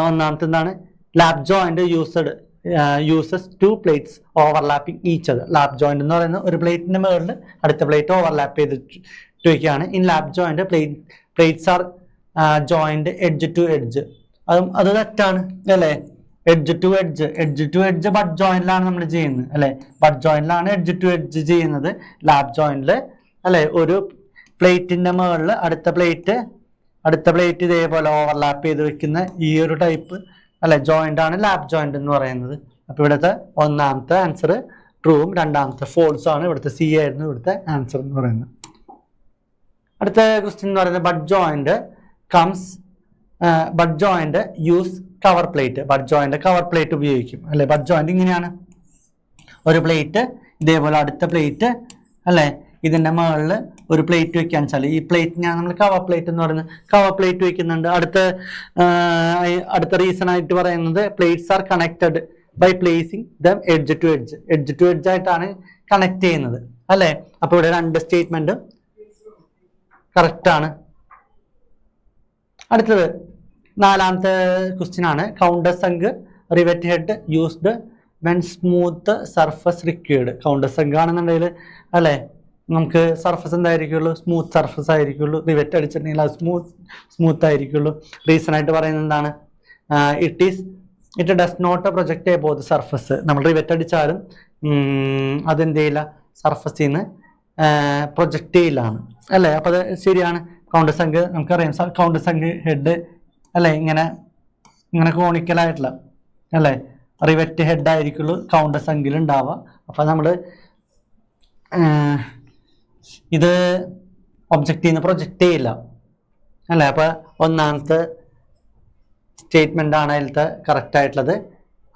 ഒന്നാമത്തെ എന്താണ്? Lap joint uses 2 plates overlapping each other. Lap joint എന്ന് പറയുന്നത് ഒരു പ്ലേറ്റിന്റെ മുകളിൽ അടുത്ത പ്ലേറ്റ് ഓവർലാപ്പ് ചെയ്തിട്ട് വയ്ക്കുകയാണ്. In lap joint plates are joint edge to edge. അത് തെറ്റാണ് അല്ലേ. എഡ്ജ് ടു എഡ്ജ് ബട്ട് ജോയിന്റിലാണ് നമ്മൾ ചെയ്യുന്നത് അല്ലെ. ബട്ട് ജോയിന്റിലാണ് എഡ്ജ് ടു എഡ്ജ് ചെയ്യുന്നത്. ലാബ് ജോയിന്റില് അല്ലെ ഒരു പ്ലേറ്റിന്റെ മുകളിൽ അടുത്ത പ്ലേറ്റ് ഇതേപോലെ ഓവർലാപ്പ് ചെയ്ത് വെക്കുന്ന ഈ ഒരു ടൈപ്പ് അല്ലെ ജോയിന്റ് ആണ് ലാബ് ജോയിന്റ് എന്ന് പറയുന്നത്. അപ്പൊ ഇവിടുത്തെ ഒന്നാമത്തെ ആൻസർ ട്രൂവും രണ്ടാമത്തെ ഫോൾസും ആണ്. ഇവിടുത്തെ സി ആയിരുന്നു ഇവിടുത്തെ ആൻസർ എന്ന് പറയുന്നത്. അടുത്ത ക്വസ്റ്റ്യൻ എന്ന് പറയുന്നത് but joint use cover plate. But joint cover plate ഉപയോഗിക്കും അല്ലെ. ബട്ട് ജോയിന്റ് ഇങ്ങനെയാണ്, ഒരു പ്ലേറ്റ് ഇതേപോലെ അടുത്ത പ്ലേറ്റ് അല്ലെ ഇതിന്റെ മുകളിൽ ഒരു പ്ലേറ്റ് വെക്കാൻ വെച്ചാൽ ഈ പ്ലേറ്റിനാണ് നമ്മൾ കവർ പ്ലേറ്റ് എന്ന് പറയുന്നത്. കവർ പ്ലേറ്റ് വെക്കുന്നുണ്ട്. അടുത്ത റീസൺ ആയിട്ട് പറയുന്നത് plates are connected by placing them edge to edge ആയിട്ടാണ് കണക്ട് ചെയ്യുന്നത് അല്ലെ. അപ്പൊ ഇവിടെ രണ്ട് സ്റ്റേറ്റ്മെന്റ് കറക്റ്റ് ആണ്. അടുത്തത് നാലാമത്തെ ക്വസ്റ്റ്യൻ ആണ്. Countersunk rivet head used when smooth surface required. Countersunk ആണെന്നുണ്ടെങ്കിൽ അല്ലെ നമുക്ക് സർഫസ് എന്തായിരിക്കുള്ളൂ, സ്മൂത്ത് സർഫസ് ആയിരിക്കുള്ളൂ. റിവറ്റ് അടിച്ചിട്ടുണ്ടെങ്കിൽ അത് സ്മൂത്ത് ആയിരിക്കുള്ളൂ. റീസൺ ആയിട്ട് പറയുന്നത് എന്താണ്, it does not project above the surface. നമ്മൾ റിവറ്റ് അടിച്ചാലും അതെന്ത് ചെയ്യില്ല, സർഫസിൽ നിന്ന് പ്രൊജക്ട് ചെയ്യില്ലാണ് അല്ലേ. അപ്പൊ അത് ശരിയാണ്. കൗണ്ടർ സങ്ക് നമുക്കറിയാം, കൗണ്ടർ സങ്ക് ഹെഡ് അല്ലെ ഇങ്ങനെ കോണിക്കലായിട്ടുള്ള അല്ലെ റിവറ്റ് ഹെഡ് ആയിരിക്കുള്ളൂ കൗണ്ടർ സങ്കിൽ ഉണ്ടാവുക. അപ്പൊ നമ്മള് ഇത് ഒബ്ജക്റ്റിൽ നിന്ന് പ്രൊജക്ട് ചെയ്യില്ല അല്ലേ. അപ്പൊ ഒന്നാമത്തെ സ്റ്റേറ്റ്മെന്റ് ആണ് അതിലത്തെ കറക്റ്റ് ആയിട്ടുള്ളത്.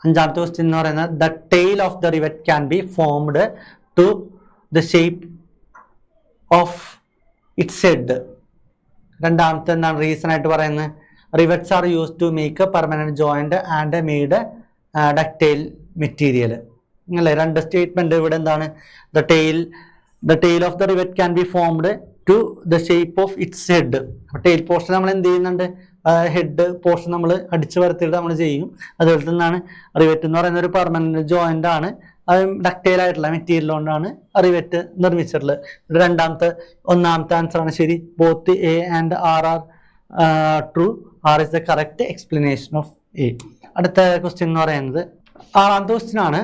അഞ്ചാമത്തെ ക്വസ്റ്റ്യൻ എന്ന് പറയുന്നത് the tail of the rivet can be formed to the shape of its head. രണ്ടാമത്തെ എന്താണ് റീസൺ ആയിട്ട് പറയുന്നത്, rivets are use to make a permanent joint and made ductile material അല്ലേ. രണ്ട് സ്റ്റേറ്റ്മെന്റ് ഇവിടെ എന്താണ്, the tail of the rivet can be formed to the shape of its head. Tail portion നമ്മൾ എന്ത് ചെയ്യുന്നുണ്ട്, ഹെഡ് പോർഷൻ നമ്മൾ അടിച്ചു വരുത്തിയിട്ട് നമ്മൾ ചെയ്യും. അതുപോലെ തന്നെയാണ് റിവറ്റ് എന്ന് പറയുന്ന ഒരു പെർമനന്റ് ജോയിന്റ് ആണ്, അത് ഡക്റ്റൈൽ ആയിട്ടുള്ള മെറ്റീരിയൽ കൊണ്ടാണ് റിവറ്റ് നിർമ്മിച്ചിട്ടുള്ളത്. ഒന്നാമത്തെ ആൻസർ ആണ് ശരി. Both A and R true. R is the correct explanation of A. അടുത്ത ക്വസ്റ്റ്യൻ എന്ന് പറയുന്നത് ആറാമത്തെ ക്വസ്റ്റ്യൻ ആണ്.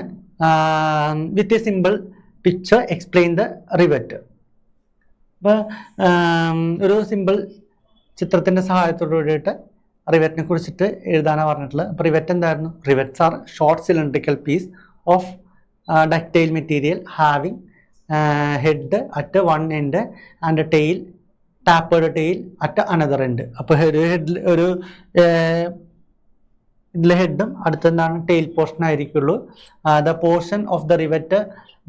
With a simple picture explain the rivet. അപ്പൊ ഒരു സിമ്പിൾ ചിത്രത്തിന്റെ സഹായത്തോടു കൂടിയിട്ട് റിവറ്റിനെ കുറിച്ചിട്ട് എഴുതാനാണ് പറഞ്ഞിട്ടുള്ളത്. അപ്പൊ റിവറ്റ് എന്തായിരുന്നു, rivets are short cylindrical piece of ductile material having head at one end and tail tapered tail at another end. അപ്പോൾ ഒരു ഇതിലെ ഹെഡും അടുത്തെന്താണ് ടെയിൽ പോർഷൻ ആയിരിക്കുള്ളൂ. The portion of the rivet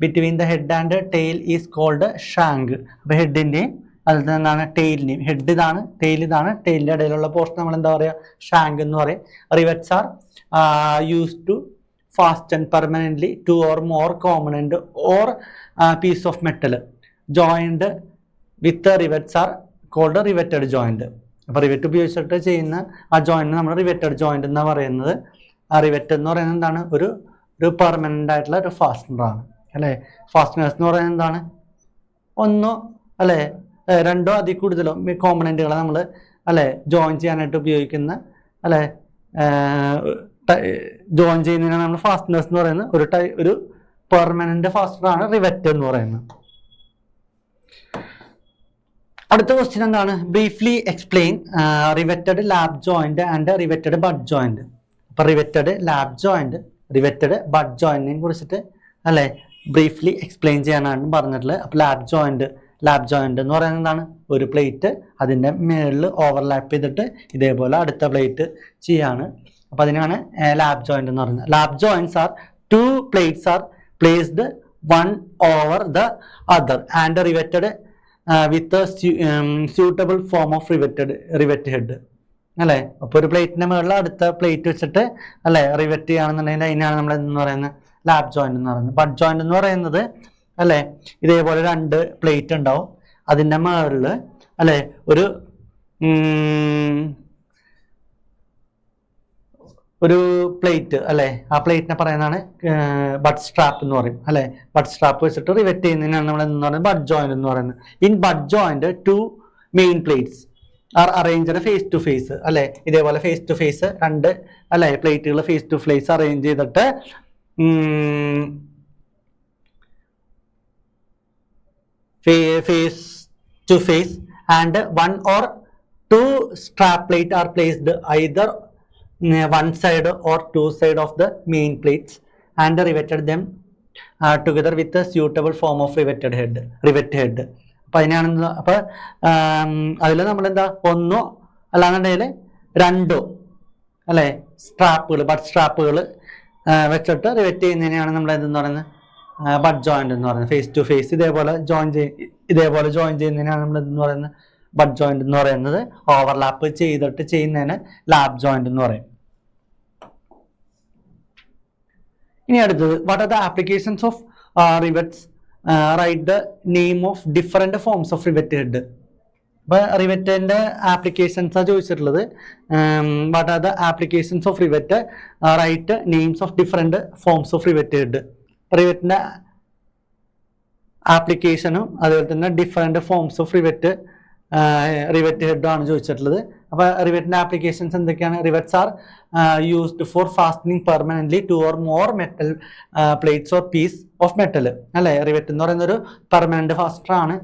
between the head and tail is called shank. അപ്പോൾ ഹെഡിൻ്റെയും അതിൽ നിന്നാണ് ടെയിലിൻ്റെയും, ഹെഡ് ഇതാണ് ടെയിൽ ഇതാണ്, ടെയിലിൻ്റെ ഇടയിലുള്ള പോർഷൻ നമ്മൾ എന്താ പറയുക, ഷാങ്ക് എന്ന് പറയും. Rivets are use to fasten permanently two or more component or piece of metal joined with the rivets are called riveted joint. അപ്പോൾ റിവറ്റ് ഉപയോഗിച്ചിട്ട് ചെയ്യുന്ന ആ ജോയിന്റ് നമ്മൾ റിവറ്റഡ് ജോയിന്റ് എന്നാ പറയുന്നത്. ആ റിവറ്റ് എന്ന് പറയുന്നത് എന്താണ്, ഒരു പെർമനന്റ് ആയിട്ടുള്ള ഒരു ഫാസ്റ്റനർ ആണ് അല്ലെ. ഫാസ്റ്റനേഴ്സ് എന്ന് പറയുന്നത് എന്താണ്, ഒന്നോ അല്ലെ രണ്ടോ അതിൽ കൂടുതലോ കോമ്പണന്റുകളെ നമ്മൾ അല്ലെ ജോയിൻ ചെയ്യാനായിട്ട് ഉപയോഗിക്കുന്ന അല്ലെ ജോയിൻ ചെയ്യുന്നതിനാണ് നമ്മൾ ഫാസ്റ്റനേഴ്സ് എന്ന് പറയുന്നത്. ഒരു പെർമനന്റ് ഫാസ്റ്റനർ ആണ് റിവറ്റ് എന്ന് പറയുന്നത്. അടുത്ത ക്വസ്റ്റ്യൻ എന്താണ്, briefly explain riveted lap joint and riveted butt joint. അപ്പൊ riveted lap joint riveted butt ജോയിന്റിനെ കുറിച്ചിട്ട് അല്ലെ ബ്രീഫ്ലി എക്സ്പ്ലെയിൻ ചെയ്യാനാണ് പറഞ്ഞിട്ടുള്ളത്. അപ്പൊ ലാബ് ജോയിന്റ് എന്ന് പറയുന്നത് എന്താണ്, ഒരു പ്ലേറ്റ് അതിന്റെ മേളിൽ ഓവർലാപ്പ് ചെയ്തിട്ട് ഇതേപോലെ അടുത്ത പ്ലേറ്റ് ചെയ്യാണ്. അപ്പൊ അതിനാണ് ലാബ് ജോയിന്റ് എന്ന് പറയുന്നത്. Lap joints are two plates are placed one over the other and riveted with suitable form of rivet head അല്ലെ. അപ്പൊ ഒരു പ്ലേറ്റിന്റെ മുകളിൽ അടുത്ത പ്ലേറ്റ് വെച്ചിട്ട് അല്ലെ റിവറ്റ് ചെയ്യുകയാണെന്നുണ്ടെങ്കിൽ അതിനാണ് നമ്മൾ എന്ന് പറയുന്നത് ലാബ് ജോയിന്റ് എന്ന് പറയുന്നത്. ബട്ട് ജോയിന്റ് എന്ന് പറയുന്നത് അല്ലെ ഇതേപോലെ രണ്ട് പ്ലേറ്റ് ഉണ്ടാവും, അതിന്റെ മുകളിൽ അല്ലെ ഒരു പ്ലേറ്റ് അല്ലെ, ആ പ്ലേറ്റിനെ പറയുന്നതാണ് ബട്ട് സ്ട്രാപ്പ് എന്ന് പറയും അല്ലെ. ബട്ട് സ്ട്രാപ്പ് വെച്ചിട്ട് റിവറ്റ് ചെയ്യുന്നതിനാണ് നമ്മൾ എന്ന് പറയുന്നത് ബട്ട് ജോയിന്റ് എന്ന് പറയുന്നത്. In butt joint two main plates are arranged face to face അല്ലെ, ഇതേപോലെ ഫേസ് ടു ഫേസ് രണ്ട് അല്ലെ പ്ലേറ്റുകൾ ഫേസ് ടു ഫേസ് അറേഞ്ച് ചെയ്തിട്ട് face to face and one or two strap plate are placed either one side or two side of the main plates and riveted them together with a suitable form of rivet head. അപ്പോൾ അതിനാണ് അപ്പോൾ അതിൽ നമ്മളെന്താ ഒന്നോ അല്ലാന്നുണ്ടെങ്കിൽ രണ്ടോ അല്ലേ സ്ട്രാപ്പുകൾ bud സ്ട്രാപ്പുകൾ വെച്ചിട്ട് റിവെറ്റ് ചെയ്യുന്നതിനെയാണ് നമ്മൾ എന്തെന്ന് പറയുന്നത് ബഡ് ജോയിന്റ് എന്ന് പറയുന്നത്. ഫേസ് ടു ഫേസ് ഇതേപോലെ ജോയിൻ ചെയ്യുന്നതിനാണ് നമ്മൾ എന്തെന്ന് പറയുന്നത് ബഡ് ജോയിന്റ് എന്ന് പറയുന്നത്. ഓവർലാപ്പ് ചെയ്തിട്ട് ചെയ്യുന്നതിന് ലാപ്പ് ജോയിന്റ് എന്ന് പറയും. ഇനി അടുത്തത് what are the applications of rivets, write the name of different forms of rivet head. അപ്പോൾ റിവെറ്റിന്റെ ആപ്ലിക്കേഷൻസ് ആണ് ചോദിച്ചിട്ടുള്ളത്. What are the applications of rivet, write names of different forms of rivet head. റിവെറ്റിന്റെ ആപ്ലിക്കേഷനും അതുപോലെ തന്നെ different forms of rivet head ആണ് ചോദിച്ചിട്ടുള്ളത്. അപ്പോൾ റിവെറ്റിന്റെ ആപ്ലിക്കേഷൻസ് എന്തൊക്കെയാണ്? Rivets are used for fastening permanently two or more metal plates or piece of metal അല്ലെ. റിവെറ്റ് എന്ന് പറയുന്ന ഒരു പെർമനന്റ് ഫാസ്റ്റർ ആണ്.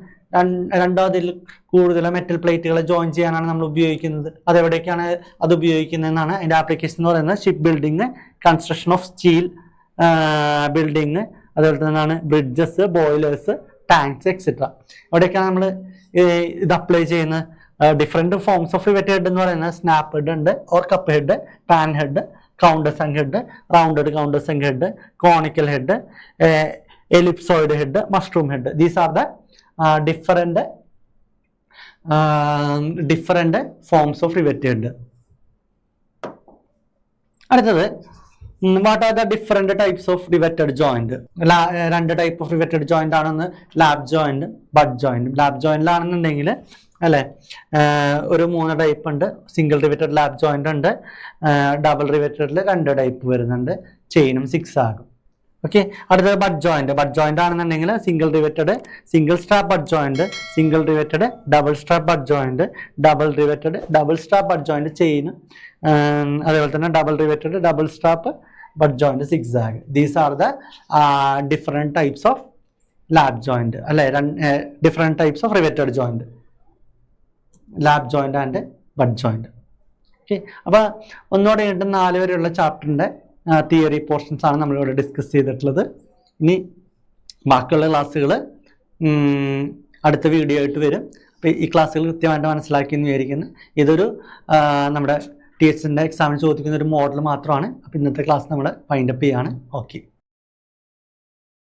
രണ്ടോ അതിൽ കൂടുതൽ മെറ്റൽ പ്ലേറ്റുകൾ ജോയിൻ ചെയ്യാനാണ് നമ്മൾ ഉപയോഗിക്കുന്നത്. അതെവിടേക്കാണ് അത് ഉപയോഗിക്കുന്നതെന്നാണ് അതിന്റെ ആപ്ലിക്കേഷൻ എന്ന് പറയുന്നത്. Ship building, construction of steel building, അതുപോലെ തന്നെയാണ് ബ്രിഡ്ജസ്, ബോയിലേഴ്സ്, ടാങ്ക്സ് എക്സെട്ര. അവിടെയൊക്കെയാണ് നമ്മൾ ഇത് അപ്ലൈ ചെയ്യുന്നത്. Different forms of rivet head എന്ന് പറയുന്നത് സ്നാപ്പ് ഹെഡ് ഉണ്ട്, or cup head, pan head, countersunk head, rounded countersunk head, conical head, ellipsoid head, mushroom head. These are the different forms of rivet head. അടുത്തത് what are the different types of riveted joint. രണ്ട് type of riveted joint ആണെന്ന് lap joint, butt joint. Lap ജോയിന്റിലാണെന്നുണ്ടെങ്കിൽ അല്ലെ ഒരു 3 type ഉണ്ട്. Single riveted lap joint ഉണ്ട്, double റിവെറ്റഡിൽ 2 type വരുന്നുണ്ട്, ചെയിനും 6 ആകും. ഓക്കെ. അടുത്തത് ബഡ് ജോയിന്റ്. ബഡ് ജോയിന്റ് ആണെന്നുണ്ടെങ്കിൽ single riveted, single strap butt joint, single riveted, double strap butt joint, double riveted, double strap butt joint, chain, അതേപോലെ തന്നെ double riveted, double strap butt joint, 6 ആഗ്. These are the different types of lap joint അല്ലെ, different types of riveted joint, lap joint and bud joint. Okay. അപ്പോൾ ഒന്നുകൂടെ 4 വരെയുള്ള ചാപ്റ്ററിന്റെ theory portions ആണ് നമ്മളിവിടെ discuss ചെയ്തിട്ടുള്ളത്. ഇനി ബാക്കിയുള്ള ക്ലാസ്സുകൾ അടുത്ത വീഡിയോ ആയിട്ട് വരും. അപ്പോൾ ഈ ക്ലാസ്സുകൾ കൃത്യമായിട്ട് മനസ്സിലാക്കിയെന്ന് വിചാരിക്കുന്നു. ഇതൊരു നമ്മുടെ TSന്റെ എക്സാമിന് ചോദിക്കുന്ന ഒരു മോഡൽ മാത്രമാണ്. അപ്പോൾ ഇന്നത്തെ ക്ലാസ് നമ്മൾ വൈൻഡപ്പ് ചെയ്യാണ്. ഓക്കെ.